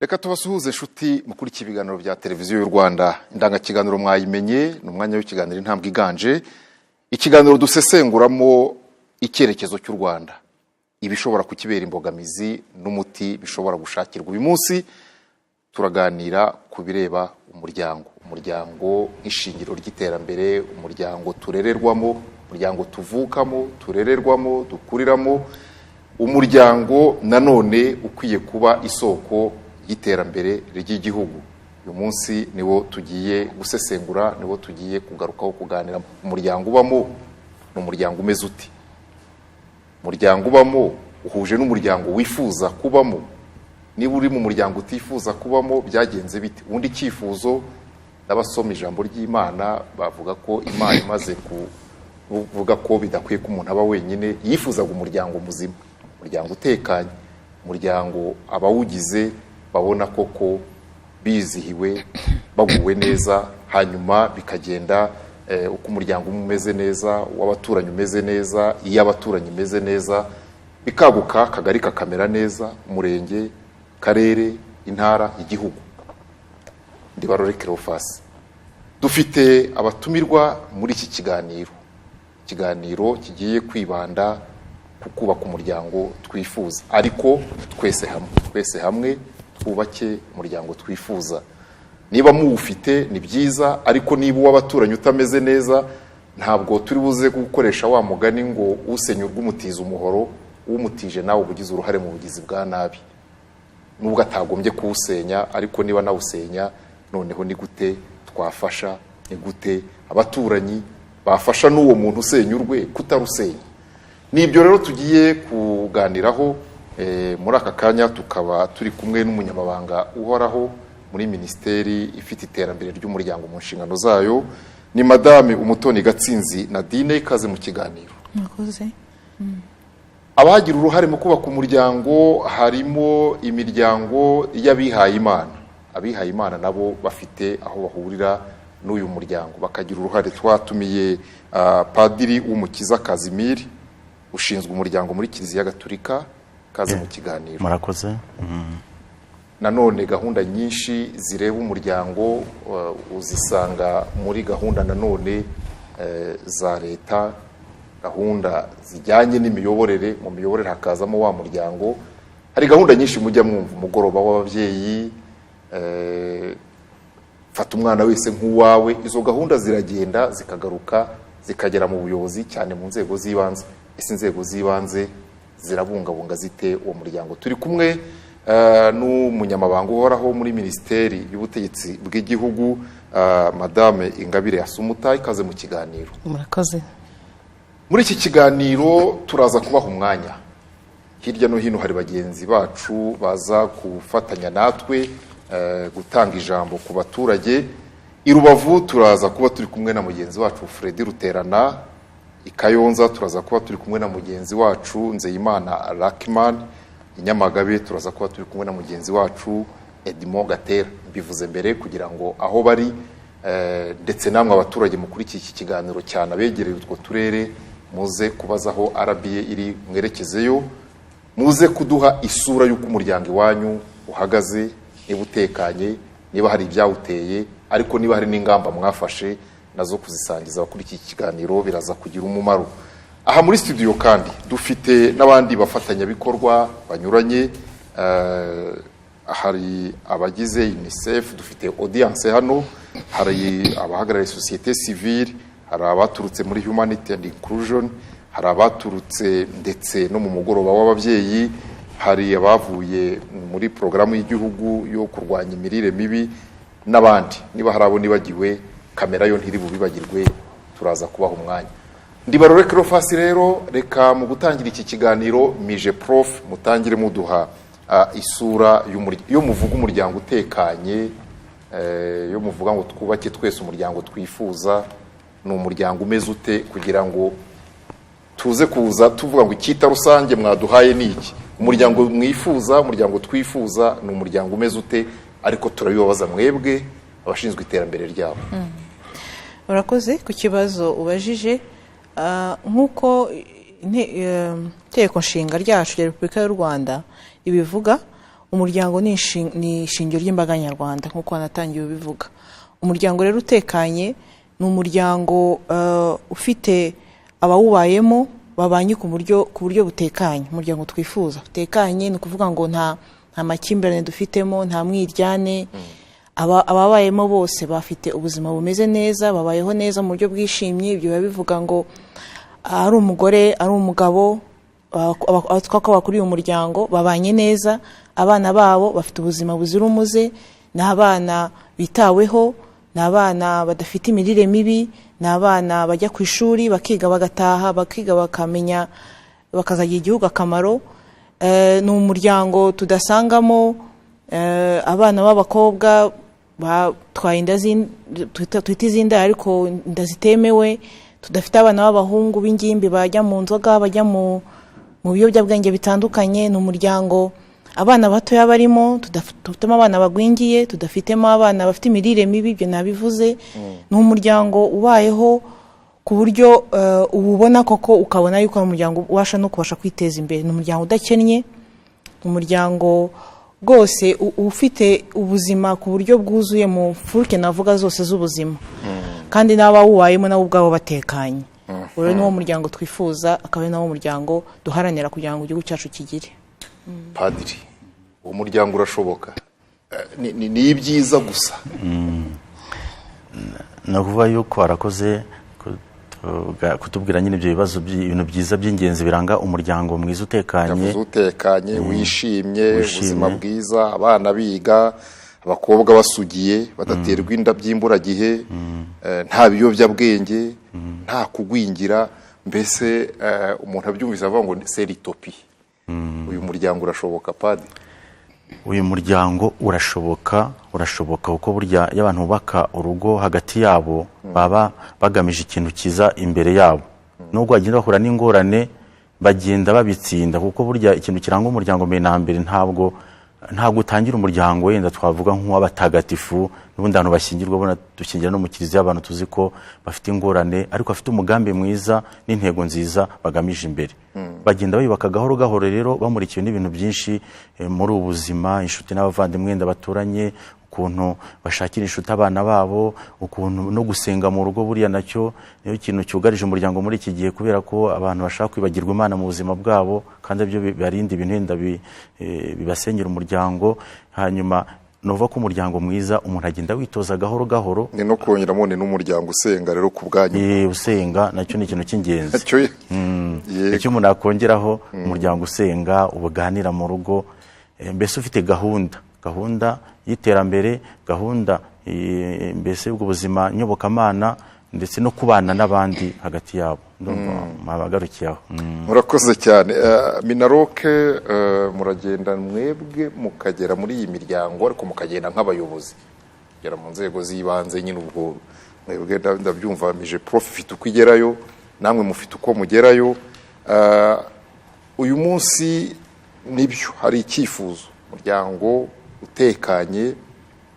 Reka tubasuhuze nshuti mukuri kibiganiro bya televiziyo y'u Rwanda. Indangakiganiro mwayimenye n'umwanya w'ikiganiro intambwe iganje. Ikiganiro dusesenguramo icyerekezo cy'u Rwanda. Ibishobora kukibera imbogamizi n'umuti bishobora gushakirwa. Uyu munsi turaganira ku bireba umuryango nk'ishingiro ry'iterambere, umuryango turererwamo, umuryango tuvukamo, turererwamo, dukuriramo, umuryango nanone ukwiye kuba isoko y'iterambere ry'igihugu. Uyu munsi niwo tugiye gusesengura, niwo tugiye kugarukaho kuganira. Umuryango ubamo n'umuryango umeze uti? Umuryango ubamo uhuje n'umuryango wifuza kubamo? Niba uri mu muryango utifuza kubamo byagenze bite? Undi cyifuzo n'abasoma ijambo ry'Imana bavuga ko Imana imaze kuvuga ko bidakwiye ko umuntu aba wenyine, yifuzaga umuryango muzima, umuryango utekanye, umuryango abawugize babona koko bizihiwe, baguwe neza, hanyuma bikagenda uko umuryango umeze neza, w'abaturanyi umeze neza, iyo abaturanyi imeze neza, bikaguka kagari kakamera neza, umurenge, karere, intara, igihugu. Ndibarore Cleophas. Dufite abatumirwa muri iki kiganiro kigiye kwibanda ku kubaka umuryango twifuza, ariko twese hamwe twubake umuryango twifuza. Niba muwufite ni byiza, ariko niba uw'abaturanyi utameze neza, ntabwo turi buze gukoresha wa mugani ngo usenya urw'umutiza umuhoro, umutije nawe ubugize uruhare mu bugizi bwa nabi. Nubwo atagombye kuwusenya, ariko niba nawusenya, noneho ni gute twafasha, ni gute abaturanyi bafasha n'uwo muntu usenya urwe kutarusenya. Nibyo rero tugiye kuganiraho. Muri aka kanya tukaba turi kumwe n'umunyamabanga uhoraho muri Minisiteri ifite iterambere ry'umuryango mu nshingano zayo, ni Madame Umutoni Gatsinzi Nadine. Ikaze mu kiganiro. Murakoze. Abagira uruhare mu kubaka umuryango harimo imiryango y'abihaye Imana. Abihaye Imana nabo bafite aho bahurira n'uyu muryango, bakagira uruhare. Twatumiye Padiri w'Umukiza Kazimiri, ushinzwe umuryango muri Kiliziya Gatolika. Kaze mu kiganiro. Murakoze. Nanone gahunda nyinshi zireba umuryango uzisanga muri gahunda nanone za leta, gahunda zijyanye n'imiyoborere. Mu miyoborere hakazamo wa muryango. Hari gahunda nyinshi mujya mwumva: umugoroba w'ababyeyi, fata umwana wese nk'uwawe. Izo gahunda ziragenda zikagaruka zikagera mu buyobozi, cyane mu nzego z'ibanze. Ese inzego z'ibanze zirabungabunga zite uwo muryango? Turi kumwe n'umunyamabanga uhoraho muri Minisiteri y'Ubutegetsi bw'Igihugu, Madame Ingabire Asumuta. Ikaze mu kiganiro. Murakoze. Muri iki kiganiro turaza kubaha umwanya. Hirya no hino hari bagenzi bacu baza gufatanya natwe gutanga ijambo ku baturage. I Rubavu turaza kuba turi kumwe na mugenzi wacu Fredy Ruterana. I Kayonza turaza kuba turi kumwe na mugenzi wacu Nzeyimana Rakman. I Nyamagabe turaza kuba turi kumwe na mugenzi wacu Edmond Gatera. Mbivuze mbere kugira ngo aho bari ndetse namwe abaturage mukurikiye iki kiganiro cyane abegereye utwo turere muze kubazaho RBA iri mwerekezeyo, muze kuduha isura y'uko umuryango iwanyu uhagaze, niba utekanye, niba hari ibyawuteye, ariko niba hari n'ingamba mwafashe nazo kuzisangiza abakurikiye iki kiganiro biraza kugira umumaro. Aha muri studio kandi dufite n'abandi bafatanyabikorwa banyuranye. Hari abagize UNICEF, dufite audience hano, hari abahagarariye société civile, hari abaturutse muri Humanity and Inclusion, hari abaturutse ndetse no mu mugoroba w'ababyeyi, hari abavuye muri programu y'igihugu yo kurwanya imirire mibi n'abandi. Niba hari abo nibagiwe, kamera yo ntiri bubibagirwe, turaza kubaha umwanya. Ndibarore Cleophas. Rero reka mu gutangira iki kiganiro mije prof mutangire muduha isura yo muvuga umuryango utekanye, yo muvuga ngo twubake twese umuryango twifuza, ni umuryango umeze ute, kugira ngo tuze kuza tuvuga ngo icyita rusange mwaduhaye ni iki. Umuryango mwifuza, umuryango twifuza ni umuryango umeze ute, ariko turabibabaza mwebwe abashinzwe iterambere ryabo. Urakoze ku kibazo ubajije. Nk'uko itegeko nshinga ryacu rya Repubulika y'u Rwanda ibivuga, umuryango ni ishingiro ry'imbaga nyarwanda nk'uko wanatangiye ubivuga. Umuryango rero utekanye ni umuryango ufite abawubayemo babanye ku buryo butekanye. Umuryango twifuza utekanye ni ukuvuga ngo nta makimbirane dufitemo, nta mwiryane. Ababayemo bose bafite ubuzima bumeze neza, babayeho neza mu buryo bwishimye. Ibyo biba bivuga ngo ari umugore ari umugabo ko bakuriye umuryango babanye neza, abana babo bafite ubuzima buzira umuze, ni abana bitaweho, ni abana badafite imirire mibi, ni abana bajya ku ishuri bakiga bagataha, bakiga bakamenya, bakazagira igihugu akamaro. Ni umuryango tudasangamo abana b'abakobwa batwaye inda twita iz'inda ariko inda zitemewe, tudafite abana b'abahungu b'ingimbi bajya mu nzoga, bajya mu biyobyabwenge bitandukanye. Ni umuryango abana batoya barimo, tudafitemo abana bagwingiye, tudafitemo abana bafite imirire mibi, ibyo nabivuze. Ni umuryango ubayeho ku buryo ububona koko ukabona yuko ari umuryango ubasha no kubasha kwiteza imbere. Ni umuryango udakennye, ni umuryango rwose ufite ubuzima ku buryo bwuzuye mu mfuruke navuga zose z'ubuzima, kandi n'abawubayemo nabo ubwabo batekanye. Rero ni wo muryango twifuza, akaba ari nawo muryango duharanira kugira ngo igihugu cyacu kigire. Padiri, uwo muryango urashoboka? Ni ibyiza gusa? Navuga yuko arakoze kutubwira nyine ibyo bibazo, ibintu byiza by'ingenzi biranga umuryango mwiza utekanye, wishimye, ubuzima bwiza, abana biga, abakobwa basugiye badaterwa inda by'imburagihe, nta biyobyabwenge, nta kugwingira. Mbese umuntu abyumvise avuga ngo seritopi. Uyu muryango urashoboka, Padiri? Uyu muryango urashoboka kuko burya iyo abantu bubaka urugo hagati yabo baba bagamije ikintu kiza imbere yabo, nubwo bagenda bahura n'ingorane bagenda babitsinda, kuko burya ikintu kiranga umuryango mbere na mbere ntabwo utangira umuryango wenda twavuga nk'uw'abatagatifu. N'ubundi abantu bashyingirwa bona dushingira no mu kiliziya abantu tuzi ko bafite ingorane ariko bafite umugambi mwiza n'intego nziza bagamije imbere. Bagenda bayubaka gahoro gahoro, rero bamurikiwe n'ibintu byinshi muri ubu buzima, inshuti n'abavandimwe baturanye, ukuntu bashakira inshuti abana babo, ukuntu no gusenga mu rugo buriya nacyo niyo kintu cyugarije umuryango muri iki gihe, kubera ko abantu bashaka kwibagirwa Imana mu buzima bwabo kandi ibyo bibarinda ibintu wenda bibasenyera umuryango. Hanyuma nuva ko umuryango mwiza umuntu agenda witoza gahoro gahoro. Ni no kongeramo n'umuryango usenga rero ku bwanyu. Usenga nacyo ni ikintu cy'ingenzi. Icyo umuntu akongeraho, umuryango usenga, ubuganira mu rugo, mbese ufite gahunda y'iterambere, gahunda mbese ubuzima nyobokamana ndetse no kubana n'abandi hagati yabo. Mabagarukiyeho. Murakoze cyane. Minaroke, muragenda mwebwe mukagera muri iyi miryango ariko mukagenda nk'abayobozi, kugera mu nzego z'ibanze. Nyine ubwo mwebwe ndabyumva mije prof ifite uko igerayo, namwe mufite uko mugerayo. Uyu munsi nibyo hari icyifuzo, umuryango utekanye,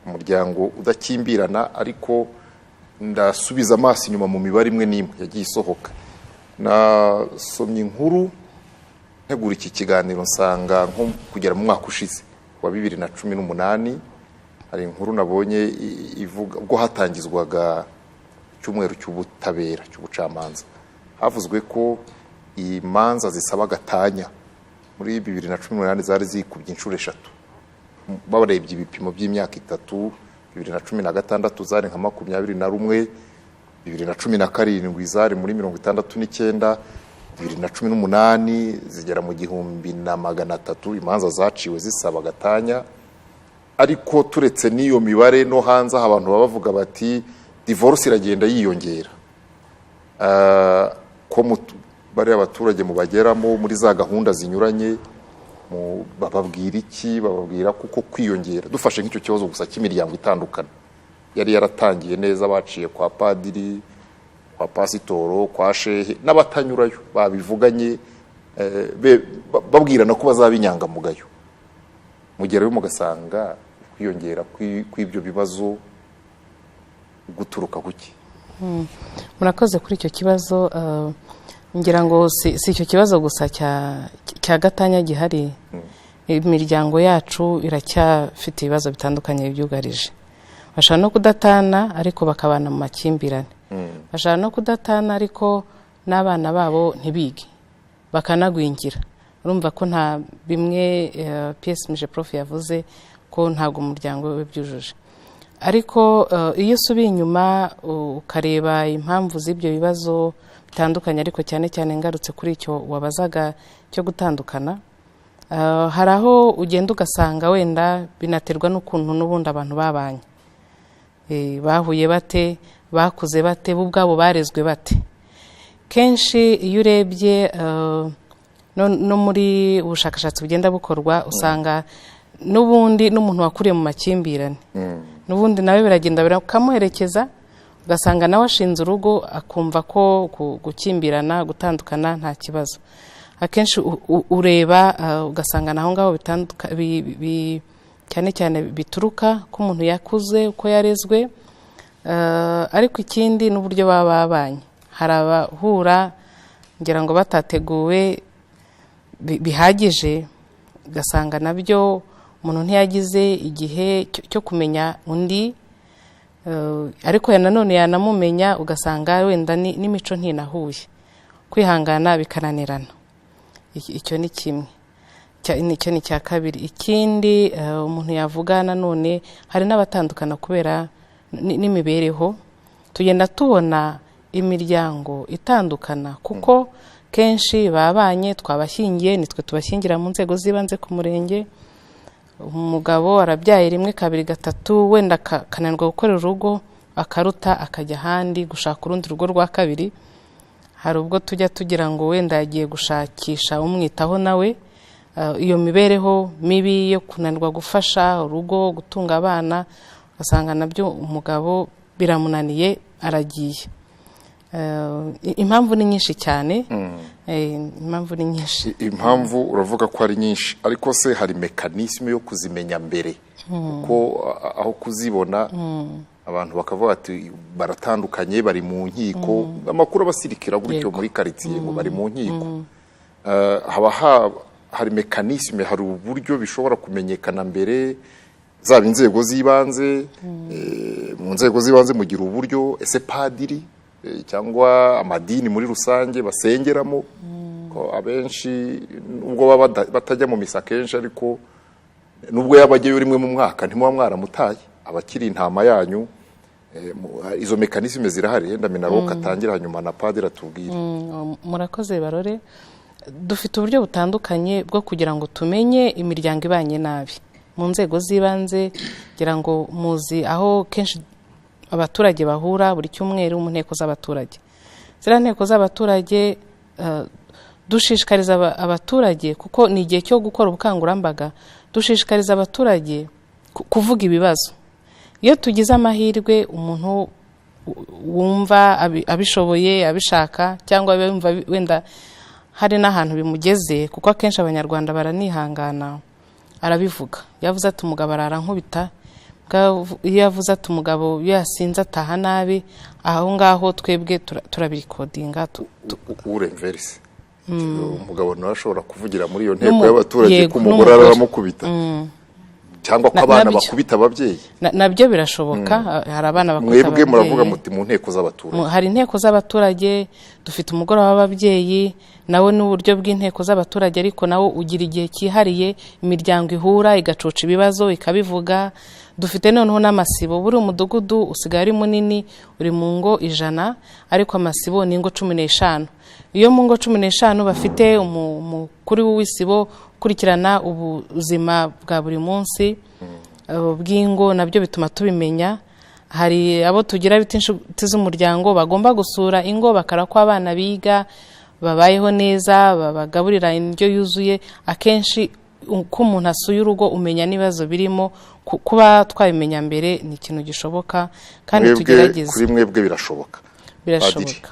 umuryango udakimbirana, ariko ndasubiza amaso inyuma mu mibare imwe n'imwe yagiye isohoka. Nasomye inkuru ntegura iki kiganiro, nsanga nko kugera mu mwaka ushize wa 2018 hari inkuru nabonye ivuga ubwo hatangizwaga icyumweru cy'ubutabera cy'ubucamanza, havuzwe ko imanza zisaba gatanya muri 2018 zari zikubye inshuro 3. Babarebye ibipimo by'imyaka 3, 2016 zari nka 21, 2017 zari muri 69, 2018 zigera mu 1300 imanza zaciwe zisaba gatanya. Ariko turetse n'iyo mibare no hanze abantu bavuga bati divorce iragenda yiyongera. Ko bari abaturage mu bageramo muri za gahunda zinyuranye, bababwira iki? Bababwira kuko kwiyongera. Dufashe nk'icyo kibazo gusa cy'imiryango itandukana yari yaratangiye neza, baciye kwa padiri, kwa pasitoro, kwa shehe n'abatanyurayo, babivuganye babwirana ko bazaba inyangamugayo. Mugerayo mugasanga kwiyongera kw'ibyo bibazo guturuka kuki? Murakoze kuri icyo kibazo. Ngira ngo si icyo kibazo gusa cya gatanya gihari, imiryango yacu iracyafite ibibazo bitandukanye byugarije. Bashobora no kudatana ariko bakabana mu makimbirane. Bashobora no kudatana ariko n'abana babo ntibige bakanagwingira. Urumva ko nta bimwe PS Mije Prof yavuze ko ntabwo umuryango we byujuje. Ariko iyo usubiye inyuma ukareba impamvu z'ibyo bibazo bitandukanye, ariko cyane cyane ngarutse kuri icyo wabazaga cyo gutandukana, hari aho ugenda ugasanga wenda binaterwa n'ukuntu n'ubundi abantu babanye, bahuye bate, bakuze bate, bo ubwabo barezwe bate. Kenshi iyo urebye no muri ubushakashatsi bugenda bukorwa usanga n'ubundi n'umuntu wakuriye mu makimbirane n'ubundi nawe biragenda bikamuherekeza, ugasanga nawe ashinze urugo akumva ko gukimbirana gutandukana nta kibazo. Akenshi ureba ugasanga naho ngaho cyane cyane bituruka ko umuntu yakuze uko yarezwe, ariko ikindi n'uburyo baba babanye. Hari abahura ngira ngo batateguwe bihagije, ugasanga nabyo umuntu ntiyagize igihe cyo kumenya undi, ariko nanone yanamumenya ugasanga wenda n'imico ntinahuye, kwihangana bikananirana. Icyo ni kimwe, icyo ni cya kabiri. Ikindi umuntu yavuga nanone, hari n'abatandukana kubera n'imibereho. Tugenda tubona imiryango itandukana kuko kenshi babanye, twabashyingiye, nitwe tubashyingira mu nzego z'ibanze ku murenge. Umugabo arabyaye rimwe kabiri gatatu, wenda kananirwa gukorera urugo akaruta akajya ahandi gushaka urundi rugo rwa kabiri. Hari ubwo tujya tugira ngo wenda yagiye gushakisha umwitaho nawe. Iyo mibereho mibi yo kunanirwa gufasha urugo, gutunga abana, ugasanga nabyo umugabo biramunaniye aragiye. Impamvu ni nyinshi cyane. Impamvu ni nyinshi. Impamvu uravuga ko ari nyinshi, ariko se hari mekanisme yo kuzimenya mbere kuko aho kuzibona abantu bakavuga ati baratandukanye, bari mu nkiko, amakuru abasirikira gutyo muri quartier ngo bari mu nkiko. Hari mekanisme, hari uburyo bishobora kumenyekana mbere, zaba inzego z'ibanze, mu nzego z'ibanze mugira uburyo, ese padiri cyangwa amadini muri rusange basengeramo, ko abenshi ubwo baba batajya mu misa kenshi, ariko nubwo yabagiye rimwe mu mwaka ntimuba mwaramutaye abakiri intama yanyu. Izo mekanisme zirahari, yenda Minaroka atangira hanyuma na padiri atubwire. Murakoze Barore. Dufite uburyo butandukanye bwo kugira ngo tumenye imiryango ibanye nabi mu nzego z'ibanze. Kugira ngo muzi aho kenshi abaturage bahura buri cyumweru mu nteko z'abaturage. Zira nteko z'abaturage dushishikariza abaturage, kuko ni igihe cyo gukora ubukangurambaga, dushishikariza abaturage kuvuga ibibazo. Iyo tugize amahirwe umuntu wumva abishoboye, abishaka, cyangwa wumva wenda hari n'ahantu bimugeze, kuko akenshi abanyarwanda baranihangana, arabivuga. Yavuze ati umugabo arankubita, iyo yavuze ati umugabo yasinze ataha nabi, aho ngaho twebwe turabirikodinga. Urenverse umugabo nawe ashobora kuvugira muri iyo nteko y'abaturage ko umugore aramukubita, cyangwa ko abana bakubita ababyeyi. Nabyo birashoboka. Hari abana bakubita ababyeyi. Mwebwe muravuga muti mu nteko z'abaturage. Hari inteko z'abaturage, dufite umugoroba w'ababyeyi, nawe n'uburyo bw'inteko z'abaturage, ariko nawo ugira igihe cyihariye imiryango ihura igacoca ibibazo ikabivuga. Dufite noneho n'amasibo. Buri umudugudu usigaye ari munini, uri mu ngo 100, ariko amasibo ni ingo 15. Iyo mu ngo 15 bafite umukuru w'isibo kurikirana ubuzima bwa buri munsi bw'ingo, nabyo bituma tubimenya. Hari abo tugira biti inshuti z'umuryango bagomba gusura ingo bakara ko abana biga, babayeho neza, babagaburira indyo yuzuye. Akenshi uko umuntu asuye urugo umenya n'ibibazo birimo. Kuba twabimenya mbere ni ikintu gishoboka kandi tugerageza. Kuri mwebwe birashoboka? Birashoboka.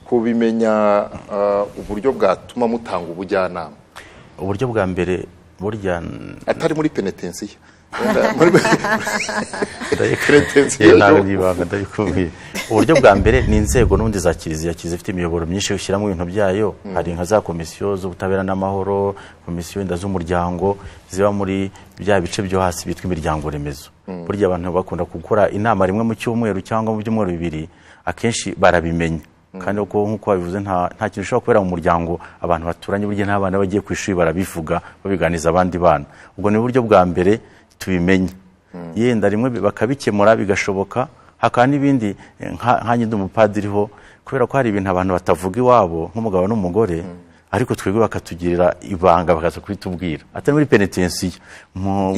Kubimenya uburyo bwatuma mutanga ubujyanama. Uburyo bwa mbere burya atari muri penetensiya uburyo bwa mbere ni inzego n'ubundi za kiliziya ifite imiyoboro myinshi ushyiramo ibintu byayo. Hari nka za komisiyo z'ubutabera n'amahoro, komisiyo wenda z'umuryango ziba muri bya bice byo hasi bitwa imiryango remezo. Burya abantu bakunda gukora inama rimwe mu cyumweru cyangwa mu byumweru bibiri, akenshi barabimenya. Kandi nk'uko babivuze nta kintu ushobora kubera mu muryango abantu baturanye, burya n'abana bagiye ku ishuri barabivuga babiganiza abandi bana. Ubwo ni uburyo bwa mbere tubimenye. Yenda rimwe bakabikemura bigashoboka. Hakaba n'ibindi nkanjye ndi umupadiri ho, kubera ko hari ibintu abantu batavuga iwabo nk'umugabo n'umugore, ariko twebwe bakatugirira ibanga bakaza kubitubwira. Atari muri penetensiya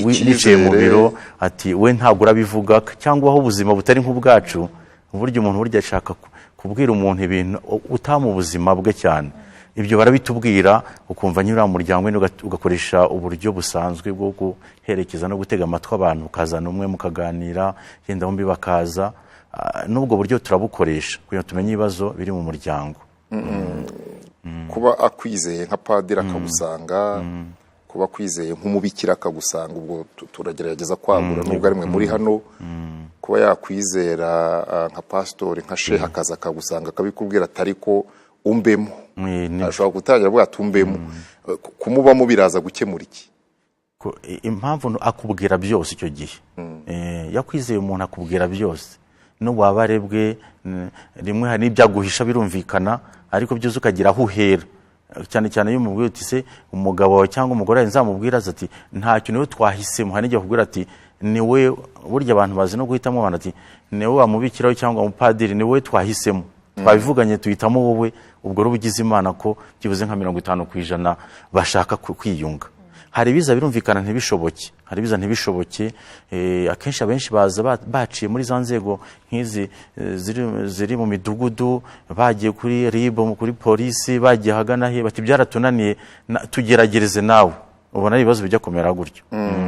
wicaye mu biro ati we ntabwo urabivuga, cyangwa aho ubuzima butari nk'ubwacu. Uburyo umuntu burya ashaka kubwira umuntu ibintu utamu ubuzima bwe cyane, ibyo barabitubwira, ukumva nyura mu muryango ugakoresha uburyo busanzwe bwo guherekeza no gutega amatwi abantu, ukazana umwe mukaganira, yenda bombi bakaza. N'ubwo buryo turabukoresha kugira ngo tumenye ibibazo biri mu muryango. Kuba akwizeye nka padiri akagusanga, kuba akwizeye nk'umubikira akagusanga, ubwo turagerageza kwagura nubwo ari mwe muri hano. Kuba yakwizera nka pasitori nka shehe akaza akagusanga akabikubwira atari ko umbemo, ashobora gutangira avuga ati umbemo. Kumubamo biraza gukemura iki? Impamvu akubwira byose icyo gihe. Yakwizeye umuntu akubwira byose, n'ububabare bwe rimwe hari n'ibyaguhisha birumvikana, ariko byose ukagira aho uhera. Cyane cyane iyo umubwira uti se umugabo wawe cyangwa umugore nzamubwira ati ntacyo niwe twahisemo. Hari n'igihe akubwira ati niwe, burya abantu bazi no guhitamo abantu ati niwe wamubikiraho cyangwa umupadiri niwe twahisemo, twabivuganye tuhitamo wowe. Ubwo rero ugize Imana ko byibuze nka 50% bashaka kwiyunga. Hari biza birumvikana ntibishoboke, hari biza ntibishoboke. Akenshi abenshi baza baciye muri za nzego nk'izi ziri mu midugudu, bagiye kuri RIB, kuri polisi, bagiye hagana he, bati byaratunaniye tugeragereze nawe. Ubona ibibazo bijya komera gutyo.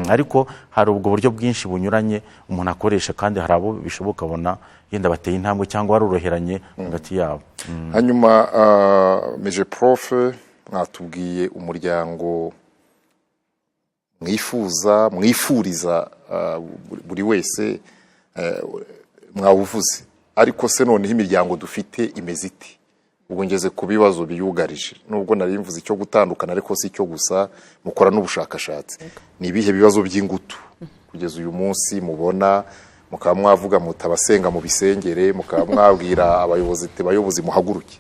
Ariko hari ubwo buryo bwinshi bunyuranye umuntu akoresha, kandi hari abo bishoboka abona yenda bateye intambwe cyangwa waroroheranye hagati yabo. Hanyuma Meje Prof, mwatubwiye umuryango mwifuriza buri wese, mwawuvuze. Ariko se noneho imiryango dufite imeze iti? Ubwo ngeze ku bibazo biyugarije, nubwo nari mvuze icyo gutandukana, ariko si icyo gusa, mukora n'ubushakashatsi. Ni ibihe bibazo by'ingutu kugeza uyu munsi mubona, mukaba mwavuga mutabasenga mu bisengere, mukaba mwabwira abayobozi muhaguruke?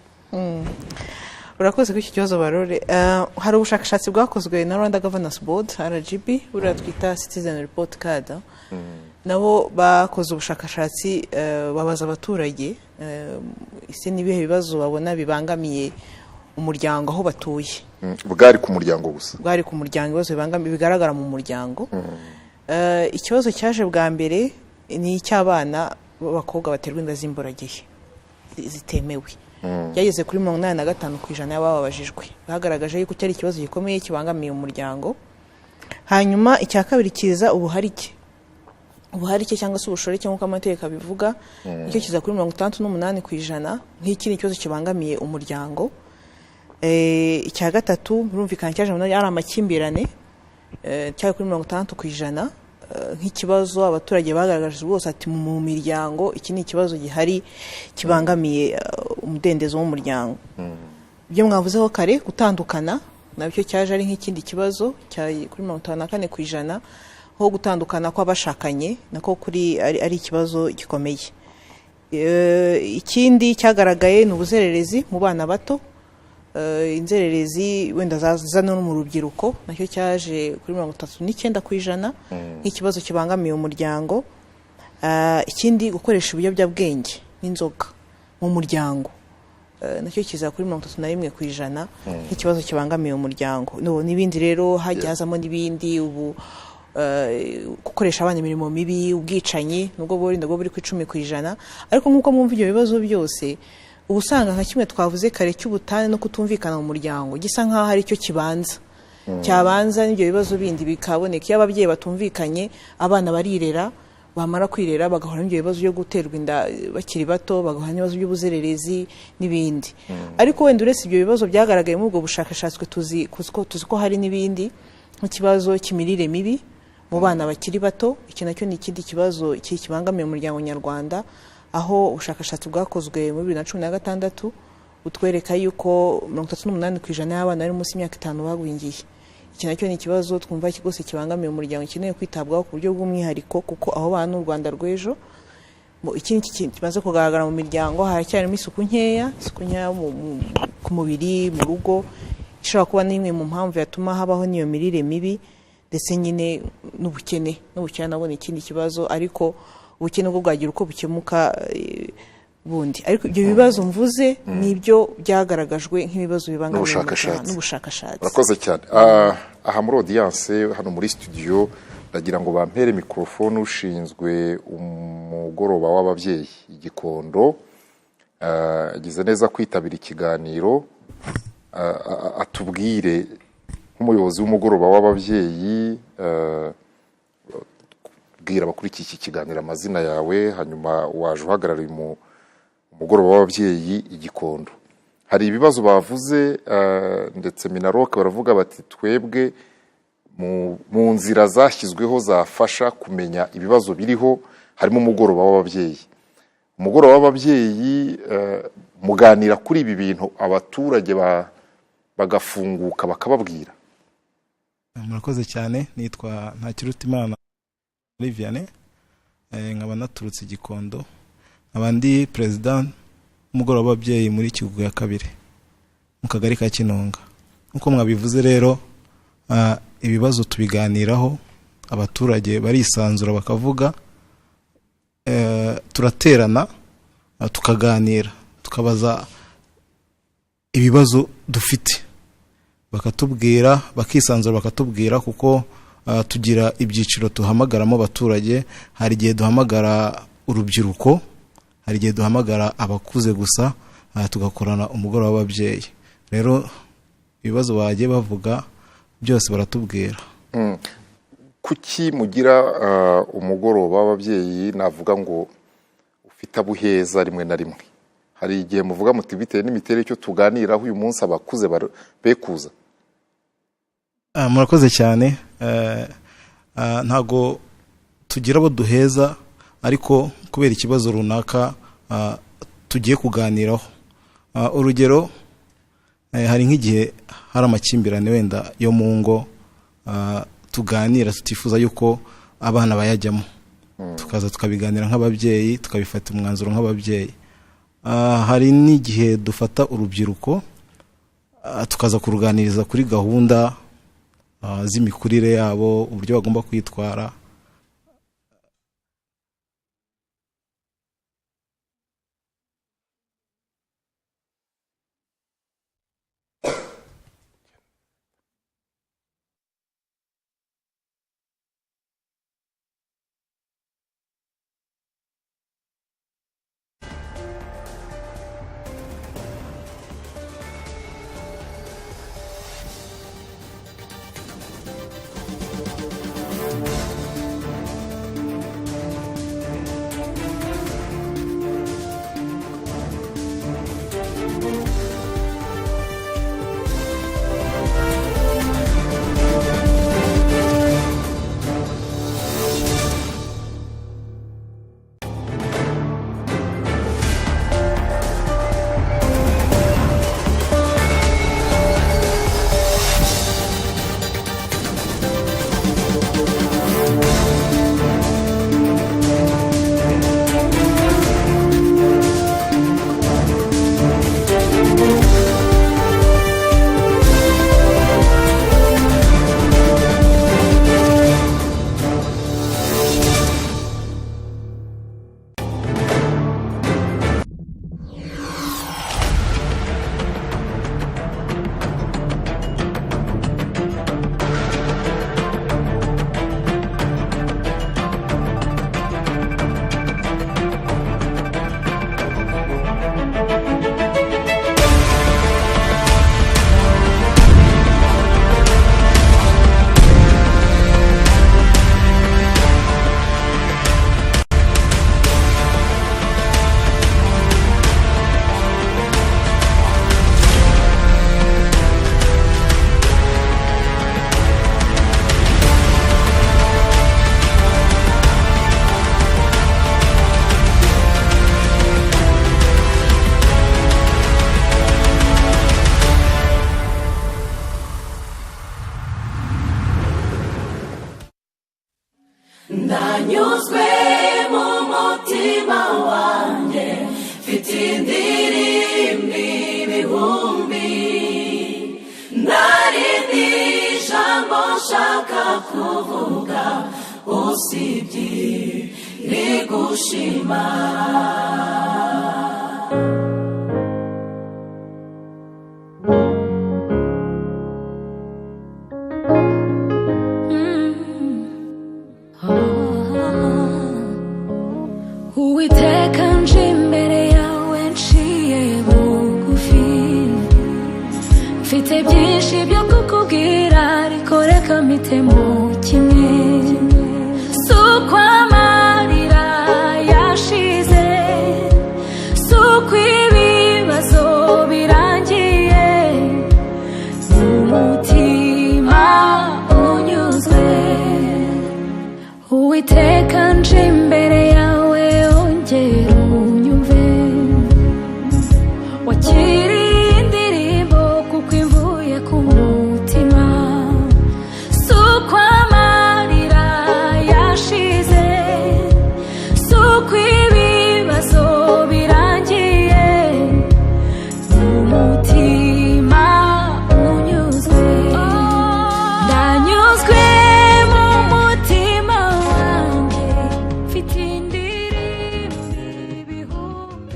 Urakoze kuri iki kibazo Barore. Hari ubushakashatsi bwakozwe na Rwanda Governance Board RGB, buriya twita Citizen Report Card. Nabo bakoze ubushakashatsi babaza abaturage ese nibihe bibazo babona bibangamiye umuryango aho batuye. Bwari ku muryango gusa? Bwari ku muryango, ibibazo bibangamiye bigaragara mu muryango. Ikibazo cyaje bwa mbere ni icy'abana b'abakobwa baterwa inda z'imburagihe zitemewe. Yageze kuri 85% y'abababajijwe bagaragaje yuko cyari ikibazo gikomeye kibangamiye umuryango. Hanyuma icya kabiri kiza ubuharike cyangwa se ubushoreke nk'uko amategeko bivuga, nicyo kiza kuri 68% nk'iki ni ikibazo kibangamiye umuryango. Icya gatatu birumvikana cyaje ari amakimbirane, cyari kuri 60% nk'ikibazo abaturage bagaragaje bose ati mu miryango iki ni ikibazo gihari kibangamiye umudendezo w'umuryango. Ibyo mwavuzeho kare gutandukana nabyo cyaje ari nk'ikindi kibazo cyari kuri 54%, ho gutandukana kw'abashakanye nako kuri ari ikibazo gikomeye. Ikindi cyagaragaye ni ubuzererezi mu bana bato, inzererezi wenda zazana no mu rubyiruko, nacyo cyaje kuri 39% nk'ikibazo kibangamiye umuryango. Ikindi gukoresha ibiyobyabwenge n'inzoga mu muryango, nacyo kiza kuri 31% nk'ikibazo kibangamiye umuryango. N'ibindi rero hajyazamo n'ibindi, ubu gukoresha abana imirimo mibi, ubwicanyi nubwo buri ku 10%. Ariko nk'uko mwumva ibyo bibazo byose ubusanga nka kimwe twavuze kare cy'ubutane no kutumvikana mu muryango gisa nkaho hari icyo cyabanza n'ibyo bibazo bindi bikaboneka. Iyo ababyeyi batumvikanye abana barirera, bamara kwirera bagahura n'ibyo bibazo byo guterwa inda bakiri bato, bagahura n'ibibazo by'ubuzererezi n'ibindi. Ariko wenda uretse ibyo bibazo byagaragaye muri ubwo bushakashatsi tuzi ko hari n'ibindi. nk'ikibazo cy'imirire mibi mu bana bakiri bato. Iki nacyo ni ikindi kibazo kibangamiye umuryango nyarwanda, aho ubushakashatsi bwakozwe muri 2016 butwereka yuko 38% y'abana bari munsi y'imyaka 5 bagwingiye. Iki nacyo ni ikibazo twumva kigose kibangamiye umuryango, kineye kwitabwaho ku buryo bw'umwihariko, kuko aho bana n'u Rwanda rw'ejo. Ikindi kimaze kugaragara mu miryango, haracyarimo isuku nkeya ku mubiri, mu rugo, ishobora kuba n'imwe mu mpamvu yatuma habaho n'iyo mirire mibi, ndetse nyine n'ubukene nabone ikindi kibazo, ariko ubukene bwo bwagira uko bukemuka bundi. Ariko ibyo bibazo mvuze nibyo byagaragajwe nk'ibibazo bibangamiye n'ubushakashatsi. Urakoze cyane. Aha muri audience hano muri studio ndagira ngo bampere mikrofone ushinzwe umugoroba w'ababyeyi Igikondo, agize neza kwitabira ikiganiro, atubwire nk'umuyobozi w'umugoroba w'ababyeyi, bwira abakurikiye iki kiganiro amazina yawe, hanyuma waje uhagarariye umugoroba w'ababyeyi Igikondo. Hari ibibazo bavuze, ndetse Minaroke baravuga bati twebwe mu nzira zashyizweho zafasha kumenya ibibazo biriho harimo umugoroba w'ababyeyi. Umugoroba w'ababyeyi muganira kuri ibi bintu, abaturage bagafunguka bakababwira. Murakoze cyane. Nitwa Ntakirutimana Viviane, nkaba naturutse Igikondo, abandi president umugoroba w'ababyeyi muri Kivugo ya kabiri mu kagari ka Kinonga. Uko mwabivuze rero, ibibazo tubiganiraho, abaturage barisanzura bakavuga, turaterana tukaganira, tukabaza ibibazo dufite, bakatubwira, bakisanzura bakatubwira, kuko tugira ibyiciro tuhamagaramo abaturage. Hari igihe duhamagara urubyiruko, hari igihe duhamagara abakuze gusa, tugakorana umugoroba w'ababyeyi. Rero ibibazo bagiye bavuga byose baratubwira. Kuki mugira umugoroba w'ababyeyi, navuga ngo ufite abuheza rimwe na rimwe? Hari igihe muvuga muti bitewe n'imiterere icyo tuganiraho uyu munsi abakuze bekuza? Murakoze cyane. Ntago tugira abo duheza, ariko kubera ikibazo runaka tugiye kuganiraho. Urugero, hari nk'igihe hari amakimbirane wenda yo mu ngo, tuganira tutifuza yuko abana bayajyamo, tukaza tukabiganira nk'ababyeyi, tukabifata umwanzuro nk'ababyeyi. Hari n'igihe dufata urubyiruko, tukaza kuruganiriza kuri gahunda z'imikurire yabo, uburyo bagomba kwitwara. ndanyuzwe mu mutima wanjye mfite indirimbo ibihumbi narindi jambo nshaka kuvuga usibye rigushima Uwiteka nje imbere yawe nciye bugufi mfite byinshi byo kukubwira ariko reka mpitemo kimwe si uko amarira yashize si uko ibibazo birangiye umutima unyuzwe Uwiteka nje imbere yawe ongera unyumve wakiriye indirimbo kuko imvuye ku mutima si uko amarira yashize si uko ibibazo birangiye umutima unyuzwe ndanyuzwe mu mutima wanjye mfite indirimbo ibihumbi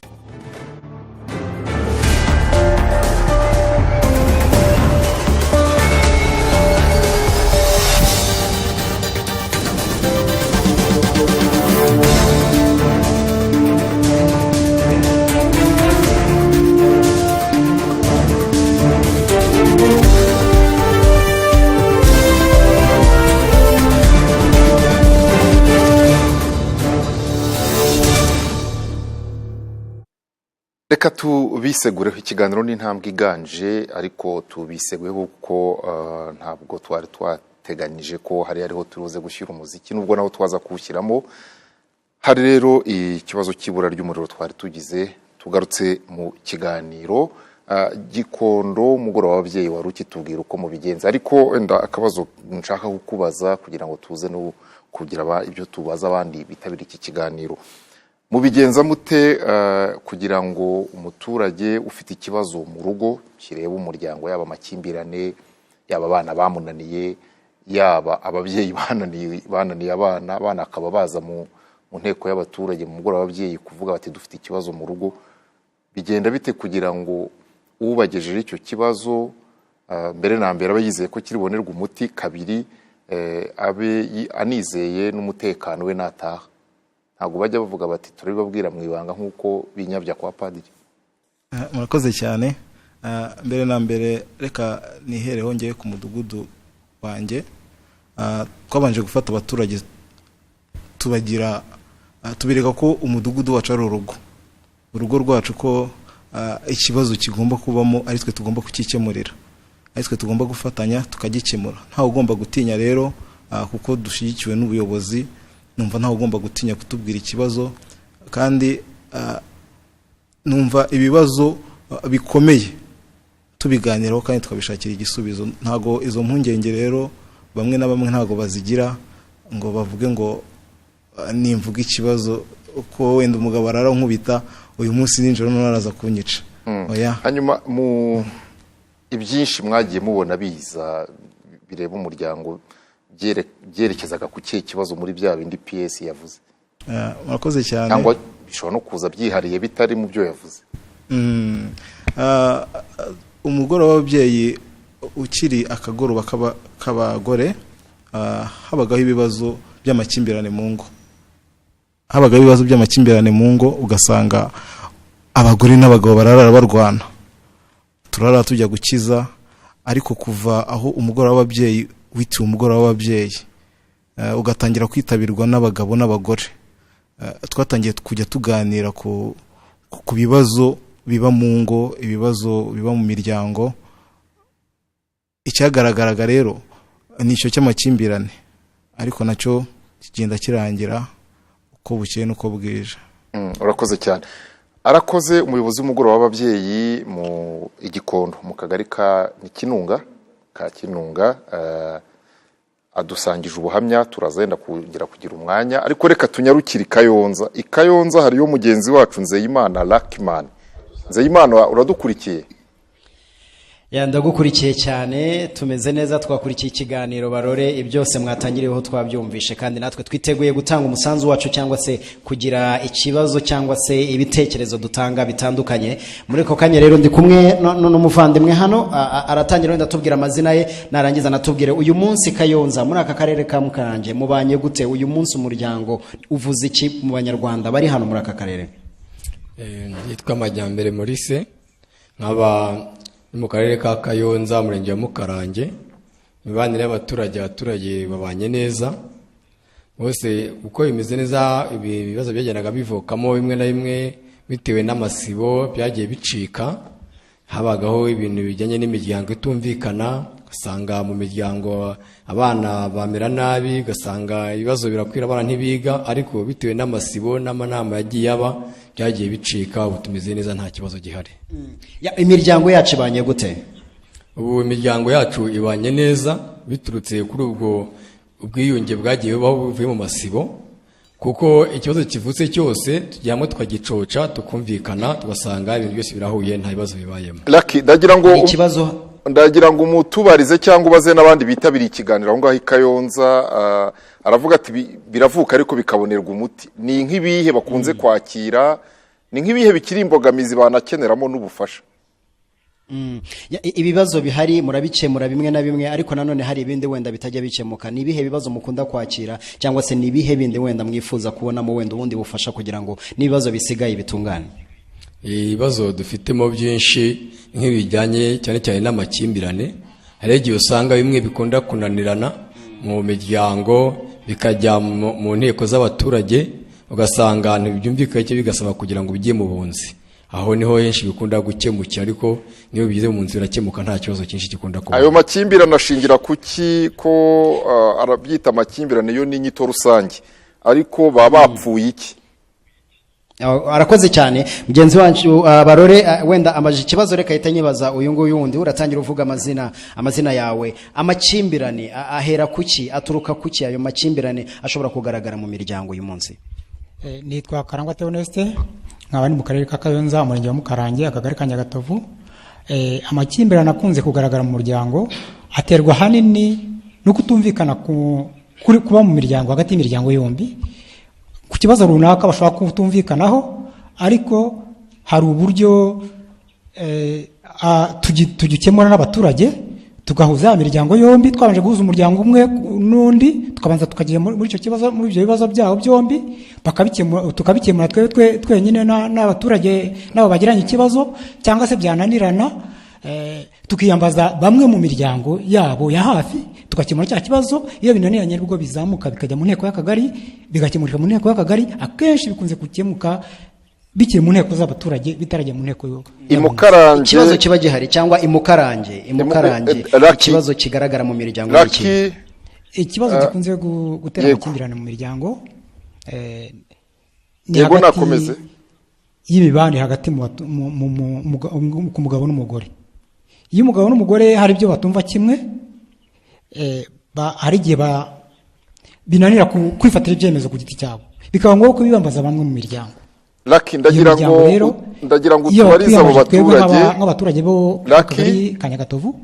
reka tubisegureho ikiganiro n'intambwe iganje ariko tubiseguyeho kuko ntabwo twari twateganyije ko hariho turuze gushyira umuziki nubwo naho twaza kuwushyiramo hari rero ikibazo cy'ibura ry'umuriro twari tugize tugarutse mu kiganiro gikondo umugoroba w'ababyeyi wari ukitubwira uko mubigenza ariko wenda akabazo nshaka kukubaza kugira ngo tuze no kugira ibyo tubaza abandi bitabira iki kiganiro mubigenza mute kugira ngo umuturage ufite ikibazo mu rugo kireba umuryango yaba amakimbirane yaba abana bamunaniye yaba ababyeyi bananiye abana akaba baza mu nteko y'abaturage mu mugoroba w'ababyeyi kuvuga bati dufite ikibazo mu rugo bigenda bite kugira ngo ubagejeje icyo kibazo mbere na mbere aba yizeye ko kiribonerwa umuti kabiri abe anizeye n'umutekano we nataha ntabwo bajya bavuga bati turabibabwira mu ibanga nk'uko binyabya kwa padiri murakoze cyane mbere na mbere reka nihereho ngeye ku mudugudu wanjye twabanje gufata abaturage tubireka ko umudugudu wacu ari urugo rwacu ko ikibazo kigomba kubamo ari twe tugomba kukikemurira ari twe tugomba gufatanya tukagikemura ntawe ugomba gutinya rero kuko dushyigikiwe n'ubuyobozi numva ntawe ugomba gutinya kutubwira ikibazo kandi numva ibibazo bikomeye tubiganiraho kandi tukabishakira igisubizo ntago izo mpungenge rero bamwe na bamwe ntago bazigira ngo bavuge ngo nimvuga ikibazo uko wenda umugabo arara nkubita uyu munsi ninjoro naraza kunyica oya hanyuma mu ibyinshi mwagiye mubona biza bireba umuryango byerekezaga ku kihe kibazo muri bya bindi PS yavuze murakoze cyane cyangwa bishobora no kuza byihariye bitari mu byo yavuze umugoroba w'ababyeyi ukiri akagoroba k'abagore habagaho ibibazo by'amakimbirane mu ngo ugasanga abagore n'abagabo bararara barwana turara tujya gukiza ariko kuva aho umugoroba w'ababyeyi witiwe umugoroba w'ababyeyi ugatangira kwitabirwa n'abagabo n'abagore twatangiye kujya tuganira ku bibazo biba mu ngo ibibazo biba mu miryango icyagaragaraga rero nicyo cy'amakimbirane ariko nacyo kigenda kirangira uko bukeye n'uko bwije urakoze cyane arakoze umuyobozi w'umugoroba w'ababyeyi mu igikondo mu kagari ka Kinunga adusangije ubuhamya turazenda kugira umwanya ariko reka tunyarukire i Kayonza hariyo mugenzi wacu Nzeyimana Luckman. Nzeyimana uradukurikiye? Ndagukurikiye cyane, tumeze neza, twakurikiye ikiganiro Barore, byose mwatangiriyeho twabyumvishe kandi natwe twiteguye gutanga umusanzu wacu cyangwa se kugira ikibazo cyangwa se ibitekerezo dutanga bitandukanye. Muri ko kanya rero ndi kumwe n'umuvandimwe hano, aratangira wenda tubwira amazina ye, narangiza natubwire uyu munsi Kayonza muri aka karere ka Mukaranje mubanye gute, uyu munsi umuryango uvuze iki mu banyarwanda bari hano muri aka karere? Yitwa Amajyambere Maurice, nkaba mu karere ka Kayonza umurenge wa Mukarange. Imibanire y'abaturage babanye neza bose uko bimeze neza. Ibibazo byagendaga bivukamo bimwe na bimwe bitewe n'amasibo byagiye bicika, habagaho ibintu bijyanye n'imiryango itumvikana, gasanga mu miryango abana bamera nabi, gasanga ibibazo birakwira abana ntibiga, ariko bitewe n'amasibo n'amanama yagiye aba byagiye bicika. Ubu tumeze neza, nta kibazo gihari. Imiryango yacu ibanye gute? Ubu imiryango yacu ibanye neza biturutse kuri ubwo ubwiyunge bwagiye bubaho buvuye mu masibo, kuko ikibazo kivutse cyose tujyamo tukagicoca tukumvikana tugasanga ibintu byose birahuye, nta bibazo bibayemo. Lucky, ndagira ngo umutubarize cyangwa ubaze n'abandi bitabiriye ikiganiro aho ngaho i Kayonza. Aravuga ati biravuka ariko bikabonerwa umuti. Ni nk'ibihe bakunze kwakira, ni nk'ibihe bikiri imbogamizi banakeneramo n'ubufasha? Ibibazo bihari murabikemura bimwe na bimwe, ariko nanone hari ibindi wenda bitajya bikemuka. Ni ibihe bibazo mukunda kwakira cyangwa se ni ibihe bindi wenda mwifuza kubonamo wenda ubundi bufasha kugira ngo n'ibibazo bisigaye bitungane? Ibibazo dufitemo byinshi nk'ibijyanye cyane cyane n'amakimbirane. Hari igihe usanga bimwe bikunda kunanirana mu miryango bikajya mu nteko z'abaturage, ugasanga ntibyumvikanye cyo bigasaba kugira ngo bijye mu bunzi. Aho niho henshi bikunda gukemukira, ariko niyo bigize mu nzira birakemuka, nta kibazo cyinshi gikunda kuba. Ayo makimbirane ashingira kuki ko arabyita amakimbirane yo ni inyito rusange, ariko baba bapfuye iki? Arakoze cyane mugenzi wacu Barore, wenda amaje ikibazo reka ahita nyibaza uyu nguyu wundi. Uratangira uvuga amazina yawe. Amakimbirane ahera kuki, aturuka kuki? Ayo makimbirane ashobora kugaragara mu miryango uyu munsi. Nitwa Karangwa Theoneste, nkaba ni mu karere ka Kayonza umurenge wa Mukarange akagari ka Nyagatovu. Amakimbirane akunze kugaragara mu muryango aterwa hanini no kutumvikana kuba mu miryango, hagati y'imiryango yombi ku kibazo runaka bashobora kutumvikanaho, ariko hari uburyo tugikemura n'abaturage, tugahuza imiryango yombi. Twabanje guhuza umuryango umwe n'undi, tukabanza tukagira muri icyo kibazo, muri ibyo bibazo byabo byombi tukabikemura twenyine n'abaturage nabo bagiranye ikibazo, cyangwa se byananirana tukiyambaza bamwe mu miryango yabo ya hafi tukakemura cya kibazo. Iyo binaniranye rwo bizamuka bikajya mu nteko y'akagari, bigakemurika mu nteko y'akagari. Akenshi bikunze gukemuka bikiri mu nteko z'abaturage, bitarajya mu nteko Imukarange. Ikibazo kiba gihari cyangwa Imukarange ikibazo kigaragara mu miryango y'iki? Ikibazo gikunze gutera amakimbirane mu miryango ni hagati y'imibanire hagati ku mugabo n'umugore. Iyo umugabo n'umugore hari ibyo batumva kimwe, hari igihe binanira kwifatira ibyemezo ku giti cyabo, bikaba ngombwa ko bibambaza bamwe mu miryango. Lucky, ndagira ngo tubarize abo baturage nk'abaturage bo akagari ka Nyagatovu,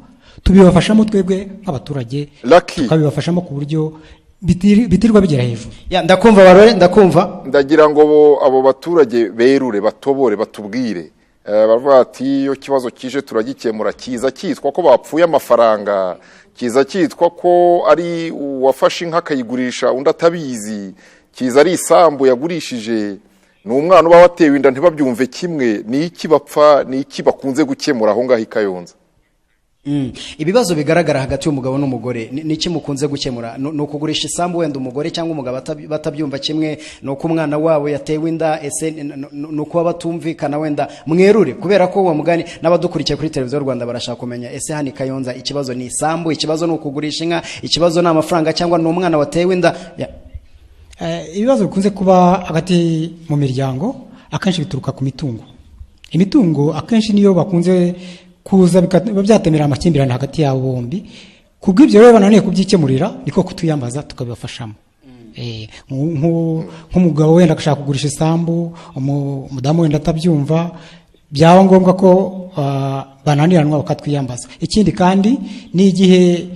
tubibafashamo twebwe nk'abaturage, tukabibafashamo ku buryo bitirwa bigera hejuru. Ndakumva Barore, ndakumva. Ndagira ngo abo baturage berure, batobore, batubwire. Baravuga ati iyo kibazo kije turagikemura, kiza cyitwa ko bapfuye amafaranga, kiza cyitwa ko ari uwafashe inka akayigurisha undi atabizi, kiza ari isambu yagurishije, ni umwana uba watewe inda ntibabyumve kimwe. Ni iki bapfa, ni iki bakunze gukemura aho ngaho i Kayonza? Ibibazo bigaragara hagati y'umugabo n'umugore ni iki mukunze gukemura? No kugurisha isambu wenda umugore cyangwa umugabo batabyumva kimwe, no ku mwana wabo yatewe inda, ese no kuba batumvikana wenda mwerure, kubera ko uwo mugani n'abadukurikiye kuri televiziyo y'u Rwanda barashaka kumenya ese hani Kayonza ikibazo ni isambu, ikibazo no kugurisha inka, ikibazo ni amafaranga cyangwa no umwana watewe inda. Ibibazo bikunze kuba hagati mu miryango akenshi bituruka ku mitungo. Imitungo akenshi niyo bakunze kuza byatemera amakimbirane hagati yabo bombi, kubw'ibyo rero bananiye kubyikemurira niko kutuyambaza tukabibafashamo. Nk'umugabo wenda agashaka kugurisha isambu, umudamu wenda atabyumva, byaba ngombwa ko bananiranwa bakatwiyambaza. Ikindi kandi ni igihe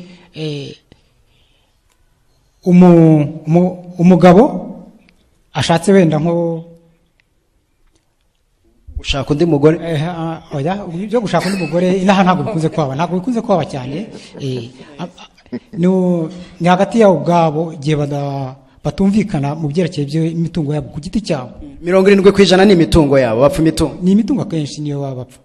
umugabo ashatse wenda nko gushaka undi mugore, byo gushaka undi mugore inaha ntabwo bikunze kwaba cyane. Ni hagati yabo ubwabo igihe batumvikana mu byerekeye by'imitungo yabo ku giti cyabo. 70% ni imitungo yabo, bapfa imitungo. Ni imitungo akenshi niyo baba bapfa.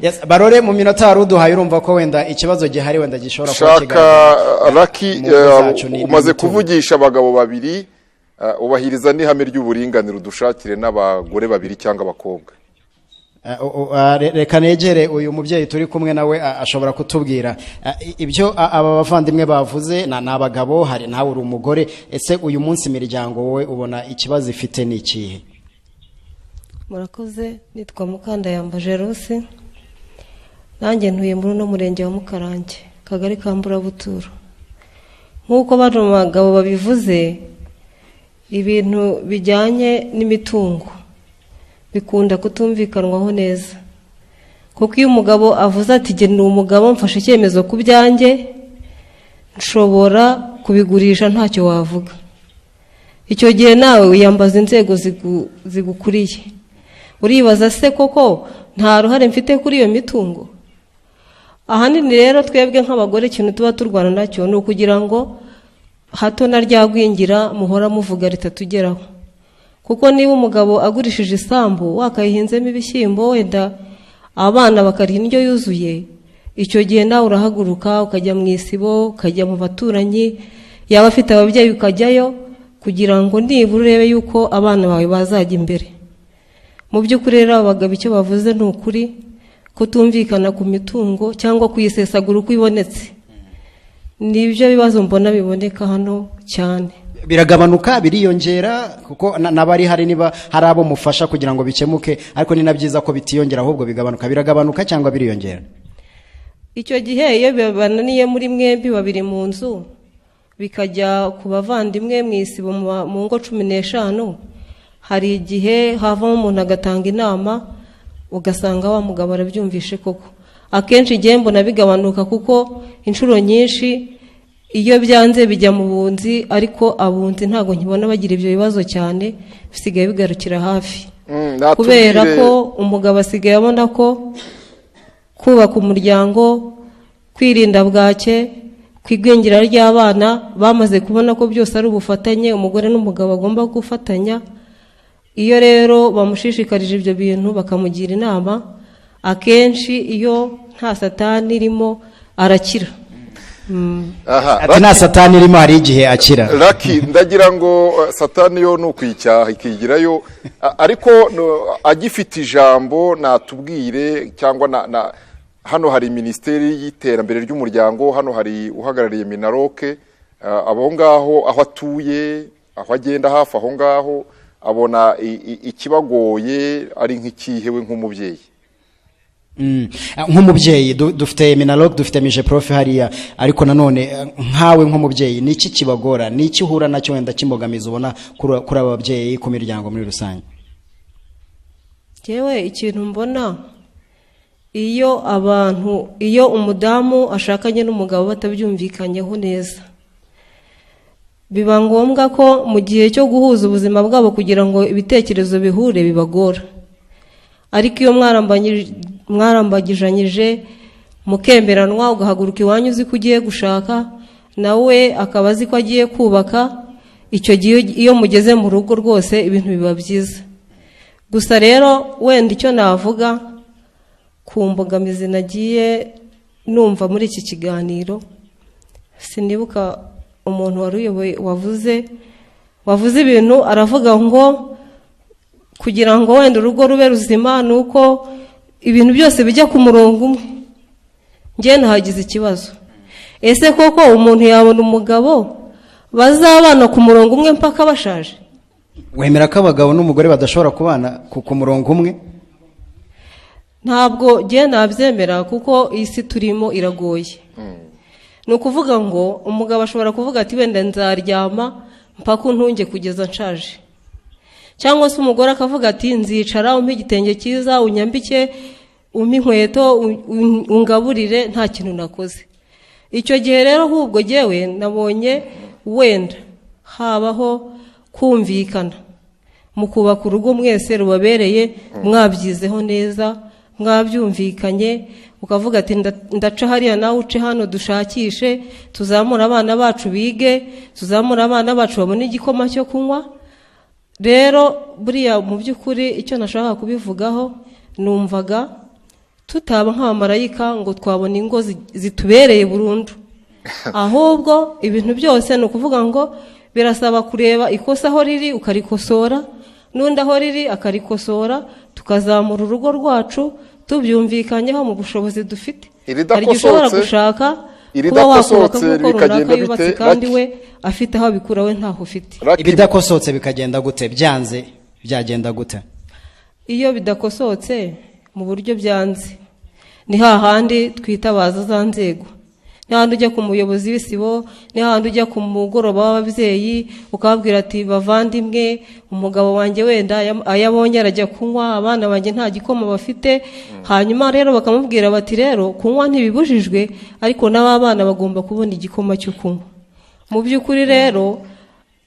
Yes, Barore mu minota haruduhaye urumva ko wenda ikibazo gihari wenda gishobora kuba kiganiro. Lucky umaze kuvugisha abagabo babiri, ubahiriza n'ihame ry'uburinganire udushakire n'abagore babiri cyangwa abakobwa. Reka negere uyu mubyeyi turi kumwe nawe ashobora kutubwira ibyo aba bavandimwe bavuze. N'abagabo hari nawe uri umugore, ese uyu munsi imiryango wowe ubona ikibazo ifite ni ikihe? Murakoze, nitwa Mukandayamba Jerose, nanjye ntuye muri no murenge wa Mukarange, kagari ka Mburabuturo. Nk'uko bano bagabo babivuze, ibintu bijyanye n'imitungo bikunda kutumvikanwaho neza, kuko iyo umugabo avuze ati jye ni umugabo mfashe icyemezo ku byanjye, nshobora kubigurisha ntacyo wavuga. Icyo gihe nawe wiyambaza inzego zigukuriye, uribaza se koko nta ruhare mfite kuri iyo mitungo? Ahanini rero twebwe nk'abagore ikintu tuba turwana nacyo ni ukugira ngo hato na ryagwingira muhora muvuga ritatugeraho. Kuko niba umugabo agurishije isambu wakayihinzemo ibishyimbo, wenda abana bakarya indyo yuzuye, icyo gihe nawe urahaguruka ukajya mu isibo, ukajya mu baturanyi, yaba afite ababyeyi ukajyayo kugira ngo nibura urebe yuko abana bawe bazajya imbere. Mu by'ukuri rero abagabo icyo bavuze ni ukuri, kutumvikana ku mitungo cyangwa kuyisesagura uko ibonetse, nibyo bibazo mbona biboneka hano cyane. Biragabanuka, biriyongera, kuko nabari hari niba hari abo mufasha kugira ngo bikemuke, ariko ni nabyiza ko bitiyongera ahubwo bigabanuka. Biragabanuka cyangwa biriyongera? Icyo gihe iyo bananiye muri mwembi babiri mu nzu, bikajya ku bavandimwe mu isibo mu ngo 15, hari igihe havamo umuntu agatanga inama, ugasanga wa mugabo arabyumvishe koko. Akenshi igihe mbona bigabanuka, kuko inshuro nyinshi iyo byanze bijya mu bunzi, ariko abunzi ntago nkibona bagira ibyo bibazo cyane, bisigaye bigarukira hafi. Kubera ko umugabo asigaye abona ko kubaka umuryango, kwirinda bwake, kwigwingira ry'abana, bamaze kubona ko byose ari ubufatanye, umugore n'umugabo bagomba gufatanya. Iyo rero bamushishikarije ibyo bintu bakamugira inama, akenshi iyo nta satani irimo arakira. Ati nta satani irimo hari igihe akira. Lucky, ndagira ngo satani yo nukwicyaha ikigirayo, ariko agifite ijambo natubwire, cyangwa hano hari Minisiteri y'Iterambere ry'Umuryango, hano hari uhagarariye Minaroke, abo ngaho aho atuye, aho agenda hafi aho ngaho, abona ikibagoye ari nk'ikihewe nk'umubyeyi. Nk'umubyeyi dufite Minaroke, dufite Mije Prof hariya, ariko nanone nkawe nk'umubyeyi ni iki kibagora, ni iki uhura nacyo wenda kimbogamiza ubona kuri ababyeyi, ku miryango muri rusange? Yewe ikintu mbona, iyo umudamu ashakanye n'umugabo batabyumvikanyeho neza, biba ngombwa ko mu gihe cyo guhuza ubuzima bwabo kugira ngo ibitekerezo bihure bibagora. Ariko iyo mwarambagijanyije mukemberanwa, ugahaguruka iwanyu uzi ko ugiye gushaka, nawe akaba azi ko agiye kubaka, icyo gihe iyo mugeze mu rugo rwose ibintu biba byiza. Gusa rero wenda icyo navuga ku mbogamizi nagiye numva muri iki kiganiro, sinibuka umuntu wari uyoboye wavuze ibintu, aravuga ngo kugira ngo wenda urugo rube ruzima nuko ibintu byose bijya ku murongo umwe. Njye nahagize ikibazo, ese koko umuntu yabona umugabo bazabana ku murongo umwe mpaka bashaje? Wemera ko abagabo n'umugore badashobora kubana ku murongo umwe? Ntabwo njye nabyemera, kuko isi turimo iragoye. ni ukuvuga ngo umugabo ashobora kuvuga ati wenda nzaryama mpaka untunge kugeza nshaje, cyangwa se umugore akavuga ati nzicara umpe igitenge cyiza unyambike umpe inkweto ungaburire nta kintu nakoze. Icyo gihe rero ahubwo jyewe nabonye wenda habaho kumvikana mu kubaka urugo mwese rubabereye, mwabyizeho neza, mwabyumvikanye, ukavuga ati ndaca hariya nawe uce hano, dushakishe tuzamura abana bacu bige, tuzamura abana bacu babone igikoma cyo kunywa. Rero buriya mu by'ukuri icyo nashaka kubivugaho, numvaga tutaba nk'abamarayika ngo twabona ingo zitubereye burundu, ahubwo ibintu byose ni ukuvuga ngo birasaba kureba ikosa aho riri ukarikosora, n'undi aho riri akarikosora, tukazamura urugo rwacu tubyumvikanyeho mu bushobozi dufite. Hari igihe ushobora gushaka kuba wakubaka nk'uko runaka yubatse kandi we afite aho abikura, we ntaho ufite. Ibidakosotse bikagenda gute? Byanze byagenda gute? Iyo bidakosotse mu buryo byanze, ni hahandi twitabaza za nzego. Ni hahandi ujya ku muyobozi w'isibo, ni hahandi ujya ku mugoroba w'ababyeyi ukababwira ati bavandimwe, umugabo wanjye wenda ayabonye arajya kunywa, abana banjye nta gikoma bafite. Hanyuma rero bakamubwira bati rero kunywa ntibibujijwe, ariko n'abana bagomba kubona igikoma cyo kunywa. Mu by'ukuri rero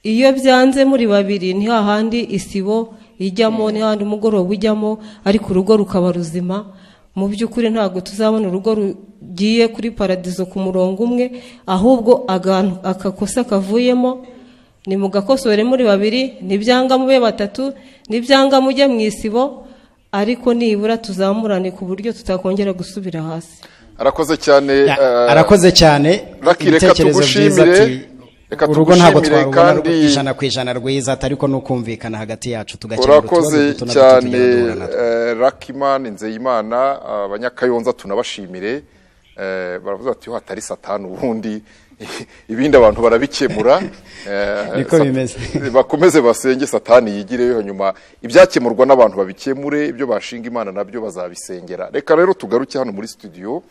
iyo byanze muri babiri, ni hahandi isibo ijyamo, ni hahandi umugoroba ujyamo, ariko urugo rukaba ruzima. Mu by'ukuri ntabwo tuzabona urugo rugiye kuri paradizo ku murongo umwe, ahubwo akakosa kavuyemo ni mugakosore muri babiri, nibyanga mube batatu, nibyanga mujye mu isibo, ariko nibura tuzamurane ku buryo tutakongera gusubira hasi. Arakoze cyane, arakoze cyane. Ibitekerezo byiza ati urugo ntabwo twabona ijana ku ijana rwiza, ariko no kumvikana hagati yacu tugakemura utubazo duto na duto tugenda duhura. Rakimana Nzeyimana, abanyakayonza tunabashimire, baravuze ati hatari satani ubundi ibindi abantu barabikemura. Niko bimeze. Bakomeze basenge satani yigireyo, hanyuma ibyakemurwa n'abantu babikemure, ibyo bashinga Imana nabyo bazabisengera. Reka rero tugaruke hano muri studio.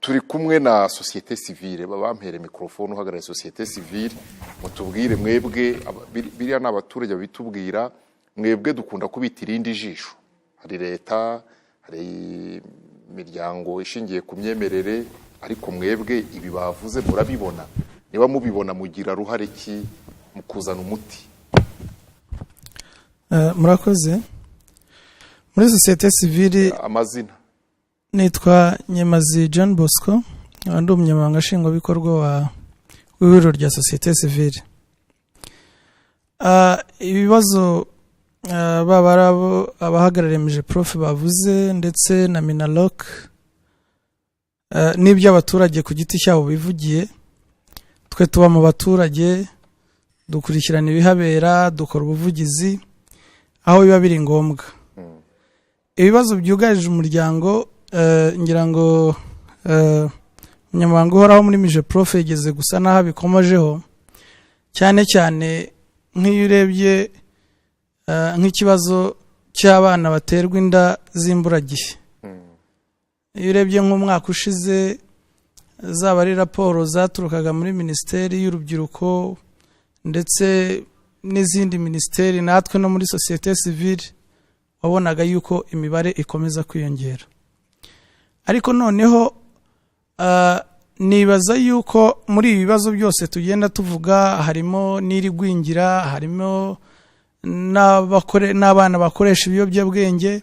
Turi kumwe na societe civile, babampere mikrofone uhagarariye societe civile, mutubwire mwebwe biriya n'abaturage babitubwira, mwebwe dukunda kubita irindi jisho. Hari leta, hari imiryango ishingiye ku myemerere, ariko mwebwe ibi bavuze murabibona. Niba mubibona mugira ruhare ki mu kuzana umuti? Murakoze. Muri societe civile amazina nitwa Nyemazi John Bosco, ndi umunyamabanga nshingwabikorwa w'ihuriro rya societe civile. Ibibazo baba abahagarariye prof bavuze ndetse na Minaloc n'ibyo abaturage ku giti cyabo bivugiye, twe tuba mu baturage, dukurikirana ibihabera, dukora ubuvugizi aho biba biri ngombwa. Ibibazo byugarije umuryango, ngira ngo umunyamabanga uhoraho muri mije prof yigeze gusa naho bikomojeho, cyane cyane nk'iyo urebye nk'ikibazo cy'abana baterwa inda z'imburagihe. Iyo urebye nk'umwaka ushize, zaba ari raporo zaturukaga muri minisiteri y'urubyiruko ndetse n'izindi minisiteri, natwe no muri societe civile, wabonaga yuko imibare ikomeza kwiyongera. Ariko noneho nibaza yuko muri ibi bibazo byose tugenda tuvuga, harimo n'irigwingira, harimo n'abana bakoresha ibiyobyabwenge,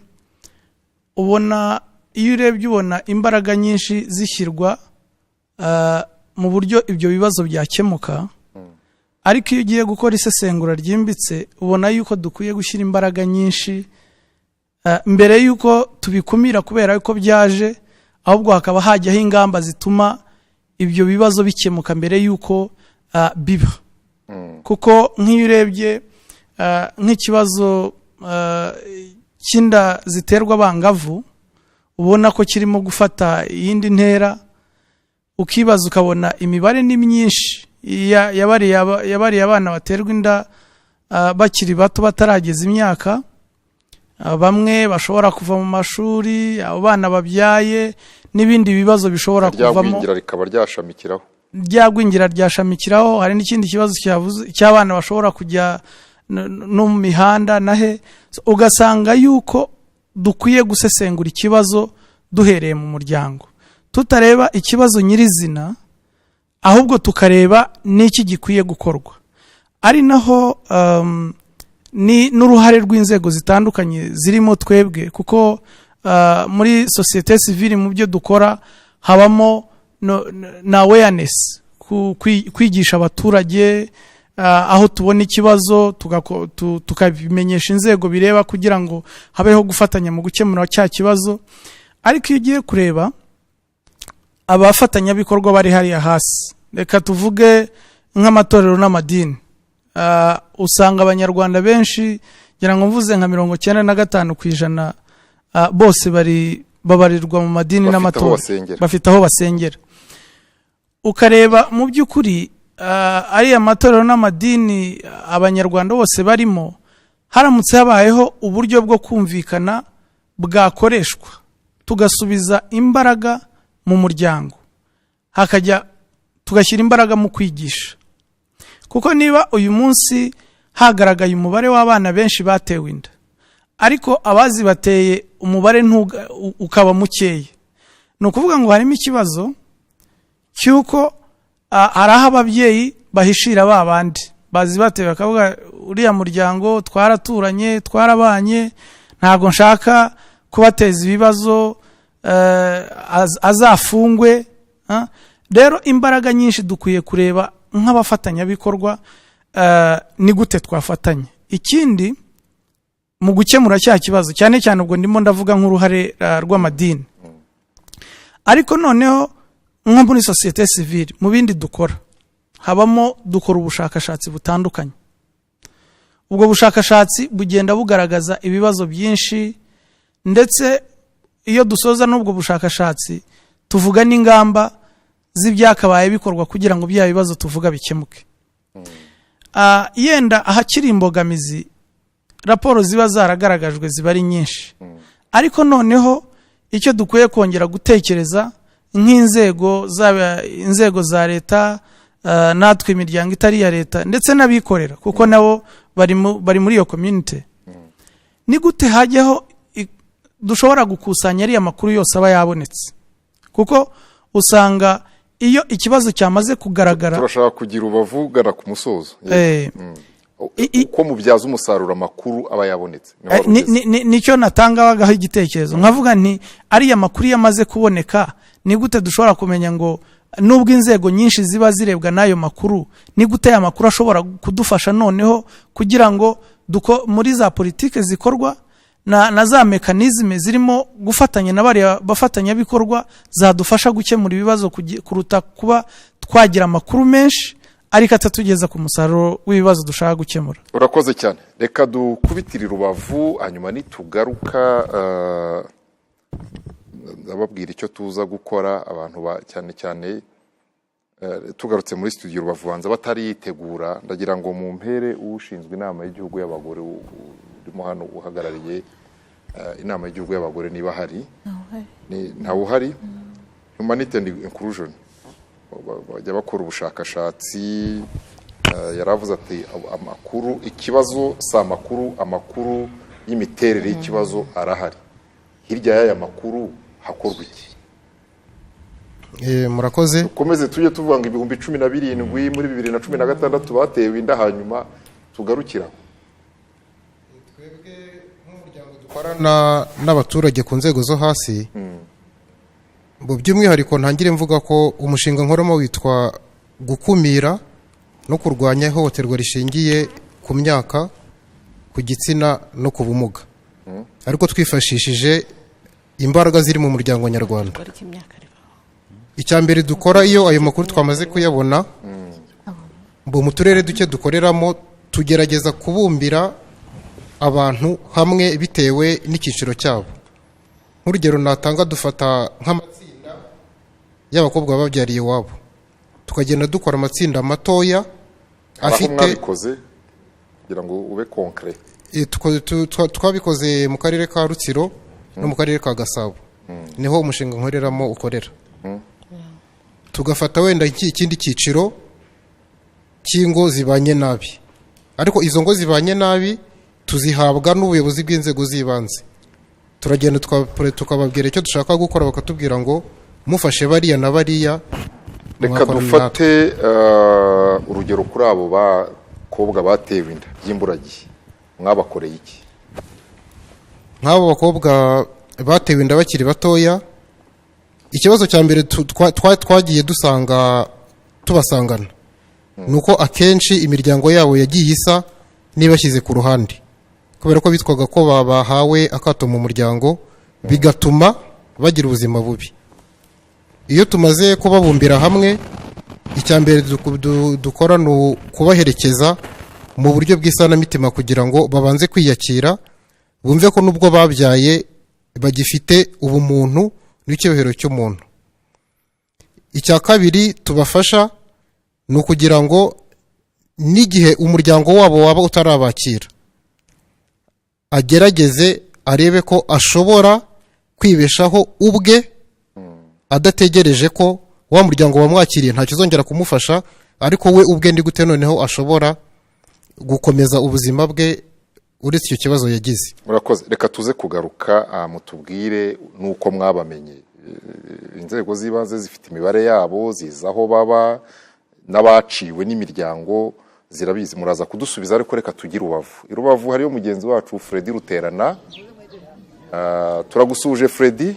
ubona iyo urebye ubona imbaraga nyinshi zishyirwa mu buryo ibyo bibazo byakemuka. Ariko iyo ugiye gukora isesengura ryimbitse, ubona yuko dukwiye gushyira imbaraga nyinshi mbere yuko tubikumira kubera yuko byaje, ahubwo hakaba hajyaho ingamba zituma ibyo bibazo bikemuka mbere yuko biba. Kuko nk'iyo urebye nk'ikibazo cy'inda ziterwa abangavu, ubona ko kirimo gufata iyindi ntera, ukibaza ukabona imibare ni myinshi yabariye abana baterwa inda bakiri bato batarageza imyaka. Bamwe bashobora kuva mu mashuri, abo bana babyaye n'ibindi bibazo bishobora kuvamo ryagwingira rikaba ryashamikiraho ryashamikiraho. Hari n'ikindi kibazo cy'abana bashobora kujya no mu mihanda nahe, ugasanga yuko dukwiye gusesengura ikibazo duhereye mu muryango, tutareba ikibazo nyirizina, ahubwo tukareba n'iki gikwiye gukorwa. Ari naho n'uruhare rw'inzego zitandukanye zirimo twebwe, kuko muri societe civile mu byo dukora habamo na awareness, kwigisha abaturage aho tubona ikibazo tukabimenyesha inzego bireba kugira ngo habeho gufatanya mu gukemura cya kibazo. Ariko iyo ugiye kureba abafatanyabikorwa bari hariya hasi, reka tuvuge nk'amatorero n'amadini, usanga abanyarwanda benshi ngira ngo mvuze nka 95% bose babarirwa mu madini n'amatorero, bafite aho basengera. Ukareba mu by'ukuri ari amatorero n'amadini abanyarwanda bose barimo, haramutse habayeho uburyo bwo kumvikana bwakoreshwa, tugasubiza imbaraga mu muryango, tugashyira imbaraga mu kwigisha. Kuko niba uyu munsi hagaragaye umubare w'abana benshi batewe inda, ariko abazi bateye umubare ukaba mukeya, ni ukuvuga ngo harimo ikibazo cy'uko hari aho ababyeyi bahishira ba bandi bazi batewe, bakavuga uriya muryango twaraturanye twarabanye, ntabwo nshaka kubateza ibibazo, azafungwe. Rero imbaraga nyinshi dukwiye kureba nk'abafatanyabikorwa, ni gute twafatanya. Ikindi mu gukemura cya kibazo, cyane cyane ubwo ndimo ndavuga nk'uruhare rw'amadini, ariko noneho nko muri societe civile mu bindi dukora dukora ubushakashatsi butandukanye. Ubwo bushakashatsi bugenda bugaragaza ibibazo byinshi, ndetse iyo dusoza n'ubwo bushakashatsi tuvuga n'ingamba z'ibyakabaye bikorwa kugira ngo bya bibazo tuvuga bikemuke. Yenda ahakiri imbogamizi, raporo ziba zaragaragajwe ziba ari nyinshi, ariko noneho icyo dukwiye kongera gutekereza nk'inzego, zaba inzego za leta, natwe imiryango itari ya leta ndetse n'abikorera, kuko nabo bari muri iyo community, ni gute hajyaho dushobora gukusanya ariya makuru yose aba yabonetse. Kuko usanga iyo ikibazo cyamaze kugaragara, turashaka kugira ubavugana ku musozo, uko mubyaza umusaruro amakuru aba yabonetse. Nicyo natangagaho igitekerezo, nkavuga nti ariya makuru yamaze kuboneka, ni gute dushobora kumenya ngo nubwo inzego nyinshi ziba zirebwa n'ayo makuru, ni gute aya makuru ashobora kudufasha noneho kugira ngo muri za politike zikorwa na za mekanizme zirimo gufatanya na bariya bafatanyabikorwa zadufasha gukemura ibibazo kuruta kuba twagira amakuru menshi ariko atatugeza ku musaruro w'ibibazo dushaka gukemura. Urakoze cyane. Reka dukubitire Rubavu, hanyuma nitugaruka ababwira icyo tuza gukora abantu cyane cyane tugarutse muri studio Rubavu banza batari yitegura. Ndagira ngo mu mpere ushinzwe inama y'igihugu y'abagore urimo hano uhagarariye inama y'igihugu y'abagore niba hari ntawe uhari. Humanity and Inclusion bajya bakora ubushakashatsi, yaravuze ati amakuru, ikibazo si amakuru y'imiterere y'ikibazo arahari, hirya y'aya makuru hakorwa iki? Murakoze. Dukomeze tujye tuvuga ngo 17 muri 2016 batewe inda, hanyuma tugarukira. Twebwe nk'umuryango dukorana n'abaturage ku nzego zo hasi, mu by'umwihariko ntangire mvuga ko umushinga nkoramo witwa gukumira no kurwanya ihohoterwa rishingiye ku myaka, ku gitsina no ku bumuga, ariko twifashishije imbaraga ziri mu muryango nyarwanda. Icya mbere dukora iyo ayo makuru twamaze kuyabona, mu turere duke dukoreramo tugerageza kubumbira abantu hamwe bitewe n'icyiciro cyabo. Nk'urugero natanga, dufata nk'amatsinda y'abakobwa babyariye iwabo, tukagenda dukora amatsinda matoya afite kugira ngo ube concret. Twabikoze mu karere ka Rutsiro no mu karere ka Gasabo. niho umushinga nkoreramo ukorera. Tugafata wenda ikindi cyiciro cy'ingo zibanye nabi, ariko izo ngo zibanye nabi tuzihabwa n'ubuyobozi bw'inzego z'ibanze. Turagenda tukababwira icyo dushaka gukora, bakatubwira ngo mufashe bariya na bariya. Reka dufate urugero kuri abo bakobwa batewe inda by'imburagihe, mwabakoreye iki? Nk'abo bakobwa batewe inda bakiri batoya, ikibazo cya mbere twagiye tubasangana nuko akenshi imiryango yabo yagiye isa nibashyize ku ruhande, kubera ko bitwaga ko bahawe akato mu muryango, bigatuma bagira ubuzima bubi. Iyo tumaze kubabumbira hamwe, icya mbere dukora ni kubaherekeza mu buryo bw'isanamitima kugira ngo babanze kwiyakira, bumve ko nubwo babyaye bagifite ubumuntu n'icyubahiro cy'umuntu. Icya kabiri tubafasha ni ukugira ngo n'igihe umuryango wabo waba utarabakira, agerageze arebe ko ashobora kwibeshaho ubwe, adategereje ko wa muryango wamwakiriye ntacyo uzongera kumufasha, ariko we ubwe ndi gute noneho ashobora gukomeza ubuzima bwe uretse icyo kibazo yagize. Murakoze. Reka tuze kugaruka mutubwire nuko mwabamenye. Inzego z'ibanze zifite imibare yabo, zizaho baba, n'abaciwe n'imiryango zirabizi. Muraza kudusubiza, ariko reka tugire Rubavu hariyo mugenzi wacu Freddy Ruterana. Turagusuje Freddy.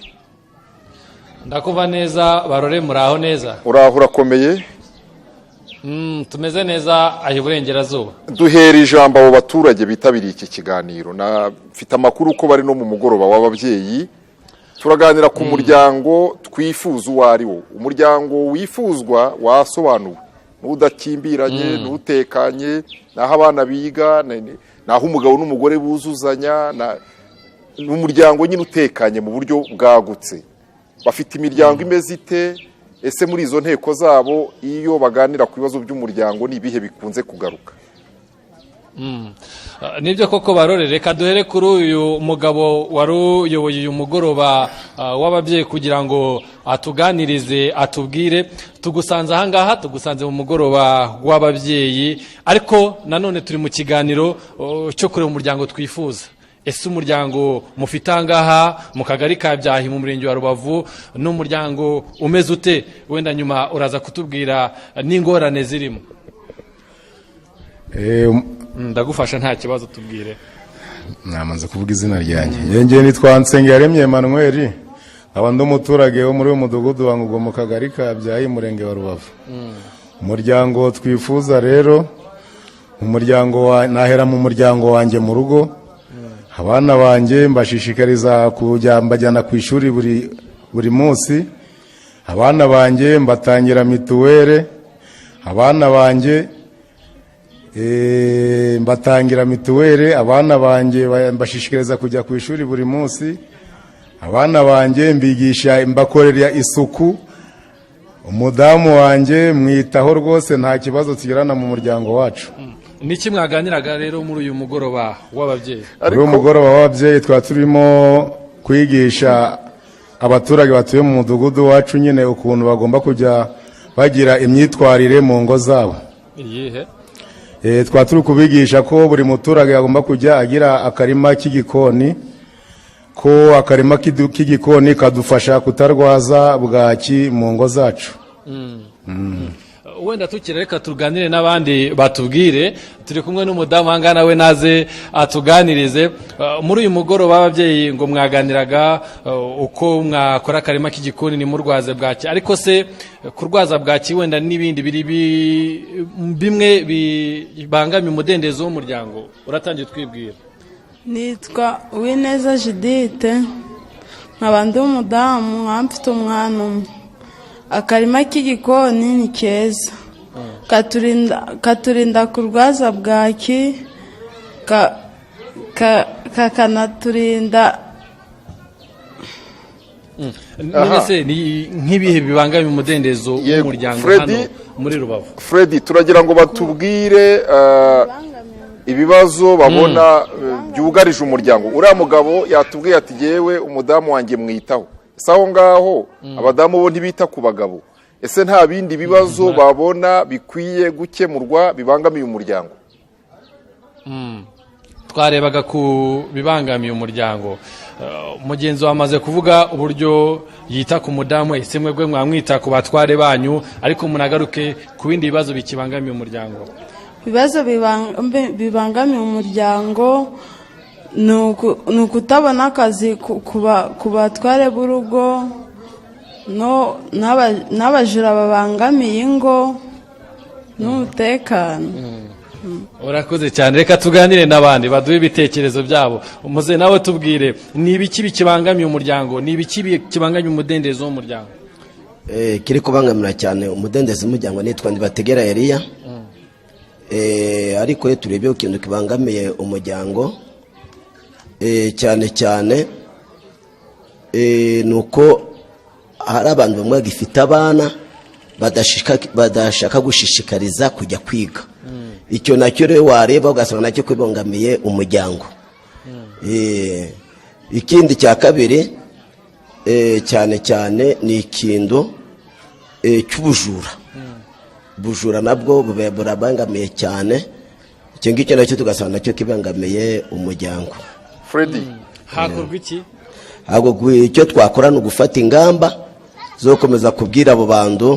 Ndakuva neza Barore, muraho neza? Uraho urakomeye? Tumeze neza aho iburengerazuba. Duhera ijambo abo baturage bitabiriye iki kiganiro. Mfite amakuru ko bari no mu mugoroba w'ababyeyi. Turaganira ku muryango twifuza uwo ari wo. Umuryango wifuzwa wasobanuwe, n'udakimbiranye, n'utekanye, naho abana biga, naho umugabo n'umugore buzuzanya, n'umuryango nyine utekanye mu buryo bwagutse. Bafite imiryango imeze ite? Ese muri izo nteko zabo iyo baganira ku bibazo by'umuryango ni ibihe bikunze kugaruka? Nibyo koko Barore, reka duhere kuri uyu mugabo wari uyoboye uyu mugoroba w'ababyeyi kugira ngo atuganirize, atubwire. Tugusanze ahangaha, tugusanze mu mugoroba w'ababyeyi, ariko nanone turi mu kiganiro cyo kureba umuryango twifuza. Ese umuryango mufite ahangaha mu kagari ka Byahi mu murenge wa Rubavu n'umuryango umeze ute? Wenda nyuma uraza kutubwira n'ingorane zirimo. Ndagufasha nta kibazo, tubwire. Namaze kuvuga izina ryanjye. Yengeye nitwa Nsengiyaremye Emmanuel, aba ndi umuturage wo muri uyu mudugudu wa Ngugo mu kagari ka Byahi murenge wa Rubavu. Umuryango twifuza rero, nahera mu muryango wanjye mu rugo. Abana banjye mbashishikariza kujya mbajyana ku ishuri buri munsi. Abana banjye mbatangira mituwere. Abana banjye abana banjye mbashishikariza kujya ku ishuri buri munsi. Abana banjye mbigisha, mbakorera isuku. Umudamu wanjye mwitaho rwose, nta kibazo tugirana mu muryango wacu. Niki mwaganiraga rero muri uyu mugoroba w'ababyeyi? Muri uyu mugoroba w'ababyeyi twa turimo kwigisha abaturage batuye mu mudugudu wacu nyine ukuntu bagomba kujya bagira imyitwarire mu ngo zabo. Iyihe? Twa turi kubigisha ko buri muturage agomba kujya agira akarima k'igikoni, ko akarima k'igikoni kadufasha kutarwaza bwaki mu ngo zacu. Wenda tukireka tuganire n'abandi batubwire. Turi kumwe n'umudamu hanga nawe naze atuganirize. Muri uyu mugoroba w'ababyeyi ngo mwaganiraga uko mwakora akarima k'igikoni ni murwaze bwaki, ariko se kurwaza bwaki wenda n'ibindi bimwe bibangamiye umudendezo w'umuryango, uratangiye twibwira. Nitwa Uwineza Judith, nkaba ndi umudamu, nkaba mfite umwana umwe. Akarima k'igikoni ni keza, katurinda kurwaza bwaki, kakanaturinda. None se nk'ibihe bibangamiye umudendezo w'umuryango hano muri Rubavu? Freddy, turagira ngo batubwire ibibazo babona byugarije umuryango. Uriya mugabo yatubwiye ati yewe umudamu wanjye mwitaho. saho ngaho abadamu bo ntibita ku bagabo ese nta bindi bibazo babona bikwiye gukemurwa bibangamiye umuryango twarebaga ku bibangamiye umuryango mugenzi wamaze kuvuga uburyo yita ku mudamu ese mwebwe mwamwita ku batware banyu ariko munagaruke ku bindi bibazo bikibangamiye umuryango ibibazo bibangamiye umuryango ni ukutabona akazi ku batware b'urugo n'abajura babangamiye ingo n'umutekano. urakoze cyane reka tuganire n'abandi baduhe ibitekerezo byabo umuze nawe tubwire ni ibiki bikibangamiye umuryango ni ibiki bikibangamiye umudendezo w'umuryango kiri kubangamira cyane umudendezo w'umuryango nitwa Ndibategera Eliya ariko iyo turebye ikintu kibangamiye umuryango cyane cyane ni uko hari abantu bamwe bagifite abana badashaka gushishikariza kujya kwiga icyo nacyo rero wareba ugasanga nacyo kwibangamiye umuryango ikindi cya kabiri cyane cyane ni ikintu cy'ubujura ubujura nabwo burabangamiye cyane icyo ngicyo nacyo tugasanga nacyo kibangamiye umuryango. Freddy hakorwa iki hakorwa icyo twakora ni ugufata ingamba zo gukomeza kubwira abo bantu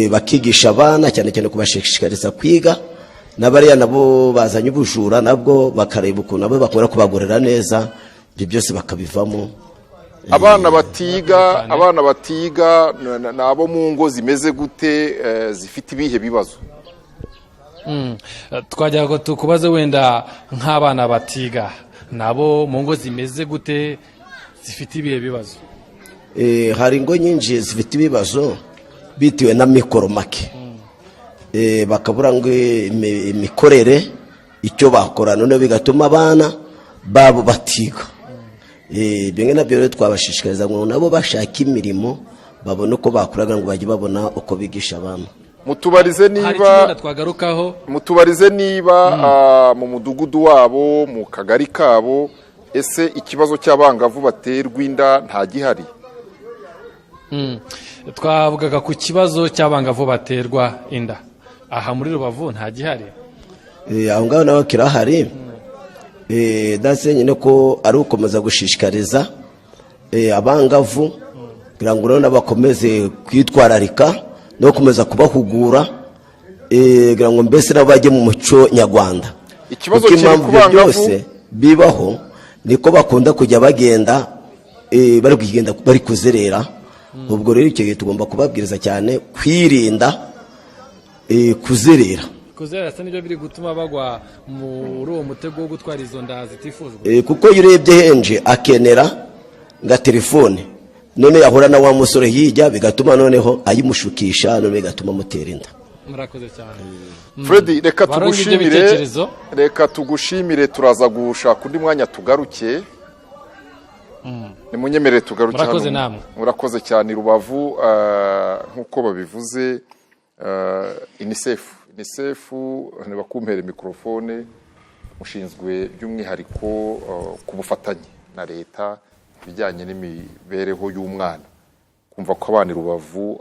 bakigisha abana cyane cyane kubashishikariza kwiga n'abariya nabo bazanye ubujura nabwo bakareba ukuntu nabo bakora kubagorera neza ibyo byose bakabivamo. abana batiga nabo mu ngo zimeze gute zifite ibihe bibazo twajya ngo tukubaze wenda nk'abana batiga nabo mu ngo zimeze gute zifite ibihe bibazo hari ingo nyinshi zifite ibibazo bitewe na mikoro make bakabura ngo imikorere icyo bakora none bigatuma abana babo batiga bimwe nabyo rero twabashishikariza ngo nabo bashaka imirimo babone uko bakoraga ngo bajye babona uko bigisha abana. mutubarize niba mu mudugudu wabo mu kagari kabo ese ikibazo cy'abangavu baterwa inda nta gihari twavugaga ku kibazo cy'abangavu baterwa inda aha muri Rubavu nta gihari aho ngaho naho kirahari dase nyine ko ari ukomeza gushishikariza abangavu kugira ngo nabo bakomeze kwitwararika no gukomeza kubahugura kugira ngo mbese nabo bajye mu muco nyarwanda. Ikibazo kiri ku bangavu byose bibaho niko bakunda kujya bagenda bari kuzerera ubwo rero icyo gihe tugomba kubabwiriza cyane kwirinda kuzerera se nibyo biri gutuma bagwa muri uwo mutego wo gutwara izo nda zitifujwe kuko iyo urebye henje akenera nga telefone none yahura na wa musore hirya bigatuma noneho ayimushukisha none bigatuma mutera inda. murakoze cyane Freddy reka tugushimire turaza gushaka undi mwanya tugaruke nimunyemerere tugaruke hano murakoze cyane Rubavu nkuko babivuze UNICEF ntibakumpere mikrofone mushinzwe by'umwihariko ku bufatanye na leta bijyanye n'imibereho y'umwana kumva ko abana Rubavu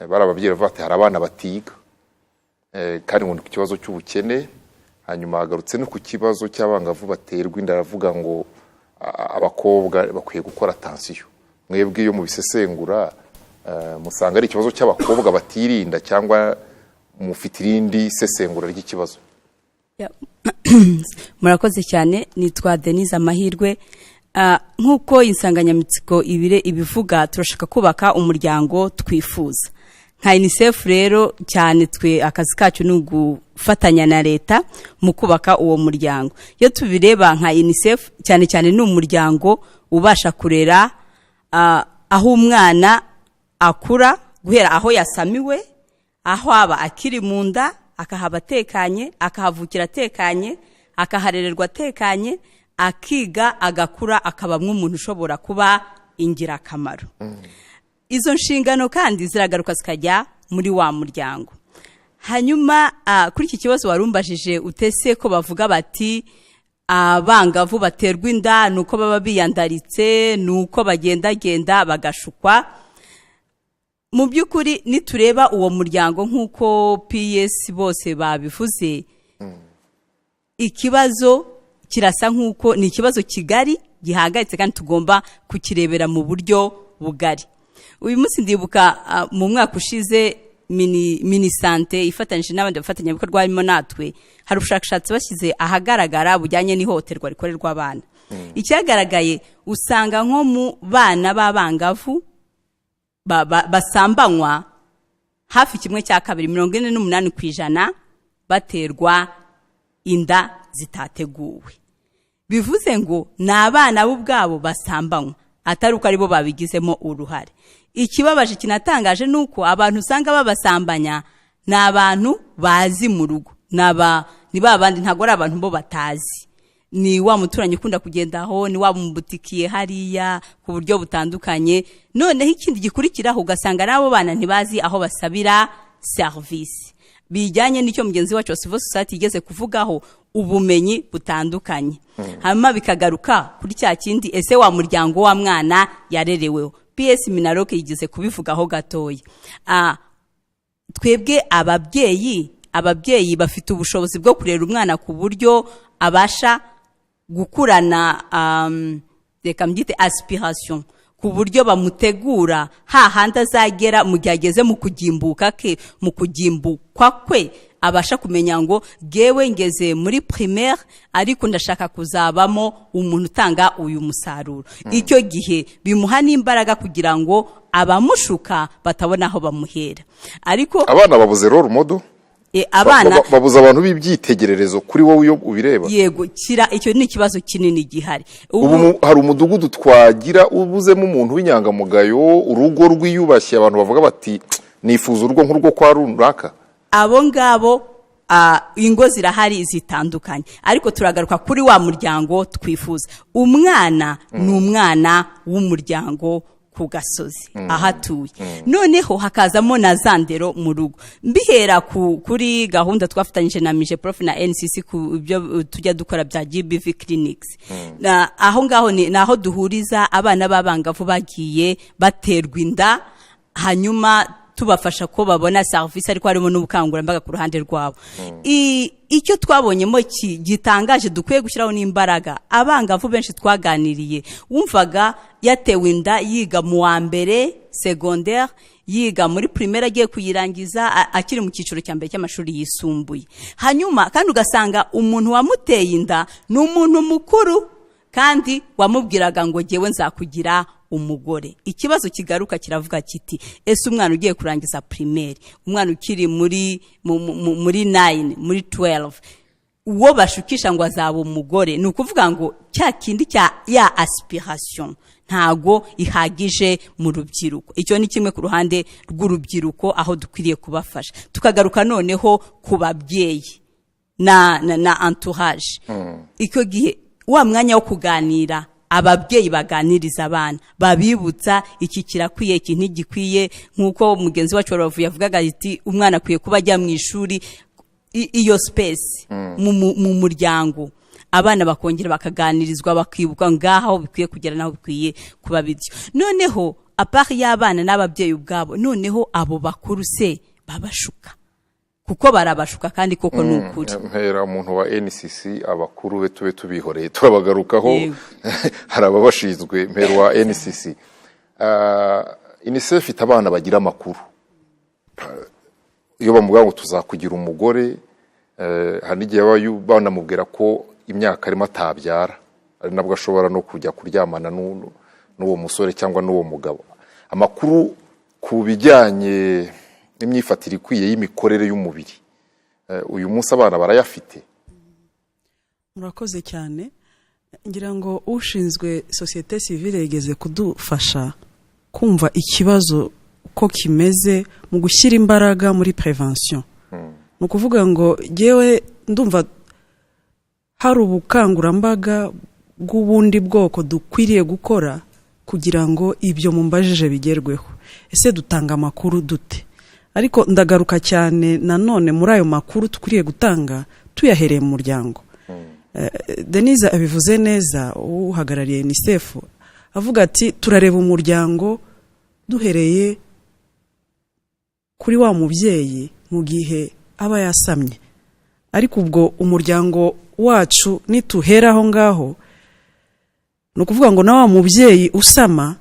barababyeyi bati hari abana batiga kandi ngo ikibazo cy'ubukene hanyuma hagarutse no ku kibazo cy'abangavu baterwa inda aravuga ngo abakobwa bakwiye gukora attention mwebwe iyo mu bisesengura musanga ari ikibazo cy'abakobwa batirinda cyangwa mufite irindi sesengura ry'ikibazo. murakoze cyane nitwa Denise Amahirwe nk'uko insanganyamatsiko ibivuga turashaka kubaka umuryango twifuza nka UNICEF rero cyane twe akazi kacu ni ugufatanya na leta mu kubaka uwo muryango. Iyo tubireba nka UNICEF cyane cyane ni umuryango ubasha kurera aho umwana akura guhera aho yasamiwe aho aba akiri mu nda akahaba atekanye akahavukira atekanye akaharererwa atekanye akiga agakura akabamwe umuntu ushobora kuba ingirakamaro. Izo nshingano kandi ziragaruka zikajya muri wa muryango. Hanyuma kuri iki kibazo warumbajije utese ko bavuga bati abangavu baterwa inda nuko baba biyandaritse nuko bagendagenda bagashukwa. Mu by'ukuri nitureba uwo muryango nk'uko PS bose babivuze, ikibazo kirasa nk'uko ni ikibazo kigari gihagaritse kandi tugomba kukirebera mu buryo bugari. Uyu munsi ndibuka mu mwaka ushize mini sante ifatanyije n'abandi bafatanyabikorwa harimo natwe, hari ubushakashatsi bashyize ahagaragara bujyanye n'ihohoterwa rikorerwa abana. Icyagaragaye usanga nko mu bana b'abangavu basambanywa hafi 1/2 48% baterwa inda zitateguwe. Bivuze ngo n'abana bo ubwabo basambanywa atari uko aribo babigizemo uruhare. Ikibabaje kinatangaje nuko abantu usanga babasambanya n'abantu bazi mu rugo, ni babandi ntago ari abantu bo batazi, ni wa muturanye ukunda kugendaho, ni wa mubutikiye hariya ku buryo butandukanye. Noneho ikindi gikurikiraho ugasanga nabo bana ntibazi aho basabira service bijyanye n'icyo mugenzi wacu wa civil society igeze kuvugaho, ubumenyi butandukanye. Hanyuma bikagaruka kuri cya kindi, ese wa muryango wa mwana yarereweho. PS Minaroke yigeze kubivugaho gatoya. Twebwe ababyeyi bafite ubushobozi bwo kurera umwana ku buryo abasha gukurana reka mbyite aspiration, ku buryo bamutegura hahandi azagera mu gihe ageze mu kugimbukwa kwe abasha kumenya ngo gewe ngeze muri primaire ariko ndashaka kuzabamo umuntu utanga uyu musaruro. Icyo gihe bimuha n'imbaraga kugira ngo abamushuka batabona aho bamuhera. Ariko abana babuze role model, abana babuze abantu b'ibyitegererezo kuri wowe iyo ubireba. Yego, icyo ni ikibazo kinini gihari. Ubu hari umudugudu twagira ubuzemo umuntu w'inyangamugayo, urugo rwiyubashye, abantu bavuga bati nifuza urugo nk'urwo kwa runaka. Abo ngabo ingo zirahari zitandukanye, ariko turagaruka kuri wa muryango twifuza. Umwana ni umwana w'umuryango ku gasozi ahatuye. Noneho hakazamo na zandero mu rugo. Mbihera kuri gahunda twafatanyije na Mije Prof na NCC ku byo tujya dukora bya GBV clinics. Aho ngaho naho duhuriza abana b'abangavu bagiye baterwa inda, hanyuma tubafasha ko babona service, ariko harimo n'ubukangurambaga ku ruhande rwabo. Icyo twabonyemo gitangaje dukwiye gushyiraho n'imbaraga, abangavu benshi twaganiriye wumvaga yatewe inda yiga mu wa mbere secondaire, yiga muri primaire agiye kuyirangiza akiri mu cyiciro cya mbere cy'amashuri yisumbuye. Hanyuma kandi ugasanga umuntu wamuteye inda ni umuntu mukuru kandi wamubwiraga ngo ngewe nzakugira umugore. Ikibazo kigaruka kiravuga kiti, ese umwana ugiye kurangiza primaire, umwana ukiri muri 9 muri 12, uwo bashukisha ngo azaba umugore, ni ukuvuga ngo cya kindi ya aspiration ntago ihagije mu rubyiruko. Icyo ni kimwe ku ruhande rw'urubyiruko aho dukwiriye kubafasha. Tukagaruka noneho ku babyeyi na entourage. Icyo gihe wa mwanya wo kuganira, ababyeyi baganiriza abana, babibutsa iki kirakwiye, iki ntigikwiye, nk'uko mugenzi wacu waravuye avugaga ati umwana akwiye kuba ajya mu ishuri, iyo space mu muryango. Abana bakongera bakaganirizwa, bakibuka ngaho bikwiye kugera naho bikwiye kuba bityo. Noneho apart y'abana n'ababyeyi ubwabo, noneho abo bakuru se babashuka, kuko barabashuka kandi koko nukuri. Mpera umuntu wa NCC abakuru be tube tubihoreye turabagarukaho. Hari ababashinzwe mpera wa NCC. UNICEF itabana bagira amakuru. Iyo bamubwira ngo tuzakugira umugore, hari igihe banamubwira ko imyaka arimo atabyara, ari nabwo ashobora no kujya kuryamana n'uwo musore cyangwa n'uwo mugabo. Amakuru ku bijyanye n'imyifatire ikwiye y'imikorere y'umubiri, uyu munsi abana barayafite. Murakoze cyane. Ngira ngo ushinzwe societe civile yegeze kudufasha kumva ikibazo ko kimeze mu gushyira imbaraga muri prevention. Ni ukuvuga ngo jewe ndumva hari ubukangurambaga bw'ubundi bwoko dukwiriye gukora kugira ngo ibyo mumbajije bigerweho. Ese dutanga amakuru dute? Ariko ndagaruka cyane nanone muri ayo makuru tukwiriye gutanga tuyahereye mu muryango. Denise abivuze neza uhagarariye UNICEF avuga ati turareba umuryango duhereye kuri wa mubyeyi mu gihe aba yasamye, ariko ubwo umuryango wacu nituhera aho ngaho ni ukuvuga ngo na wa mubyeyi usama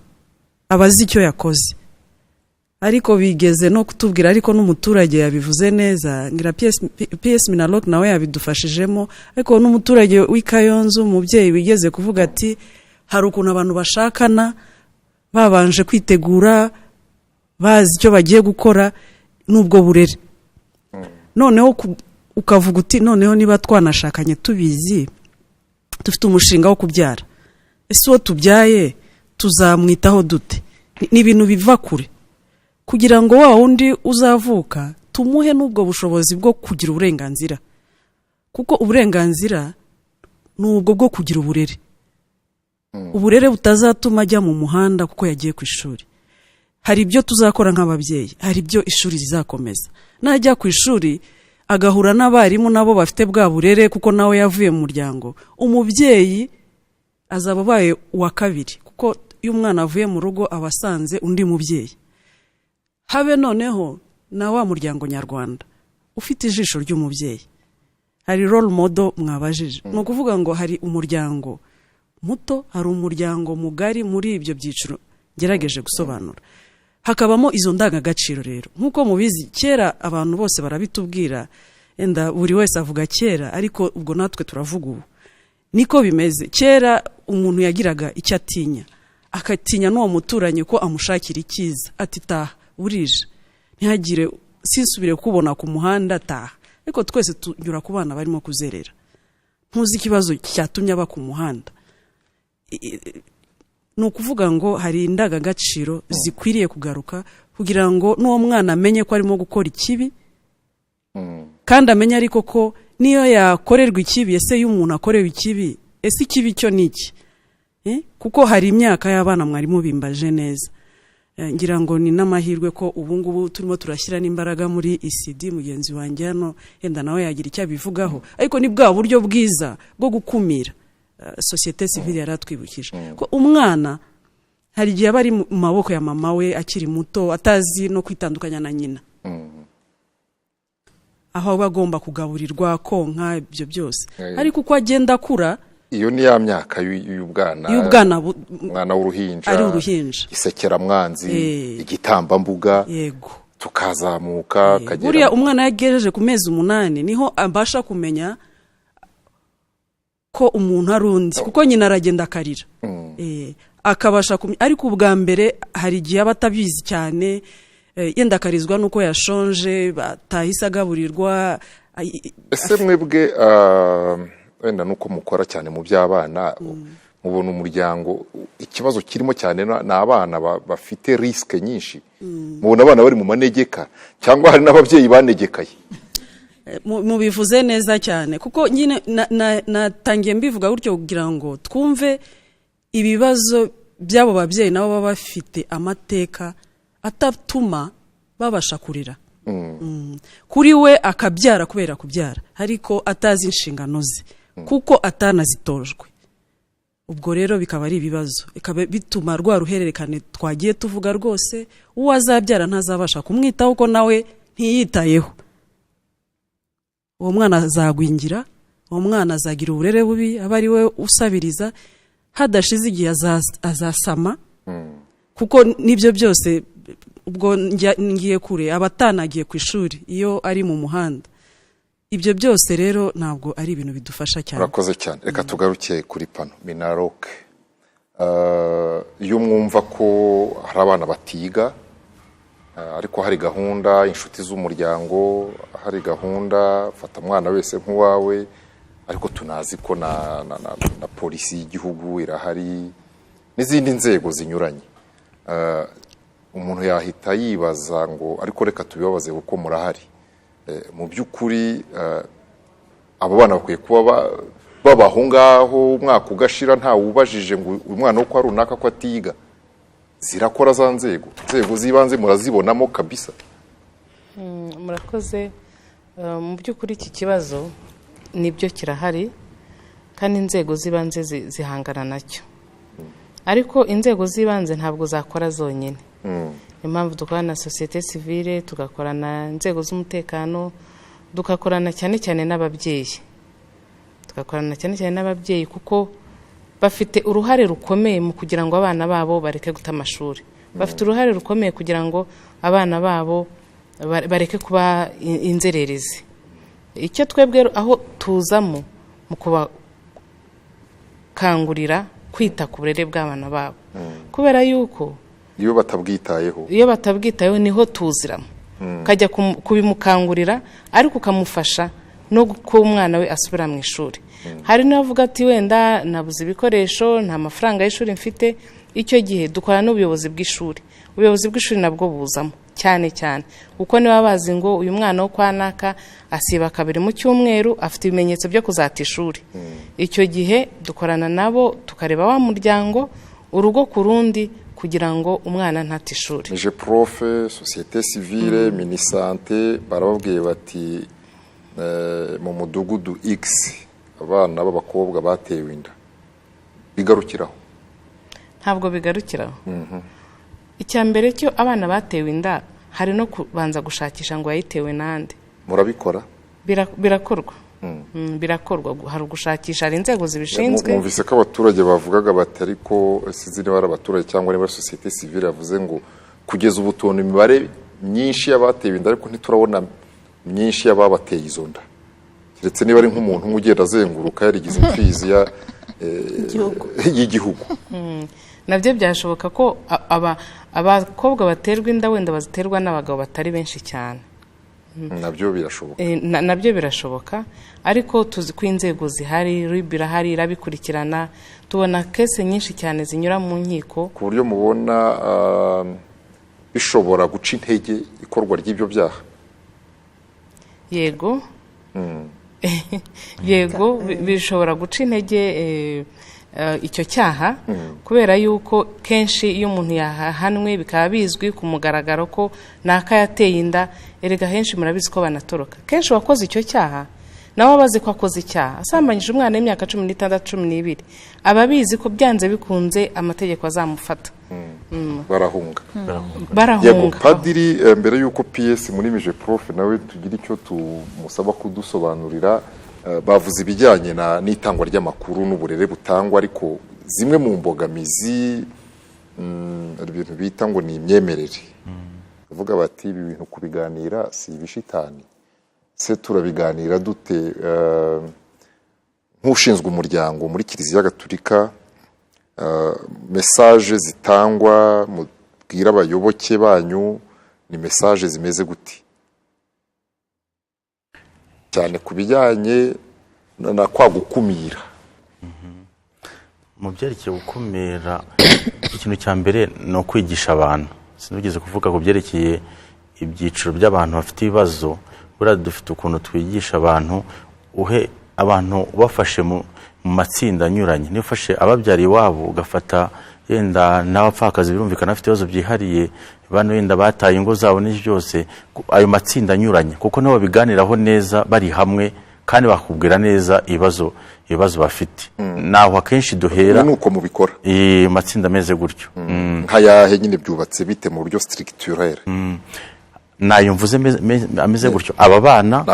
abazi icyo yakoze. Ariko bigeze no kutubwira, ariko n'umuturage yabivuze neza, ngira PS Minaloc nawe yabidufashijemo, ariko n'umuturage w'Ikayonzo umubyeyi wigeze kuvuga ati hari ukuntu abantu bashakana babanje kwitegura bazi icyo bagiye gukora n'ubwo burere. Noneho ukavuga uti noneho niba twanashakanye tubizi dufite umushinga wo kubyara, ese uwo tubyaye tuzamwitaho dute? Ni ibintu biva kure, kugira ngo wa wundi uzavuka tumuhe n'ubwo bushobozi bwo kugira uburenganzira, kuko uburenganzira ni ubwo bwo kugira uburere. Uburere butazatuma ajya mu muhanda kuko yagiye ku ishuri. Hari ibyo tuzakora nk'ababyeyi, hari ibyo ishuri rizakomeza. Najya ku ishuri agahura n'abarimu nabo bafite bwa burere kuko nawe yavuye mu muryango, umubyeyi azaba abaye uwa kabiri, kuko iyo umwana avuye mu rugo abasanze undi mubyeyi. Habe noneho na wa muryango nyarwanda ufite ijisho ry'umubyeyi, hari role model mwabajije. Ni ukuvuga ngo hari umuryango muto, hari umuryango mugari muri ibyo byiciro ngerageje gusobanura. Hakabamo izo ndangagaciro rero, nk'uko mubizi kera abantu bose barabitubwira, enda buri wese avuga kera, ariko ubwo natwe turavuga ubu. Niko bimeze, kera umuntu yagiraga icyo atinya, akatinya n'uwo muturanye ko amushakira icyiza, ati taha burije ntihagire sinsubire kubona ku muhanda, taha. Ariko twese tunyura ku bana barimo kuzerera, ntuzi ikibazo cyatumye aba ku muhanda. Ni ukuvuga ngo hari indangagaciro zikwiriye kugaruka kugira ngo n'uwo mwana amenye ko arimo gukora ikibi, kandi amenye ariko ko niyo yakorerwa ikibi, ese iyo umuntu akorewe ikibi, ese ikibi cyo ni iki? Kuko hari imyaka y'abana mwarimu bimbaje neza. Ngira ngo ni n'amahirwe ko ubu ngubu turimo turashyira n'imbaraga muri ICD, mugenzi wanjye hano yenda nawe yagira icyo abivugaho, ariko ni bwa buryo bwiza bwo gukumira. Societe civile yaratwibukije ko umwana hari igihe aba ari mu maboko ya mama we akiri muto, atazi no kwitandukanya na nyina, aho aba agomba kugaburirwa, konka, ibyo byose. Ariko uko agenda akura, iyo ni ya myaka y'ubwana, umwana w'uruhinja, ari uruhinja, isekeramwanzi, igitambambuga, yego, tukazamuka kagera. Buriya umwana yagejeje ku mezi 8 niho abasha kumenya ko umuntu ari undi, kuko nyina aragenda akarira, akabasha ariko ubwa mbere hari igihe aba atabizi cyane, yenda akarizwa nuko yashonje, batahise agaburirwa. Ese mwebwe wenda nuko mukora cyane mu by'abana, mubona umuryango ikibazo kirimo cyane n'abana bafite riske nyinshi, mubona abana bari mu manegeka cyangwa hari n'ababyeyi banegekaye? Mubivuze neza cyane, kuko nyine natangiye mbivuga gutyo kugira ngo twumve ibibazo by'abo babyeyi nabo baba bafite amateka atatuma babasha kurira. Kuri we akabyara kubera kubyara, ariko atazi inshingano ze kuko atanazitojwe. Ubwo rero bikaba ari ibibazo, bikaba bituma rwa ruhererekane twagiye tuvuga rwose, uwo azabyara ntazabasha kumwitaho ko nawe ntiyitayeho. Uwo mwana azagwingira, uwo mwana azagira uburere bubi, aba ari we usabiriza, hadashize igihe azasama, kuko nibyo byose ubwo ngiye kure abatanagiye ku ishuri iyo ari mu muhanda. Ibyo byose rero ntabwo ari ibintu bidufasha cyane. Urakoze cyane. Reka tugaruke kuri pano Minaloc. Iyo mwumva ko hari abana batiga, ariko hari gahunda, inshuti z'umuryango, hari gahunda, fata mwana wese nk'uwawe, ariko tunazi ko na polisi y'igihugu irahari n'izindi nzego zinyuranye. Umuntu yahita yibaza ngo ariko reka tubibabaze kuko murahari. Mu by'ukuri abo bana bakwiye kuba babaho ngaho umwaka ugashira nta wubajije ngo umwana wo kwa runaka ko atiga. Zirakora za nzego z'ibanze murazibonamo kabisa. Murakoze. Mu by'ukuri iki kibazo nibyo kirahari, kandi inzego z'ibanze zihangana nacyo. Ariko inzego z'ibanze ntabwo zakora zonyine. Impamvu dukorana na societe civile, tugakorana inzego z'umutekano, tugakorana cyane cyane n'ababyeyi. Tugakorana cyane cyane n'ababyeyi kuko bafite uruhare rukomeye mu kugira ngo abana babo bareke guta amashuri. Bafite uruhare rukomeye kugira ngo abana babo bareke kuba inzererezi. Icyo twebwe aho tuzamo mu kubakangurira kwita ku burere bw'abana babo, kubera yuko iyo batabwitayeho niho tuziramo. Kajya kubimukangurira ariko ukamufasha no ko umwana we asubira mu ishuri. Hari n'avuga ati wenda nabuze ibikoresho, nta mafaranga y'ishuri mfite, icyo gihe dukorana n'ubuyobozi bw'ishuri. Ubuyobozi bw'ishuri nabwo buzamo cyane cyane kuko niba bazi ngo uyu mwana wo kwanaka asiba 2 mu cyumweru, afite ibimenyetso byo kuzata ishuri. Icyo gihe dukorana nabo tukareba wa muryango urugo ku rundi kugira ngo umwana ntate ishuri. Je profe, societe civile, minisante barababwiye bati mu mudugudu X abana b'abakobwa batewe inda bigarukiraho. Ntabwo bigarukiraho. Icya mbere cyo abana batewe inda hari no kubanza gushakisha ngo yayitewe nande. Murabikora? Birakorwa. Birakorwa, hari gushakisha, hari inzego zibishinzwe. Mwumvise ko abaturage bavugaga batari ko sinzi niba ari abaturage cyangwa niba societe civile yavuze ngo kugeza ubu tubona imibare myinshi y'abatewe inda ariko ntiturabona myinshi y'ababateye izo nda. Kiretse niba ari nk'umuntu ugenda azenguruka yarigize imfizi y'igihugu. Nabyo byashoboka ko abakobwa baterwa inda wenda baziterwa n'abagabo batari benshi cyane. Nabyo birashoboka. Nabyo birashoboka, ariko tuzi ko inzego zihari, birahari, irabikurikirana. Tubona kese nyinshi cyane zinyura mu nkiko. Ku buryo mubona bishobora guca intege ikorwa ry'ibyo byaha. Yego. Yego, bishobora guca intege icyo cyaha kubera yuko kenshi iyo umuntu yahanwe bikaba bizwi ku mugaragaro ko naka yateye inda, erega henshi murabizi ko banatoroka. Kenshi wakoze icyo cyaha nawe abazi ko akoze icyaha, asambanyije umwana w'imyaka 16 12, ababizi ko byanze bikunze amategeko azamufata. Barahunga. Yego padiri, mbere yuko PS muri mije prof nawe tugira icyo tumusaba kudusobanurira, bavuze ibijyanye n'itangwa ry'amakuru n'uburere butangwa, ariko zimwe mu mbogamizi ibintu bita ngo ni imyemerere. Bavuga bati ibi bintu kubiganira si ibishitani. Se turabiganira dute nk'ushinzwe umuryango muri Kiliziya Gatolika, message zitangwa mubwira abayoboke banyu ni message zimeze gute? Cyane kubijyanye na kwa gukumira. Mu byerekeye gukumira, ikintu cya mbere no kwigisha abantu. Sinugeze kuvuga ku byerekeye ibyiciro by'abantu bafite ibibazo, bura dufite ukuntu twigisha abantu, uhe abantu bafashe mu matsinda anyuranye. Niyo ufashe ababyariye wabo ugafata yenda n'abapfakazi birumvikana afite ibibazo byihariye, bano yenda bataye ingo zabo n'byose, ayo matsinda anyuranye kuko nabo biganiraho neza bari hamwe kandi bakubwira neza ibibazo bafite. Naho akenshi duhera nuko mubikora matsinda ameze gutyo. Nkayahe nyine byubatse bite mu buryo structurel? Nayo mvuze ameze gutyo. Aba bana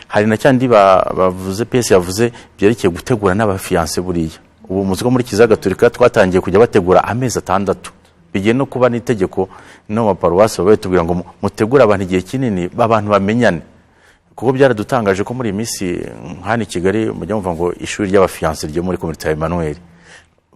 hari na cyandi bavuze PS yavuze byerekeye gutegura n'abafiance buriya. Ubu muziko muri Kiliziya Gatolika twatangiye kujya bategura amezi 6. Bigiye no kuba n'itegeko no maparuwasi batubwira ngo mutegura abantu igihe kinini abantu bamenyane. Kuko byaradutangaje ko muri iminsi nk'ani Kigali mujya mumva ngo ishuri ry'abafiance ryo muri Community ya Emmanuel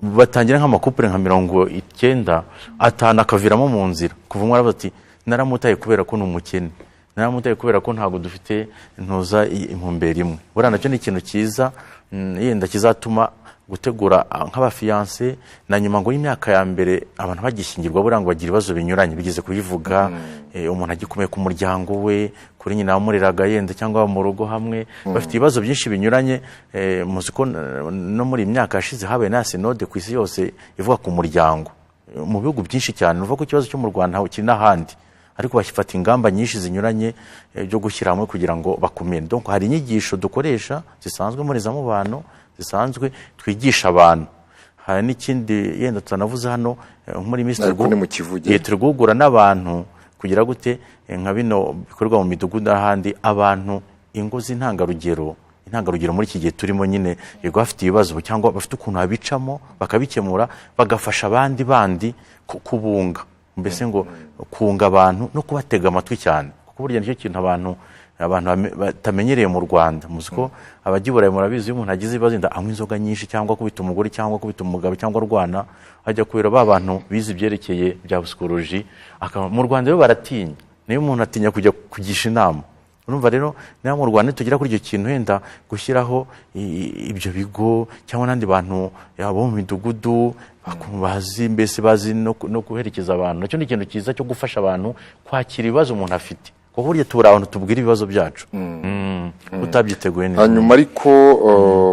batangira nk'amakupure nka 90 atana akaviramo mu nzira. Kuva umwe aravuga ati naramutaye kubera ko n'umukene, naramutaye kubera ko ntago dufite ntuza impumbero imwe. Bura nacyo ni ikintu cyiza yenda kizatuma gutegura nk'abafiance na nyuma ngo y'imyaka ya mbere abantu bagishingirwa burango bagira ibibazo binyuranye bigeze kubivuga. Umuntu agikomeye ku muryango we, kuri nyina wamureraga yenda cyangwa mu rugo hamwe, bafite ibibazo byinshi binyuranye. Muziko no muri imyaka yashize habaye na synode ku isi yose ivuga ku muryango mu bihugu byinshi cyane. Uvuga ko ikibazo cyo mu Rwanda kiri n'ahandi, ariko bafata ingamba nyinshi zinyuranye byo gushyira hamwe kugira ngo bakumire. Donc hari inyigisho dukoresha zisanzwe mubano zisanzwe twigisha abantu. Hari n'ikindi yenda tutanavuze hano muri Mr. turi guhugura n'abantu kugira gute nka bino bikorwa mu midugudu n'ahandi, abantu ingo z'intangarugero muri iki gihe turimo nyine yego bafite ibibazo cyangwa bafite ukuntu babicamo bakabikemura bagafasha abandi kubunga, mbese ngo kunga abantu no kubatega amatwi cyane, kuko burya nicyo kintu abantu batamenyereye mu Rwanda. Muziko abagiburaye murabizi, iyo umuntu agize ibibazo anywa inzoga nyinshi cyangwa kubita umugore cyangwa kubita umugabo cyangwa rwana ajya kubera bantu bize ibyerekeye bya psychology. Mu Rwanda rero baratinya, niyo umuntu atinya kujya kugisha inama. Urumva rero niba mu Rwanda tugira kuri icyo kintu wenda gushyiraho ibyo bigo cyangwa n'andi bantu bo mu midugudu mbese bazi no guherekeza abantu, nacyo ni ikintu cyiza cyo gufasha abantu kwakira ibibazo umuntu afite, kuko burya tubura abantu tubwira ibibazo byacu utabyiteguye neza. Hanyuma ariko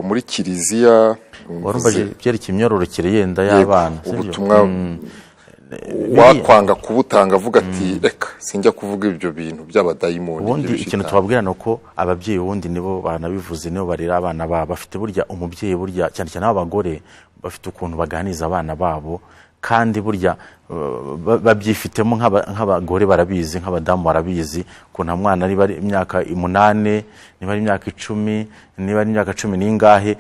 muri kiliziya warumvaje byerekeye imyororokere yenda y'abana, ubutumwa wakwanga kubutanga avuga ati reka sinjya kuvuga ibyo bintu by'abadayimoni. Ubundi ikintu tubabwira ni uko ababyeyi ubundi nibo banabivuze, nibo barera abana babo. Bafite burya umubyeyi burya cyane cyane abagore bafite ukuntu baganiza abana babo, kandi burya babyifitemo nk'abagore barabizi, nk'abadamu barabizi ukuntu umwana niba ari imyaka 8, niba ari imyaka 10, niba ari imyaka 10 n'ingahe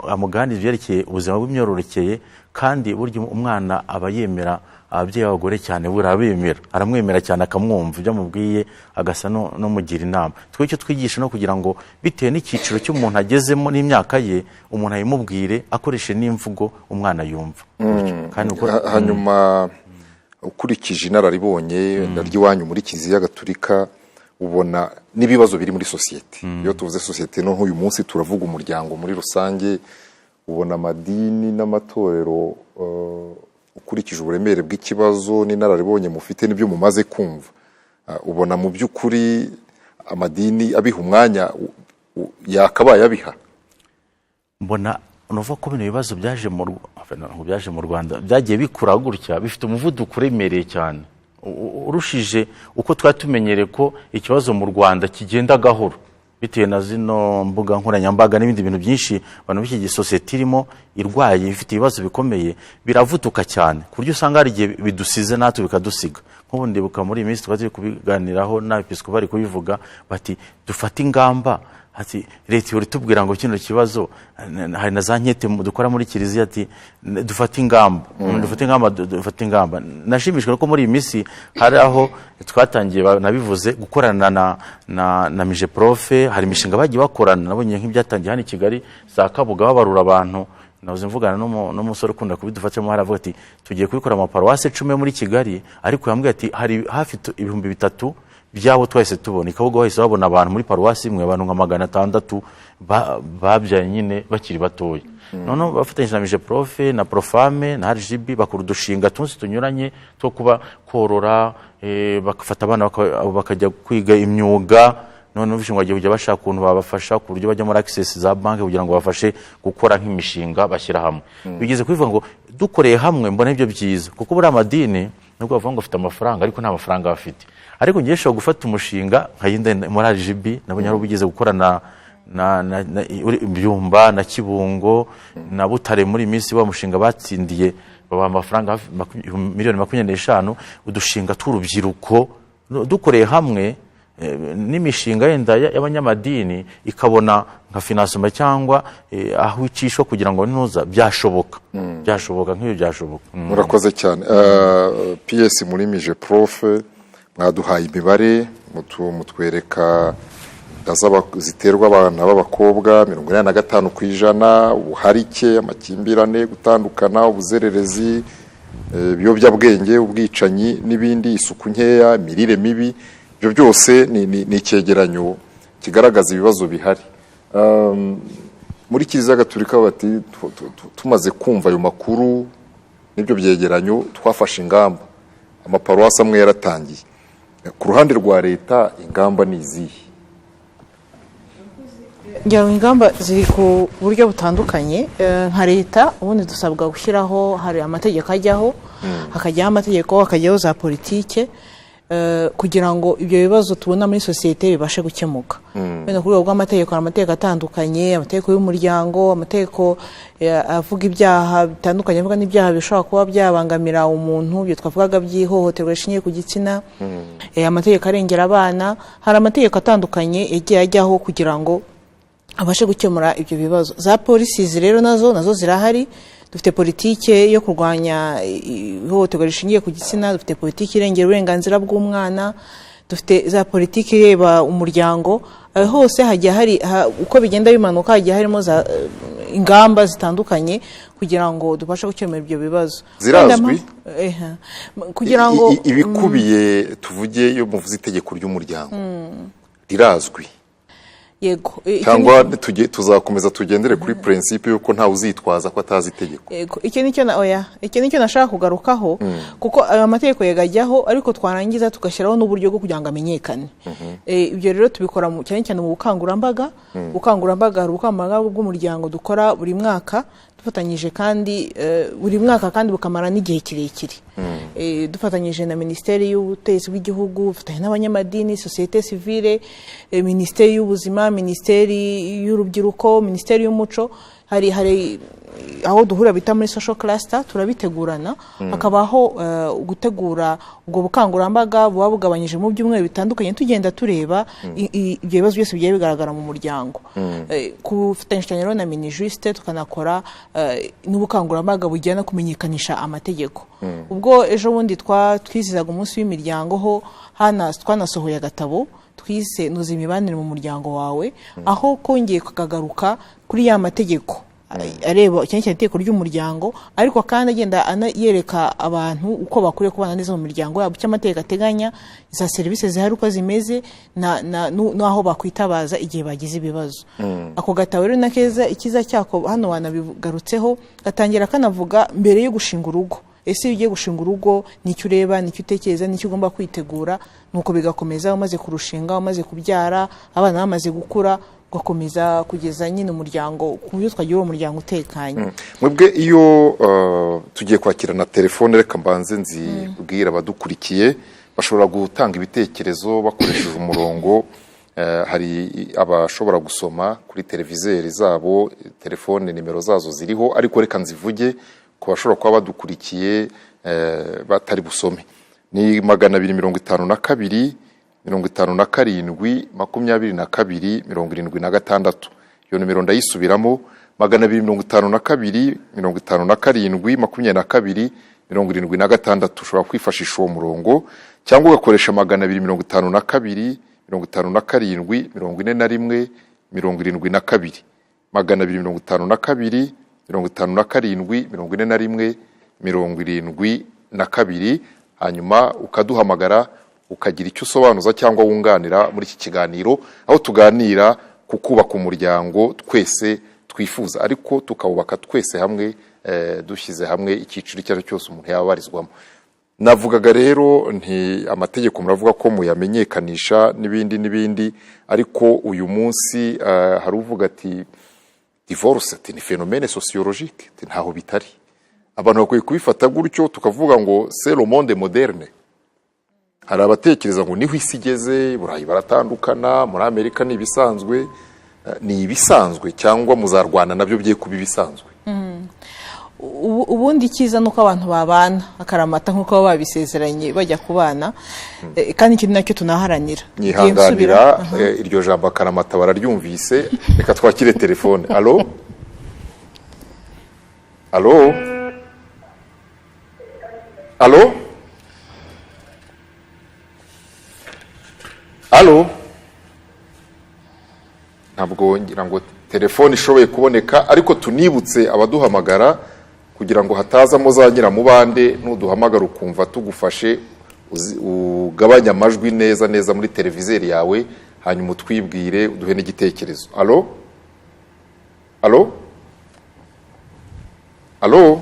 amuganiza ibyerekeye ubuzima bw'imyororokeye. Kandi burya umwana aba yemera ababyeyi b'abagore cyane, burabemera, aramwemera cyane, akamwumva ibyo amubwiye, agasa no mugira inama. Icyo twigisha no kugira ngo bitewe n'icyiciro cy'umuntu agezemo n'imyaka ye, umuntu ayimubwire akoreshe n'imvugo umwana yumva. Hanyuma ukurikije inararibonye ry'iwanyu muri Kiliziya Gatolika, ubona n'ibibazo biri muri sosiyete. Iyo tuvuze sosiyete no nk'uyu munsi turavuga umuryango muri rusange, ubona amadini n'amatorero ukurikije uburemere bw'ikibazo n'inararibonye mufite n'ibyo mumaze kumva, ubona mu by'ukuri amadini abiha umwanya yakabaye abiha? Mbona nuva ko bino bibazo byaje mu Rwanda byagiye bikura gutya, bifite umuvuduko uremereye cyane urushije uko twatumenyereye ko ikibazo mu Rwanda kigenda gahoro, bitewe na zino mbuga nkoranyambaga n'ibindi bintu byinshi abantu b'iki sosiyete irimo irwaye, ifite ibibazo bikomeye, biravutuka cyane ku buryo usanga hari igihe bidusize natwe bikadusiga. Nk'ubu ndibuka muri iyi minsi twagiye kubiganiraho n'abepiskopi bari kubivuga bati dufate ingamba, ati leta yori tubwira ngo kino kibazo hari na za nkete dukora muri Kiliziya ati dufate ingamba. Nashimishwe ko muri iyi minsi hari aho twatangiye nabivuze gukorana na mije profe, hari imishinga bagiye bakorana, nabonye nk'ibyatangiye hano i Kigali za Kabuga babarura abantu. Navuze mvugana n'umusore ukunda kubidufatamo, haravuga ati tugiye kubikora mu paruwasi 10 muri Kigali, ariko yambwiye ati hari hafi 3,000 byabo twese tubona. Ikabuga wahise babona abantu muri paruwasi imwe, abantu nka 600 babyaye nyine bakiri batoya. None bafatanyije na mije profe na profame na RGB bakora udushinga tunsi tunyuranye two kuba korora, bakafata abana bakajya kwiga imyuga. None ubishingwa giye kujya bashaka ukuntu babafasha ku buryo bajya muri access za banki kugira ngo bafashe gukora nk'imishinga bashyira hamwe. Bigeze kubivuga ngo dukoreye hamwe mbona ibyo byiza, kuko buri amadini nubwo bavuga ngo afite amafaranga ariko nta mafaranga bafite. Ariko ngiye shaka gufata umushinga nkayinde muri RGB, nabonye ari ubigeze gukorana na Byumba na Kibungo na Butare muri minsi wa mushinga batsindiye baba amafaranga miliyoni 25, udushinga tw'urubyiruko dukoreye hamwe n'imishinga yenda y'abanyamadini ikabona nka finansoma cyangwa aho icishwa kugira ngo ntuza byashoboka nk'iyo byashoboka. Murakoze cyane. PS muri mije profe mwaduhaye imibare mutwereka ziterwa abana b'abakobwa 85%, ubuharike, amakimbirane, gutandukana, ubuzererezi, ibiyobyabwenge, ubwicanyi n'ibindi, isuku nkeya, imirire mibi. Ibyo byose ni icyegeranyo kigaragaza ibibazo bihari. Muri Kiliziya Gatolika bati tumaze kumva ayo makuru n'ibyo byegeranyo twafashe ingamba, amaparuwasi amwe yaratangiye. Ku ruhande rwa leta ingamba ni izihe? Ingamba ziri ku buryo butandukanye. Nka leta ubundi dusabwa gushyiraho, hari amategeko ajyaho, hakajyaho amategeko, hakajyaho za politike. kugira ngo ibyo bibazo tubona muri sosiyete bibashe gukemuka. Wenda ku rwego rw'amategeko hari amategeko atandukanye, amategeko y'umuryango, amategeko avuga ibyaha bitandukanye, avuga n'ibyaha bishobora kuba byabangamira umuntu, ibyo twavugaga by'ihohoterwa rishingiye ku gitsina, amategeko arengera abana, hari amategeko atandukanye yagiye ajyaho kugira ngo abashe gukemura ibyo bibazo. Za polisi rero nazo zirahari. Dufite politike yo kurwanya ihohoterwa rishingiye ku gitsina, dufite politike irengera uburenganzira bw'umwana, dufite za politike ireba umuryango. Hose hajya hari uko bigenda bimanuka hajya harimo za ingamba zitandukanye kugira ngo dubashe gukemura ibyo bibazo. Zirazwi kugira ngo ibikubiye tuvuge iyo muvuze itegeko ry'umuryango rirazwi. Yego, cyangwa tuzakomeza tugendere kuri principe yuko nta uzitwaza ko atazi itegeko. Yego, icyo nicyo nashaka kugarukaho, kuko ayo mategeko yagajyaho ariko twarangiza tugashyiraho n'uburyo bwo kugira ngo amenyekane. Ibyo rero tubikora cyane cyane mu bukangurambaga. Hari ubukangurambaga bw'umuryango dukora buri mwaka dufatanyije kandi buri mwaka kandi bukamara n'igihe kirekire. Dufatanyije na Minisiteri y'Ubutegetsi bw'Igihugu, dufatanye n'abanyamadini, societe civile, Minisiteri y'Ubuzima, Minisiteri y'Urubyiruko, Minisiteri y'Umuco. Hari aho duhura bita muri social cluster, turabitegurana, hakabaho gutegura ubwo bukangurambaga buba bugabanyije mu byumweru bitandukanye, tugenda tureba ibyo bibazo byose bigiye bigaragara mu muryango. Kufatanyije rero na Minijust tukanakora n'ubukangurambaga bujyana kumenyekanisha amategeko. Ubwo ejo bundi twizizaga umunsi w'imiryango ho twanasohoye agatabo twise Nuza imibanire mu muryango wawe, aho kongeye kukagaruka kuri ya mategeko areba cyane cyane itegeko ry'umuryango, ariko kandi agenda yereka abantu uko bakwiye kubana neza mu miryango yabo, icyo amategeko ateganya, za serivisi zihari uko zimeze, n'aho bakwitabaza igihe bagize ibibazo. Ako gatabo rero na keza, ikiza cyako hano wanabigarutseho, gatangira kanavuga mbere yo gushinga urugo. Ese ugiye gushinga urugo nicyo ureba, nicyo utekereza, nicyo ugomba kwitegura, nuko bigakomeza umaze kurushinga, umaze kubyara, abana bamaze gukura, gakomeza kugeza nyine umuryango ku buryo twagira umuryango utekanye. Mwebwe iyo tugiye kwakira na telefone, reka mbanze nzibwira abadukurikiye bashobora gutanga ibitekerezo bakoresheje umurongo. Hari abashobora gusoma kuri televizeri zabo, telefone nimero zazo ziriho, ariko reka nzivuge ku bashobora kuba badukurikiye batari busome. Ni 252 57 22 76. Iyo nimero ndayisubiramo, 252 57 22 76. Ushobora kwifashisha uwo murongo cyangwa ugakoresha 252 57 41 72. 252 57 41 72, hanyuma ukaduhamagara ukagira icyo usobanuza cyangwa wunganira muri iki kiganiro, aho tuganira ku kubaka umuryango twese twifuza, ariko tukawubaka twese hamwe, dushyize hamwe icyiciro icyo ari cyo cyose umuntu yabarizwamo. Navugaga rero nti amategeko muravuga ko muyamenyekanisha n'ibindi, ariko uyu munsi hari uvuga ati divorce ni phénomène sociologique, ntaho bitari. Abantu bakwiye kubifata gutyo, tukavuga ngo c'est le monde moderne. Hari abatekereza ngo niho isi igeze, Burayi baratandukana, muri Amerika ni ibisanzwe. Ni ibisanzwe cyangwa muzarwana nabyo bye kuba ibisanzwe? Ubundi kiza nuko abantu babana akaramata nkuko babisezeranye bajya kubana, kandi ikintu nacyo tunaharanira. Nyihanganira iryo jambo akaramata bararyumvise. Reka twakire telefone. Allo? Allo? Allo? Allo? Ntabwo ngira ngo telefone ishoboye kuboneka, ariko tunibutse abaduhamagara kugira ngo hatazamo za nyiramubande, nuduhamagara ukumva tugufashe ugabanya amajwi neza muri televizeri yawe, hanyuma utwibwire uduhe n'igitekerezo. Allo? Allo? Allo?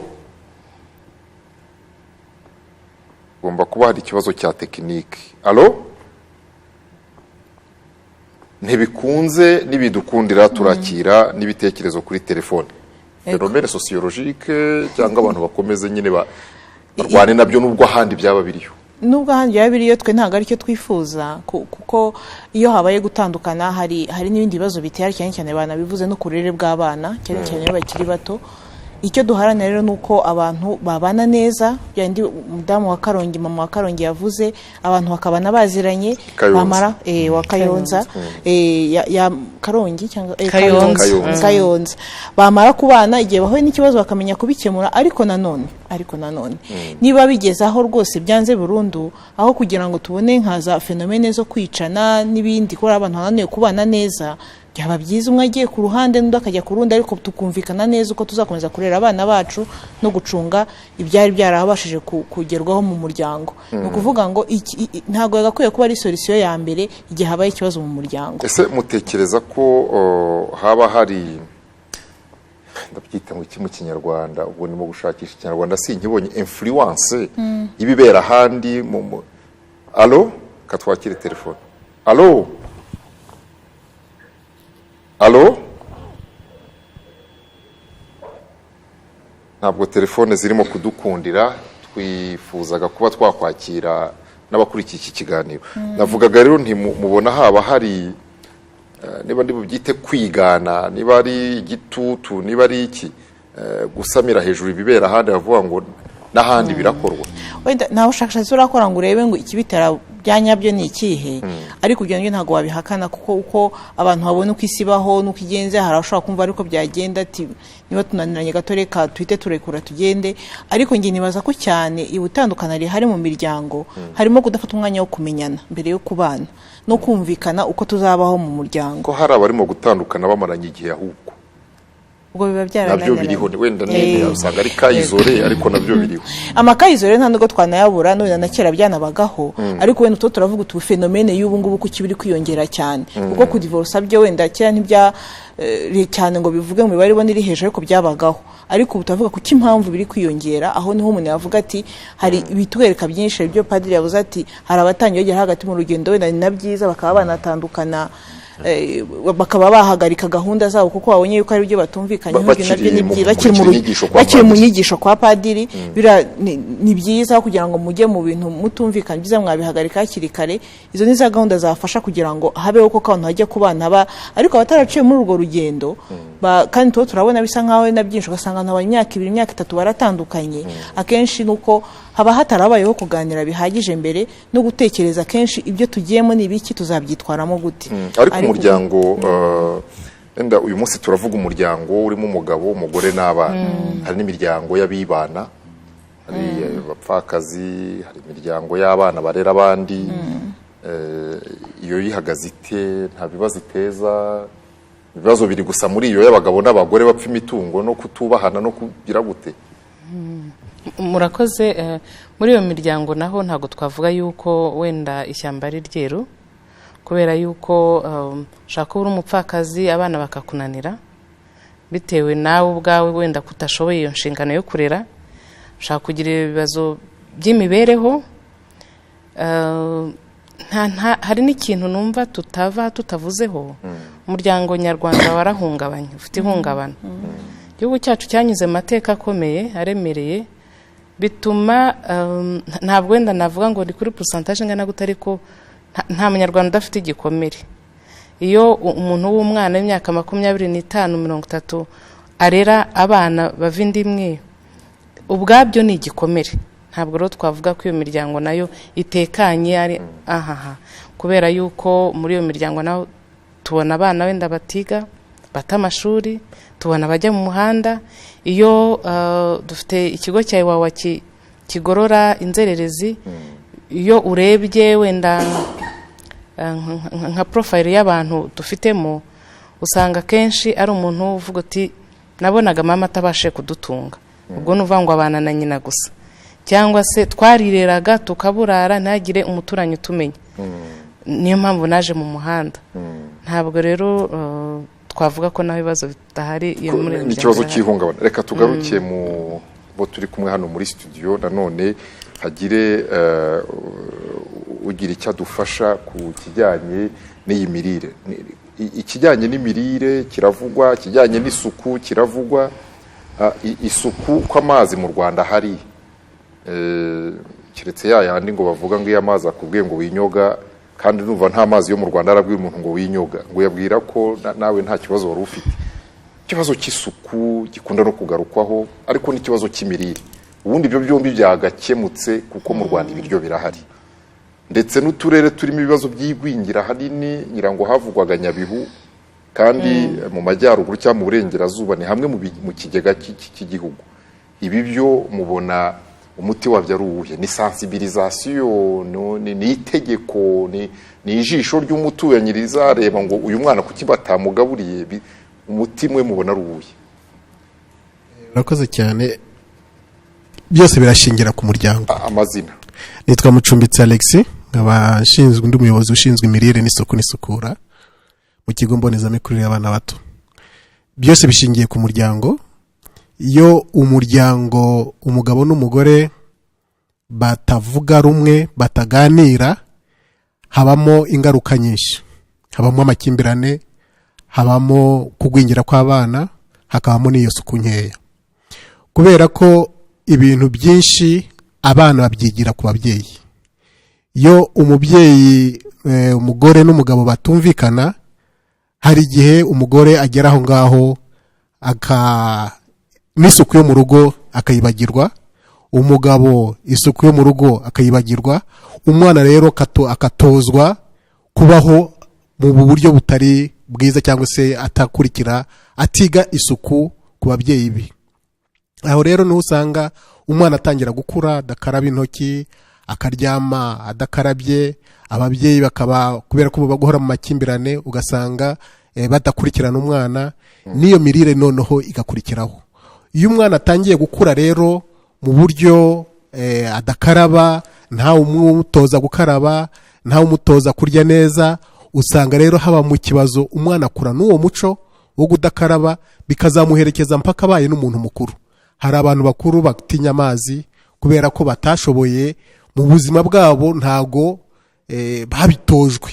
Gomba kuba hari ikibazo cya tekinike. Allo? Ntibikunze nibidukundira turakira n'ibitekerezo kuri telefone. Phénomène sociologique cyangwa abantu bakomeze nyine barwane nabyo nubwo ahandi byaba biriyo. nubwo ahandi yaba biriyo twe ntabwo aricyo twifuza kuko iyo habaye gutandukana hari n'ibindi bibazo bitera cyane cyane banabivuze no ku burere bw'abana cyane cyane iyo bakiri bato. Icyo duharanira rero ni uko abantu babana neza, byandi umudamu wa Karongi, mama wa Karongi yavuze, abantu bakabana baziranye, bamara wa Kayonza ya Karongi cyangwa Kayonza, bamara kubana igihe bahuye n'ikibazo bakamenya kubikemura, ariko nanone niba bigeze aho rwose byanze burundu, aho kugira ngo tubone nkaza fenomene zo kwicana n'ibindi, ko abantu bananiwe kubana neza, byaba byiza umwe agiye ku ruhande n'undi akajya ku rundi, ariko tukumvikana neza uko tuzakomeza kurera abana bacu no gucunga ibyari byarabashije kugerwaho mu muryango. Ni ukuvuga ngo ntabwo yagakwiye kuba ari solution ya mbere igihe habaye ikibazo mu muryango. Ese mutekereza ko haba hari, ndabyita ngo iki mu kinyarwanda, ubwo ndimo gushakisha ikinyarwanda sinkibonye, influence ibibera ahandi Allo, katwakire telefone. Allo ntabwo telefone zirimo kudukundira, twifuzaga kuba twakwakira n'abakurikiye iki kiganiro. Navugaga rero ntimubona haba hari, niba ndi bubyite kwigana, niba ari igitutu, niba ari iki, gusamira hejuru ibibera ahandi, bavuga ngo n'ahandi birakorwa. Wenda nta bushakashatsi urakora ngo urebe ngo ikibitera byanyabyo ni ikihe, ariko ibyo ntabwo wabihakana, kuko uko abantu babona uko isi baho nuko igenze, hari ashobora kumva ariko byagenda ati niba tunaniranye gato reka twite turekura tugende. Ariko nge nibaza ko cyane ibutandukana rihari mu miryango harimo kudafata umwanya wo kumenyana mbere yo kubana no kumvikana uko tuzabaho mu muryango. Ko hari abarimo gutandukana bamaranye igihe ahubwo ubwo biba byarananiranye, nabyo biriho, wenda nene usanga ari kayizore, ariko nabyo biriho. Amakayizore nta nubwo twanayabura, none na kera byanabagaho, ariko wenda uto turavuga utu fenomene y'ubu ngubu ko kibiri kwiyongera cyane, kuko ku divorce byo wenda kera ntibya cyane ngo bivuge mu mibare ibona iri hejuru, ariko byabagaho. Ariko utavuga kuko impamvu biri kwiyongera, aho niho umuntu yavuga ati hari bitwereka byinshi. Ibyo padiri yavuze ati hari abatangiye bagera hagati mu rugendo, wenda ni nabyiza bakaba banatandukana, bakaba bahagarika gahunda zabo kuko babonye yuko ari byo batumvikanye, nabyo ni byiza bakiri mu nyigisho kwa padiri. Ni byiza kugira ngo mujye mu bintu mutumvikanye, byiza mwabihagarika hakiri kare. Izo ni za gahunda zafasha kugira ngo habeho ko abantu hajya kubana ariko abataraciye muri urwo rugendo, kandi tuba turabona bisa nkaho na byinshi, ugasanga abantu imyaka 2 imyaka 3 baratandukanye. Akenshi nuko haba hatarabayeho kuganira bihagije mbere no gutekereza kenshi ibyo tugiyemo ni ibiki, tuzabyitwaramo gute. Ariko umuryango, enda uyu munsi turavuga umuryango urimo umugabo, umugore n'abana. Hari n'imiryango y'abibana, hari abapfakazi, hari imiryango y'abana barera abandi. Iyo yihagaze ite, nta bibazo iteza? Ibibazo biri gusa muri iyo y'abagabo n'abagore bapfa imitungo no kutubahana no kugira gute? Murakoze. Muri iyo miryango naho ntabwo twavuga yuko wenda ishyamba ari ryeru, kubera yuko ushaka kuba uri umupfakazi abana bakakunanira bitewe nawe ubwawe wenda kutashoboye iyo nshingano yo kurera, ushaka kugira ibibazo by'imibereho. Hari n'ikintu numva tutavuzeho. Umuryango nyarwanda warahungabanye, ufite ihungabana. Igihugu cyacu cyanyuze amateka akomeye aremereye, bituma ntabwo wenda navuga ngo ni kuri pourcentage ngana gute, ariko nta munyarwanda udafite igikomere. Iyo umuntu w'umwana w'imyaka 25-30 arera abana bava indimwe, ubwabyo ni igikomere. Ntabwo rero twavuga ko iyo miryango nayo itekanye ari kubera yuko muri iyo miryango naho tubona abana wenda batiga, bata amashuri, tubona bajya mu muhanda. Iyo dufite ikigo cya Iwawa kigorora inzererezi, iyo urebye wenda nka profile y'abantu dufitemo, usanga kenshi ari umuntu uvuga ati nabonaga mama atabashe kudutunga, ubwo nuvuga ngo abana na nyina gusa, cyangwa se twarireraga tukaburara ntagire umuturanyi utumenya. Niyo mpamvu naje mu muhanda. Ntabwo rero twavuga ko naho ibibazo bitahari iyo muri iyo ikibazo cy'ihungabana. Reka tugaruke mu bo turi kumwe hano muri studio, nanone hagire ugira icyo adufasha ku kijyanye n'iyi mirire. Ikijyanye n'imirire kiravugwa, kijyanye n'isuku kiravugwa. Isuku ko amazi mu Rwanda hari, keretse yayandi ngo bavuga ngo iyo amazi akubwiye ngo winyoga kandi numva nta mazi yo mu Rwanda arabwira umuntu ngo winyoga ngo yabwira ko nawe nta kibazo wari ufite. Ikibazo cy'isuku gikunda no kugarukwaho ariko n'ikibazo cy'imirire ubundi ibyo byombi byagakemutse kuko mu Rwanda ibiryo birahari ndetse n'uturere turimo ibibazo by'igwingira hanini nyirango havugwaga Nyabihu kandi mu majyaruguru cyangwa mu burengerazuba ni hamwe mu kigega cy'igihugu. Ibi byo mubona umuti wabyo ari uwuhe? Ni sensibilisation, ni itegeko, ni ijisho ry'umutuyanyiriza reba ngo uyu mwana kuki batamugaburiye, umuti mwe mubona ari uwuhe? Urakoze cyane. Byose birashingira ku muryango. Amazina: nitwa Mucumbitsi Alex, nkaba nshinzwe ndi umuyobozi ushinzwe imirire n'isuku n'isukura mu kigo mbonezamikurire y'abana bato. Byose bishingiye ku muryango. Iyo umuryango umugabo n'umugore batavuga rumwe, bataganira, habamo ingaruka nyinshi. Habamo amakimbirane, habamo kugwingira kw'abana, hakabamo n'iyo suku nkeya. Kubera ko ibintu byinshi abana babyigira ku babyeyi. Iyo umubyeyi umugore n'umugabo batumvikana, hari igihe umugore agera aho ngaho n'isuku yo mu rugo akayibagirwa, umugabo isuku yo mu rugo akayibagirwa, umwana rero akatozwa kubaho mu buryo butari bwiza cyangwa se atakurikira, atiga isuku ku babyeyi be. Aho rero niho usanga umwana atangira gukura adakaraba intoki, akaryama adakarabye, ababyeyi bakaba kubera ko baguhora mu makimbirane ugasanga badakurikirana umwana, n'iyo mirire noneho igakurikiraho. Iyo umwana atangiye gukura rero mu buryo adakaraba, ntawe umutoza gukaraba, ntawe umutoza kurya neza, usanga rero haba mu kibazo umwana akura n'uwo muco wo kudakaraba, bikazamuherekeza mpaka abaye n'umuntu mukuru. Hari abantu bakuru batinya amazi kubera ko batashoboye mu buzima bwabo, ntago babitojwe.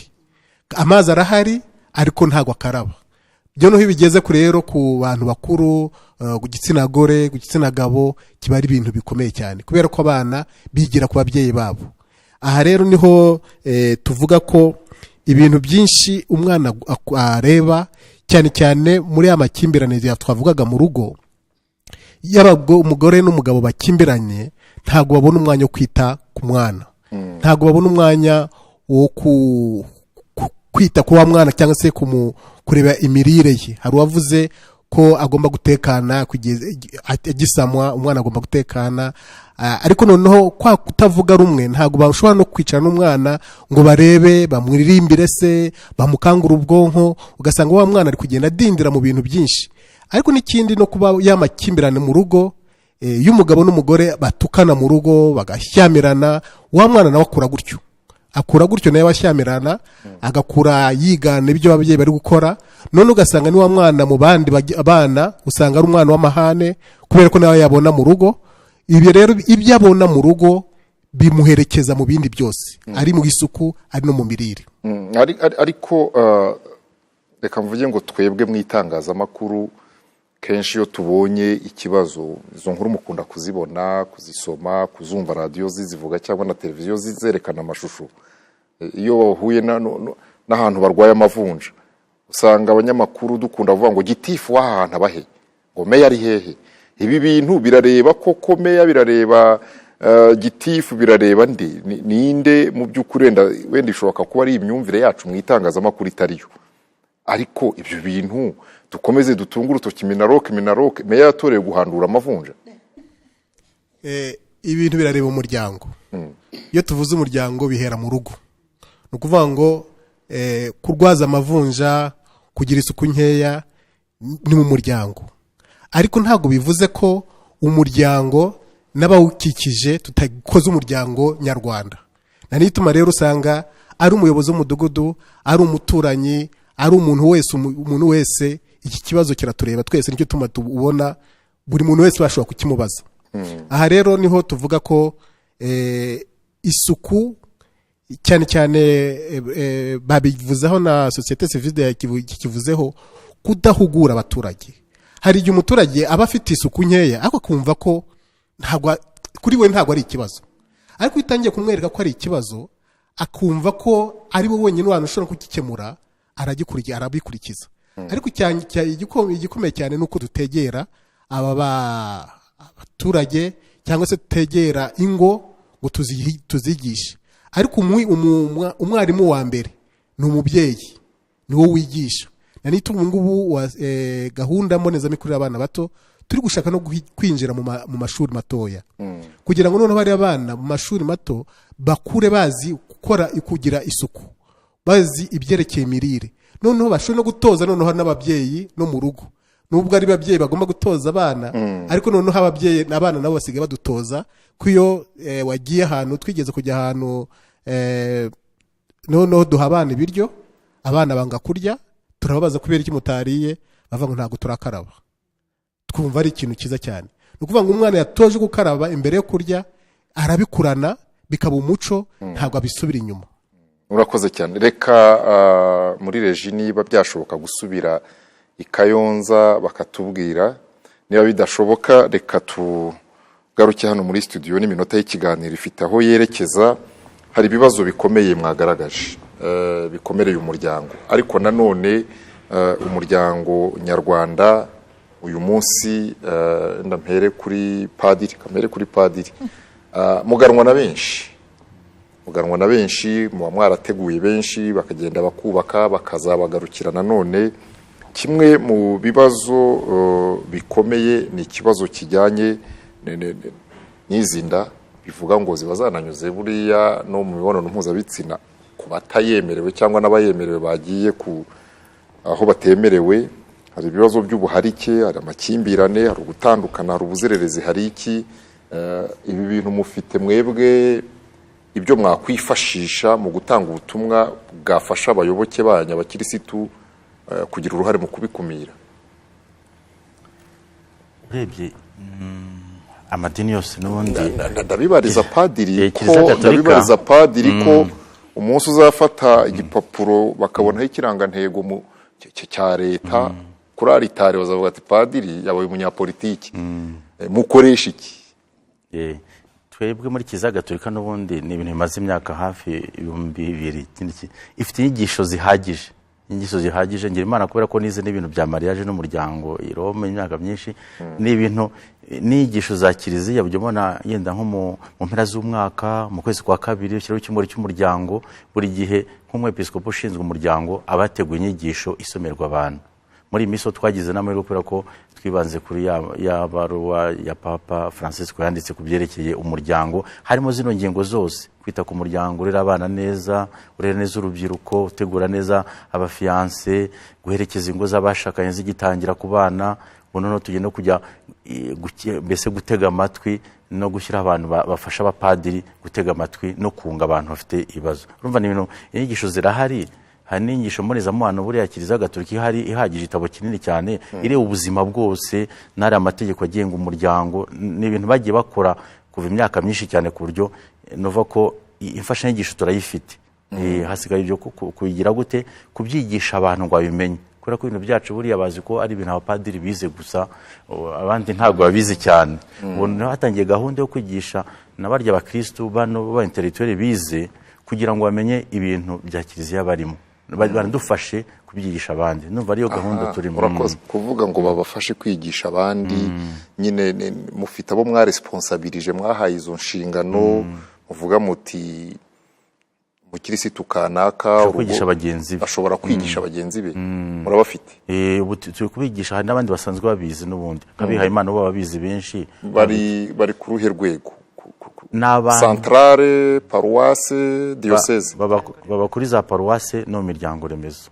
Amazi arahari ariko ntago akaraba. Byo noho bigeze kure rero ku bantu bakuru, ku gitsina gore, ku gitsina gabo, kiba ari ibintu bikomeye cyane kubera ko abana bigira ku babyeyi babo. Aha rero niho tuvuga ko ibintu byinshi umwana areba cyane cyane muri amakimbirane twavugaga mu rugo. Yababwo umugore n'umugabo bakimbiranye, ntago babona umwanya wo kwita ku mwana, ntago babona umwanya wo kwita ku wa mwana cyangwa se kureba imirire ye. Hari uwavuze ko agomba gutekana agisamwa, umwana agomba gutekana, ariko noneho kwa kutavuga rumwe ntago bashobora no kwicara n'umwana ngo barebe, bamuririmbire se, bamukangura ubwonko, ugasanga wa mwana ari kugenda adindira mu bintu byinshi. Ariko n'ikindi no kuba yamakimbirane mu rugo, iyo umugabo n'umugore batukana mu rugo bagashyamirana, wa mwana nawe akura gutyo nawe bashyamirana, agakura yigana ibyo ababyeyi bari gukora. None ugasanga ni wa mwana mu bandi abana usanga ari umwana w'amahane kubera ko nawe yabona mu rugo. Ibi rero ibyo abona mu rugo bimuherekeza mu bindi byose, ari mu isuku, ari no mu mirire. Ariko reka mvuge ngo twebwe mu itangazamakuru kenshi iyo tubonye ikibazo, izo nkuru mukunda kuzibona, kuzisoma, kuzumva radio zizivuga cyangwa na televiziyo zizerekana amashusho. Iyo bahuye n'ahantu barwaye amavunja, usanga abanyamakuru dukunda kuvuga ngo gitifu w'ahantu abahe, ngo meya ari hehe. Ibi bintu birareba koko meya, birareba gitifu, birareba ninde mu by'ukuri wenda ishoboka kuba ari imyumvire yacu mu itangazamakuru itariyo. Ariko ibyo bintu dukomeze dutunga urutoki minaroke meya yatoreye guhandura amavunja. Ibintu birareba umuryango. Iyo tuvuze umuryango bihera mu rugo. Ni ukuvuga ngo kurwaza amavunja, kugira isuku nkeya ni mu muryango. Ariko ntabwo bivuze ko umuryango n'abawukikije tutakoze umuryango nyarwanda. Nanituma rero usanga ari umuyobozi w'umudugudu, ari umuturanyi, ari umuntu wese iki kibazo kiratureba twese, nicyo tuma tubona buri muntu wese bashobora kukimubaza. Aha rero niho tuvuga ko isuku cyane cyane babivuzeho na societe civile kivuzeho kudahugura abaturage. Hari igihe umuturage aba afite isuku nkeya ariko kumva ko kuri we ntabwo ari ikibazo, ariko itangiye kumwereka ko ari ikibazo akumva ko ari we wenyine abantu ushobora kugikemura arabikurikiza ariko igikomeye cyane ni uko dutegera abaturage cyangwa se tutegera ingo ngo tuzigishe ariko umwarimu wa mbere ni umubyeyi ni wo wigisha na nito ubu ngubu gahunda mbonezamikurire abana bato turi gushaka no kwinjira mu mashuri matoya kugira ngo noneho bari abana mu mashuri mato bakure bazi kugira isuku bazi ibyerekeye imirire noneho bashobora no gutoza noneho n'ababyeyi no mu rugo nubwo ari babyeyi bagomba gutoza abana ariko noneho ababyeyi n'abana nabo basigaye badutoza ko iyo wagiye ahantu twigeze kujya ahantu noneho duha abana ibiryo abana banga kurya turababaza kubera iki mutariye bava ngo ntabwo turakaraba twumva ari ikintu cyiza cyane ni ukuvuga ngo umwana yatoje gukaraba imbere yo kurya arabikurana bikaba umuco ntabwo abisubira inyuma. Urakoze cyane reka muri reji niba byashoboka gusubira i Kayonza bakatubwira niba bidashoboka reka tugaruke hano muri studio n'iminota y'ikiganiro ifite aho yerekeza hari ibibazo bikomeye mwagaragaje bikomereye umuryango ariko nanone umuryango nyarwanda uyu munsi ndampere kuri padiri muganwa na benshi muba mwarateguye benshi bakagenda bakubaka bakazabagarukira nanone kimwe mu bibazo bikomeye ni ikibazo kijyanye n'izinda bivuga ngo ziba zananyuze buriya no mu mibonano mpuzabitsina ku batayemerewe cyangwa n'abayemerewe bagiye aho batemerewe hari ibibazo by'ubuharike hari amakimbirane hari ugutandukana hari ubuzererezi hari iki ibi bintu mufite mwebwe ibyo mwakwifashisha mu gutanga ubutumwa bwafasha abayoboke banyu abakirisitu kugira uruhare mu kubikumira urebye amadini yose n'ubundi ndabibariza padiri ko umunsi uzafata igipapuro bakabonaho ikirangantego cya leta kuri aritari bazavuga ati padiri yabaye umunyapolitiki mukoresha iki twebwe muri Kiliziya Gatolika n'ubundi ni ibintu bimaze imyaka hafi 2000 ifite inyigisho zihagije ngira Imana kubera ko nize n'ibintu bya mariage n'umuryango i Rome imyaka myinshi ni ibintu n'inyigisho za Kiliziya byobona yenda nko mu mpera z'umwaka mu kwezi kwa kabiri ikiraro cy'umuri cy'umuryango buri gihe nk'umwepiskopo ushinzwe umuryango abateguye inyigisho isomerwa abantu muri miso twagize n'amahirwe kubera ko twibanze kuri ya baruwa ya Papa Francisco yanditse ku byerekeye umuryango harimo zino ngingo zose kwita ku muryango urera abana neza urera neza urubyiruko utegura neza abafiance guherekeza ingo z'abashakanye zigitangira ku bana bono tugenda kujya mbese gutega amatwi no gushyira abantu bafasha abapadiri gutega amatwi no kunga abantu bafite ibibazo urumva ni ibintu inyigisho zirahari hari n'inyigisho mbonezamubano buriya Kiliziya Gatolika ihari ihagije itabo kinini cyane ireba ubuzima bwose n'ari amategeko agenga umuryango ni ibintu bagiye bakora kuva imyaka myinshi cyane ku buryo nova ko imfashanyigisho turayifite hasigaye ibyo kuyigira gute kubyigisha abantu ngo babimenye kubera ko ibintu byacu buriya bazi ko ari ibintu abapadiri bize gusa abandi ntabwo babizi cyane ubu hatangiye gahunda yo kwigisha n'abarya abakristu bano ba intellectuel bize kugira ngo bamenye ibintu bya Kiliziya barimo baradufashe kubyigisha abandi numva ariyo gahunda turimo urakoze kuvuga ngo babafashe kwigisha abandi nyine mufite abo mwaresponsabilije mwahaye izo nshingano muvuga muti mukirisitu kanaka kwigisha abagenzi be ashobora kwigisha abagenzi be murabafite ubu turi kubigisha hari n'abandi basanzwe babizi n'ubundi kabihaye Imana bo babizi benshi bari ku ruhe rwego centrale paroisse diocese baba kuri za paroisse no miryango remezo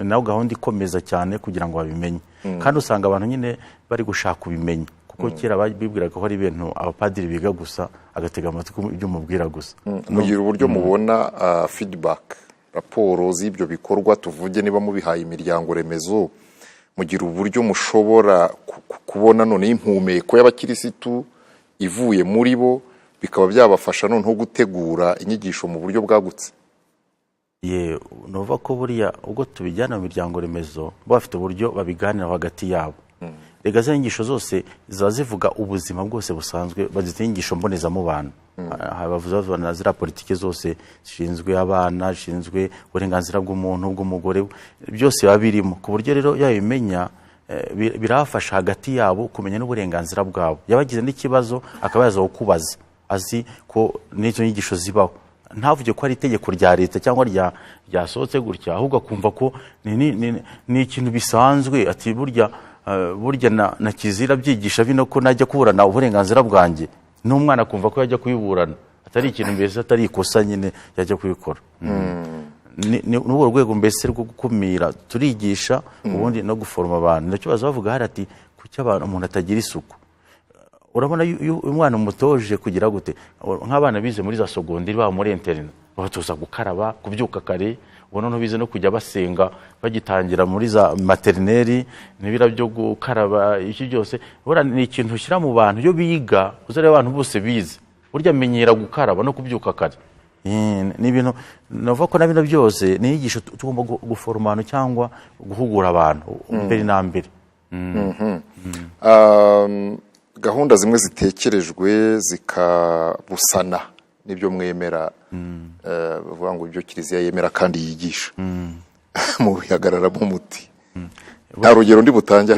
naho gahunda ikomeza cyane kugira ngo babimenye kandi usanga abantu nyine bari gushaka ubimenye kuko kera bibwiraga ko ari ibintu abapadiri biga gusa agatega amatwi ibyo mubwira gusa mugira uburyo mubona feedback raporo z'ibyo bikorwa tuvuge niba mubihaye imiryango remezo mugira uburyo mushobora kubona none impumeko y'abakirisitu ivuye muri bo bikaba byabafasha noneho gutegura inyigisho mu buryo bwagutse nova ko buriya ubwo tubijyana mu miryango remezo bafite uburyo babiganira hagati yabo rega za nyigisho zose ziba zivuga ubuzima bwose busanzwe, bazita inyigisho mbonezamubano. Bavuze na ziriya politiki zose zishinzwe abana, zishinzwe uburenganzira bw'umuntu, bw'umugore, byose biba birimo, ku buryo rero yabimenya birafasha hagati yabo kumenya n'uburenganzira bwabo. Yabagize n'ikibazo akaba yaza kukubaza, azi ko n'izo nyigisho zibaho, ntavuge ko ari itegeko rya leta cyangwa ryasohotse gutya, ahubwo akumva ko ni ikintu bisanzwe. Ati burya na kizira byigisha bino ko najya kuburana uburenganzira bwanjye, n'umwana akumva ko yajya kubiburana, atari ikintu mbese atari ikosa nyine yajya kubikora. N'ubu rwego mbese rwo gukumira turigisha ubundi no guforoma abantu. Nicyo baza bavuga hari ati kuki umuntu atagira isuku. Urabona umwana umutoje kugira gute, nk'abana bize muri za sogonderi baba muri interina batoza gukaraba, kubyuka kare, ubona no bize no kujya basenga bagitangira muri za materineri, n'ibira byo gukaraba, iki byose bora ni ikintu ushyira mu bantu yo biga, uzare abantu bose bize burya menyera gukaraba no kubyuka kare. Ni ibintu navuga ko nabino byose ni inyigisho tugomba guforomana cyangwa guhugura abantu mbere na mbere. Gahunda zimwe zitekerejwe zikabusana nibyo mwemera, bavuga ngo ibyo kiliziya yemera kandi yigisha mu bihagararamo umuti. Nta rugero ndi butangira.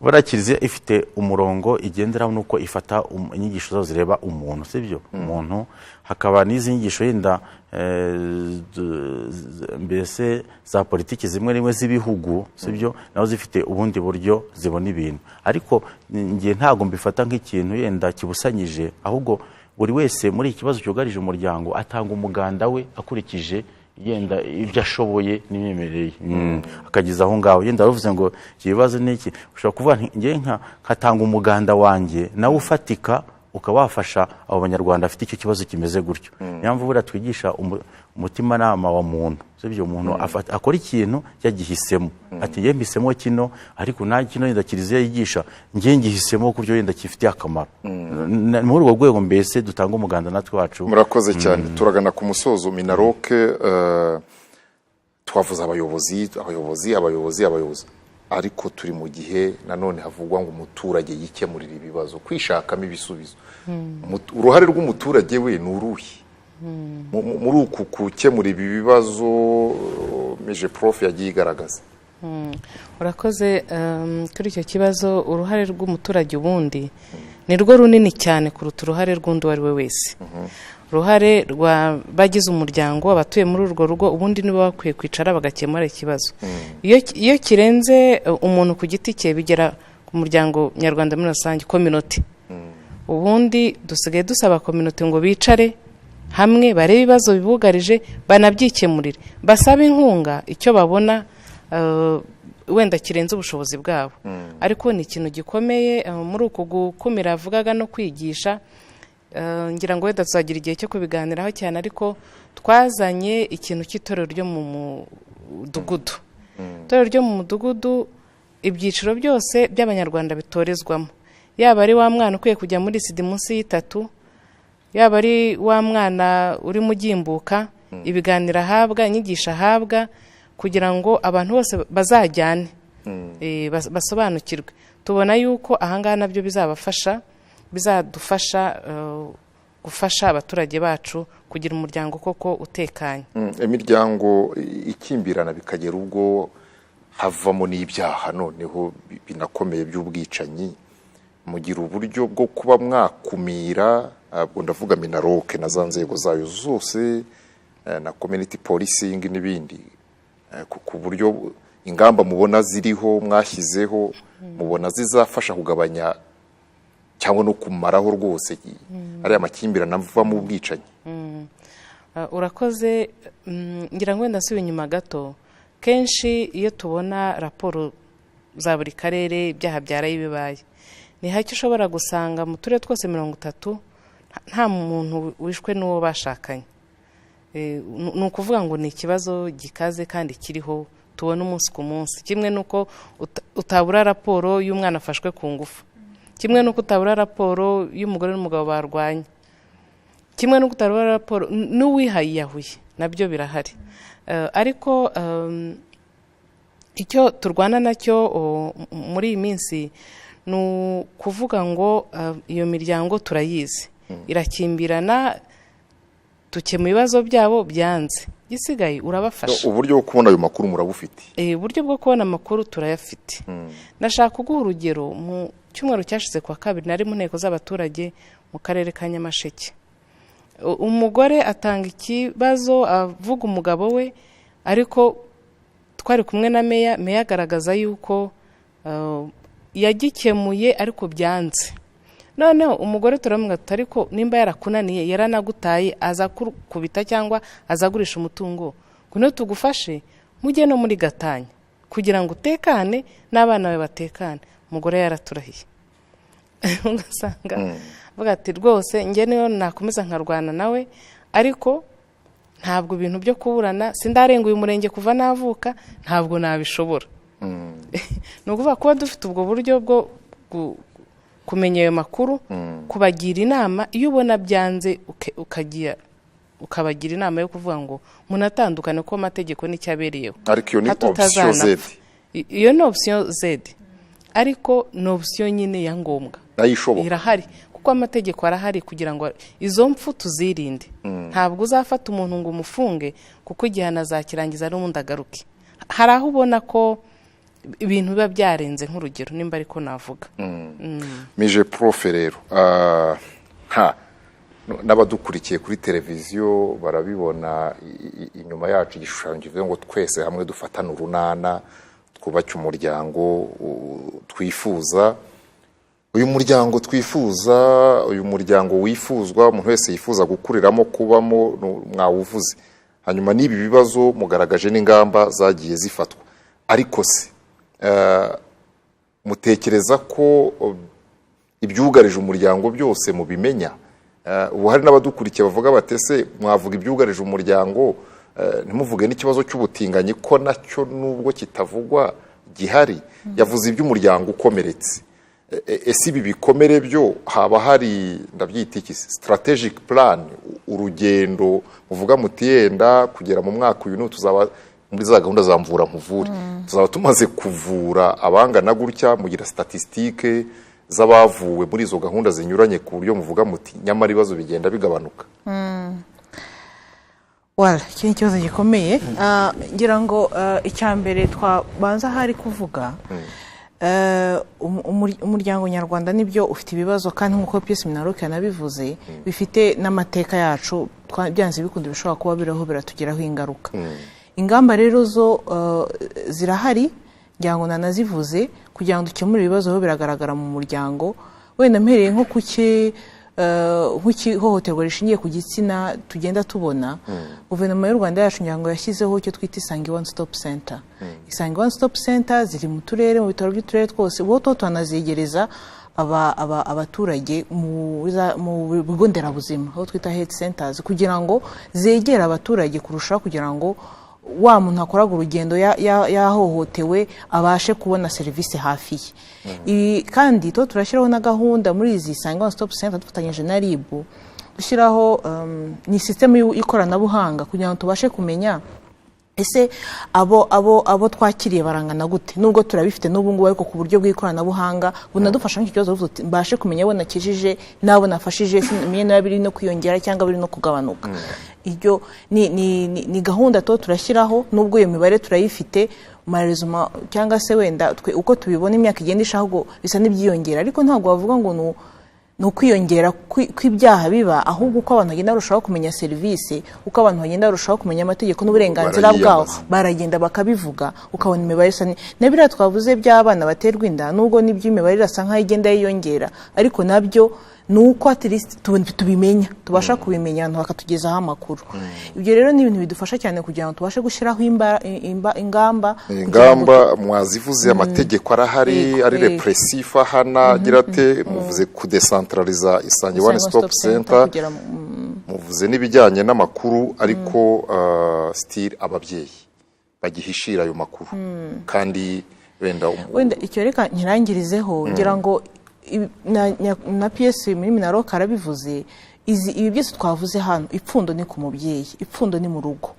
Buriya kiliziya ifite umurongo igenderaho nuko ifata inyigisho zose zireba umuntu, sibyo umuntu, hakaba n'izi nyigisho yenda mbese za politiki zimwe rimwe z'ibihugu, sibyo naho zifite ubundi buryo zibona ibintu, ariko ngiye ntago mbifata nk'ikintu yenda kibusanyije, ahubwo buri wese muri ikibazo cyugarije umuryango atanga umuganda we akurikije yenda ibyo ashoboye n'imyemerere akagiza aho ngaho. Yenda bavuze ngo ikibazo n'iki, ushobora kuvuga ngiye nkatanga umuganda wanjye nawe ufatika ukabafasha abo banyarwanda afite icyo kibazo kimeze gutyo. Niyo mpamvu buriya twigisha umutimanama wa muntu, sibyo umuntu akora ikintu yagihisemo, ati ye mpisemo kino, ariko nta kino yenda kiliziya yigisha ngiye ngihisemo kuryo yenda kifitiye akamaro. Muri urwo rwego mbese dutanga umuganda natwe wacu. Murakoze cyane. Turagana ku musozo. Minaroke twavuze abayobozi, ariko turi mu gihe nanone havugwa ngo umuturage yikemurira ibibazo, kwishakamo ibisubizo. Uruhare rw'umuturage we ni uruhe muri uku gukemura ibi bibazo meje prof yagiye igaragaza? Urakoze kuri icyo kibazo. Uruhare rw'umuturage ubundi ni rwo runini cyane kuruta uruhare rw'undi uwo ari we wese. Uruhare rw'abagize umuryango, abatuye muri urwo rugo, ubundi nibo bakwiye kwicara bagakemura ikibazo. Iyo kirenze umuntu ku giti cye bigera ku muryango nyarwanda muri rusange, community. Ubundi dusigaye dusaba community ngo bicare hamwe barebe ibibazo bibugarije, banabyikemurire, basaba inkunga icyo babona wenda kirenze ubushobozi bwabo. Ariko ni ikintu gikomeye muri uko gukumira avugaga no kwigisha. Ngira ngo wenda tuzagira igihe cyo kubiganiraho cyane, ariko twazanye ikintu cy'itorero ryo mu mudugudu. Itorero ryo mu mudugudu ibyiciro byose by'abanyarwanda bitorezwamo, yaba ari wa mwana ukwiye kujya muri sidi munsi y'itatu, yaba ari wa mwana uri mu gimbuka, ibiganiro ahabwa, inyigisho ahabwa, kugira ngo abantu bose bazajyane basobanukirwe. Tubona yuko ahangaha nabyo bizadufasha gufasha abaturage bacu kugira umuryango koko utekanye. Imiryango ikimbirana bikagera ubwo havamo n'ibyaha noneho binakomeye by'ubwicanyi, mugira uburyo bwo kuba mwakumira, ndavuga Minaroke na za nzego zayo zose na community policing n'ibindi, ku buryo ingamba mubona ziriho mwashyizeho mubona zizafasha kugabanya cyangwa no kumaraho rwose ari amakimbirana ava mu bwicanyi? Urakoze. Ngira ngo wenda subiye inyuma gato, kenshi iyo tubona raporo za buri karere ibyaha byaraye bibaye, ni hake ushobora gusanga mu turere twose 30 nta muntu wishwe n'uwo bashakanye. Ni ukuvuga ngo ni ikibazo gikaze kandi kiriho tubona umunsi ku munsi. Kimwe nuko utabura raporo y'umwana afashwe ku ngufu, kimwe nuko utabura raporo y'umugore n'umugabo barwanye, kimwe nuko utabura raporo n'uwihaye yahuye, nabyo birahari. Ariko icyo turwana nacyo muri iyi minsi ni ukuvuga ngo iyo miryango turayizi irakimbirana tukemura ibibazo byabo byanze gisigaye urabafasha. Uburyo bwo kubona ayo makuru murabufite? Uburyo bwo kubona amakuru turayafite. Ndashaka kuguha urugero. Mu cyumweru cyashize kwa kabiri nari mu nteko z'abaturage mu karere ka Nyamasheke. Umugore atanga ikibazo avuga umugabo we, ariko twari kumwe na meya agaragaza yuko yagikemuye ariko byanze. Noneho umugore turamubwira tuti ariko nimba yarakunaniye yaranagutaye aza kubita cyangwa azagurisha umutungo, kuno tugufashe mujye no muri gatanya kugira ngo utekane n'abana bawe batekane. Umugore yaraturahiye. Ugasanga avuga ati rwose njye niyo nakomeza nkarwana nawe, ariko ntabwo ibintu byo kuburana sindarenguye umurenge kuva navuka, ntabwo nabishobora. Ni ukuvuga kuba dufite ubwo buryo bwo kumenya ayo makuru, kubagira inama iyo ubona byanze ukabagira inama yo kuvuga ngo munatandukane ko amategeko n'icyabereyeho. Ariko iyo ni option Z. Iyo ni option Z, ariko ni option nyine ya ngombwa. Irahari kuko amategeko arahari kugira ngo izo mpfu tuzirinde. Ntabwo uzafata umuntu ngo umufunge kuko igihano azakirangiza n'ubundi agaruke. Hari aho ubona ko ibintu biba byarenze, nk'urugero nimba ariko navuga. Mije profe rero n'abadukurikiye kuri televiziyo barabibona inyuma yacu igishushanyo kivuga ngo twese hamwe dufatane urunana twubake umuryango twifuza. Uyu muryango twifuza, uyu muryango wifuzwa, umuntu wese yifuza gukuriramo kubamo mwawuvuze. Hanyuma n'ibi bibazo mugaragaje n'ingamba zagiye zifatwa, ariko se mutekereza ko ibyugarije umuryango byose mubimenya? Ubu hari n'abadukurikiye bavuga batese mwavuga ibyugarije umuryango ntimuvuge n'ikibazo cy'ubutinganyi ko nacyo nubwo kitavugwa gihari. Yavuze iby'umuryango ukomeretse. Ese ibi bikomere byo haba hari ndabyita iki strategic plan, urugendo muvuga muti yenda kugera mu mwaka uyu tuzaba muri za gahunda za mvura nkuvure, tuzaba tumaze kuvura abangana gutya, mugira statistique z'abavuwe muri izo gahunda zinyuranye ku buryo muvuga muti nyamara ibibazo bigenda bigabanuka? Iki ni ikibazo gikomeye. Ngira ngo icyambere twabanza hari kuvuga umuryango nyarwanda nibyo ufite ibibazo, kandi nk'uko Pius Minaroke yanabivuze bifite n'amateka yacu, byanze bikunda bishobora kuba biraho biratugiraho ingaruka. Ingamba rero zo zirahari, ngira ngo nanazivuze, kugira ngo dukemure ibibazo biragaragara mu muryango. Wenda mpereye nko hohoterwa rishingiye ku gitsina tugenda tubona, guverinoma y'u Rwanda yacu ngira ngo yashyizeho icyo twita Isange One Stop Center. Isange One Stop Center ziri mu turere, mu bitaro by'uturere twose, ubu tunazegereza abaturage mu bigo nderabuzima, aho twita health centers, kugira ngo zegere abaturage kurushaho, kugira ngo wa muntu akoraga urugendo yahohotewe abashe kubona serivisi hafi ye. Kandi turashyiraho na gahunda muri izi Isange One Stop Center dufatanyije na RIB, dushyiraho ni system y'ikoranabuhanga kugira ngo tubashe kumenya ese abo twakiriye barangana gute. Nubwo turabifite n'ubu ngubu, ariko ku buryo bw'ikoranabuhanga bunadufasha n'icyo kibazo mbashe kumenya abo nakijije n'abo nafashije, simenye niba biri no kwiyongera cyangwa biri no kugabanuka. Iryo ni gahunda turashyiraho, nubwo iyo mibare turayifite marezuma cyangwa se wenda uko tubibona imyaka igenda ishaho bisa n'ibyiyongera, ariko ntabwo bavuga ngo ni ukwiyongera kw'ibyaha biba, ahubwo uko abantu bagenda barushaho kumenya serivisi, uko abantu bagenda barushaho kumenya amategeko n'uburenganzira bwabo, baragenda bakabivuga, ukabona imibare isa na biriya twavuze by'abana baterwa inda. Nubwo n'ibyo imibare irasa nk'aho igenda yiyongera, ariko nabyo ni uko at least tubimenya, tubasha kubimenya abantu bakatugezaho amakuru. Ibyo rero ni ibintu bidufasha cyane kugira ngo tubashe gushyiraho ingamba. Mwazivuze, amategeko arahari, ari repressif ahana, agira ate, muvuze kudecentraliza Isange One Stop Center, muvuze n'ibijyanye n'amakuru, ariko still ababyeyi bagihishira ayo makuru. Kandi wenda icyo reka nkirangirizeho, ngira ngo na PS muri Minaroke arabivuze, ibi byose twavuze hano ipfundo ni ku mubyeyi, ipfundo ni mu rugo.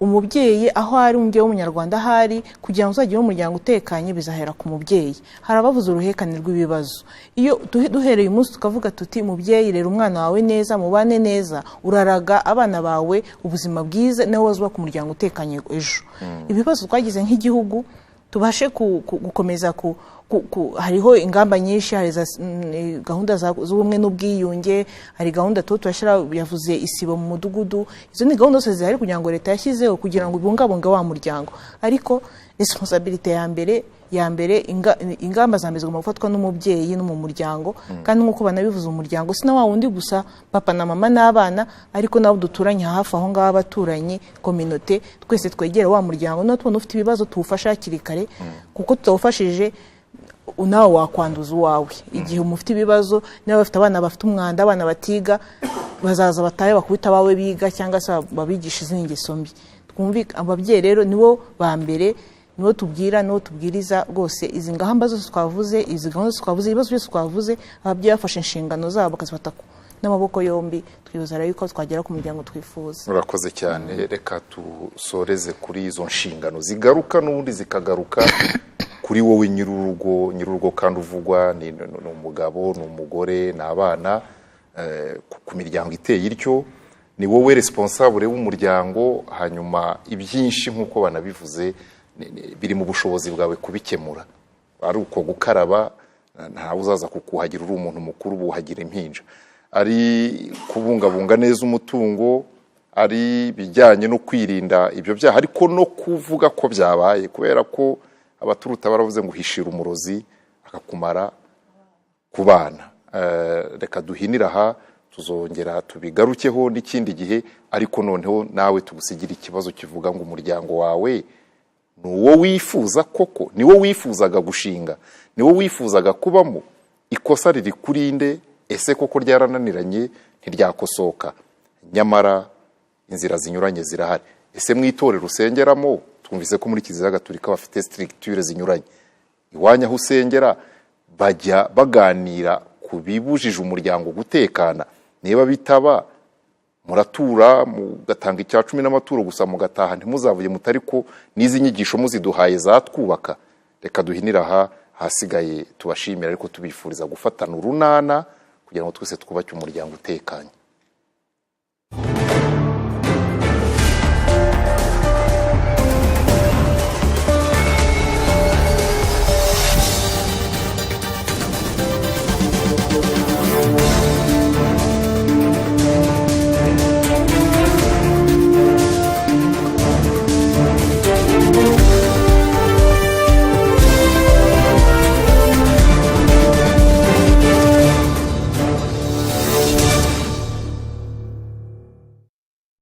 Umubyeyi aho ari, umubyeyi w'umunyarwanda ahari, kugira ngo uzagire umuryango utekanye bizahera ku mubyeyi. Hari abavuze uruhekane rw'ibibazo. Iyo duhereye umunsi tukavuga tuti mubyeyi rero umwana wawe neza, mubane neza, uraraga abana bawe ubuzima bwiza, nawe wazubaka umuryango utekanye ejo. Ibibazo twagize nk'igihugu tubashe gukomeza hariho ingamba nyinshi, hari gahunda z'ubumwe n'ubwiyunge, hari gahunda turashyira, yavuze isibo mu mudugudu. Izo ni gahunda zose zihari kugira ngo leta yashyizeho kugira ngo ibungabunge wa muryango. Ariko responsibility ya mbere ingamba za mbere zigomba gufatwa n'umubyeyi no mu muryango. Kandi nk'uko banabivuze, umuryango si na wa wundi gusa papa na mama n'abana, ariko nabo duturanye hafi aho ngaho, abaturanyi, kominote, twese twegera wa muryango. No tubona ufite ibibazo tuwufasha hakiri kare, kuko tutawufashije nawe wakwanduza uwawe. Igihe umufite ibibazo, niba bafite abana bafite umwanda, abana batiga, bazaza batahe bakubita abawe biga, cyangwa se babigisha izindi ngeso mbi. Twumvika ababyeyi rero nibo ba mbere, nibo tubwira, nibo tubwiriza rwose. Izi ngamba zose twavuze, izi gahunda zose twavuze, ibibazo byose twavuze, ababyeyi bafashe inshingano zabo bakazifata n'amaboko yombi, twifuza rero yuko twagera ku muryango twifuza. Murakoze cyane. Reka dusoreze kuri izo nshingano zigaruka n'ubundi zikagaruka kuri wowe nyir'urugo kandi uvugwa ni umugabo, ni umugore, ni abana. Ku miryango iteye ityo ni wowe responsable w'umuryango, hanyuma ibyinshi nk'uko banabivuze biri mu bushobozi bwawe kubikemura. Ari uko gukaraba, ntawe uzaza kukuhagira uri umuntu mukuru, buhagira impinja. Ari kubungabunga neza umutungo, ari bijyanye no kwirinda ibyo byaha, ariko no kuvuga ko byabaye, kubera ko abaturuta baravuze ngo uhishira umurozi akakumara ku bana. Reka duhinira aha, tuzongera tubigarukeho n'ikindi gihe, ariko noneho nawe tugusigira ikibazo kivuga ngo umuryango wawe ni uwo wifuza koko, ni wo wifuzaga gushinga, ni wo wifuzaga kubamo, ikosa riri kurinde, ese koko ryarananiranye ntiryakosoka, nyamara inzira zinyuranye zirahari. Ese mwitorero usengeramo, twumvise ko muri Kiliziya Gatolika bafite structure zinyuranye. Iwanya aho usengera bajya baganira ku bibujije umuryango gutekana. Niba bitaba muratura, mugatanga icya 10 n'amaturo gusa mugataha, ntimuzavuye mutariko n'izi nyigisho muziduhaye zatwubaka. Reka duhinira aha, hasigaye tubashimira ariko tubifuriza gufatana urunana kugira ngo twese twubake umuryango utekanye.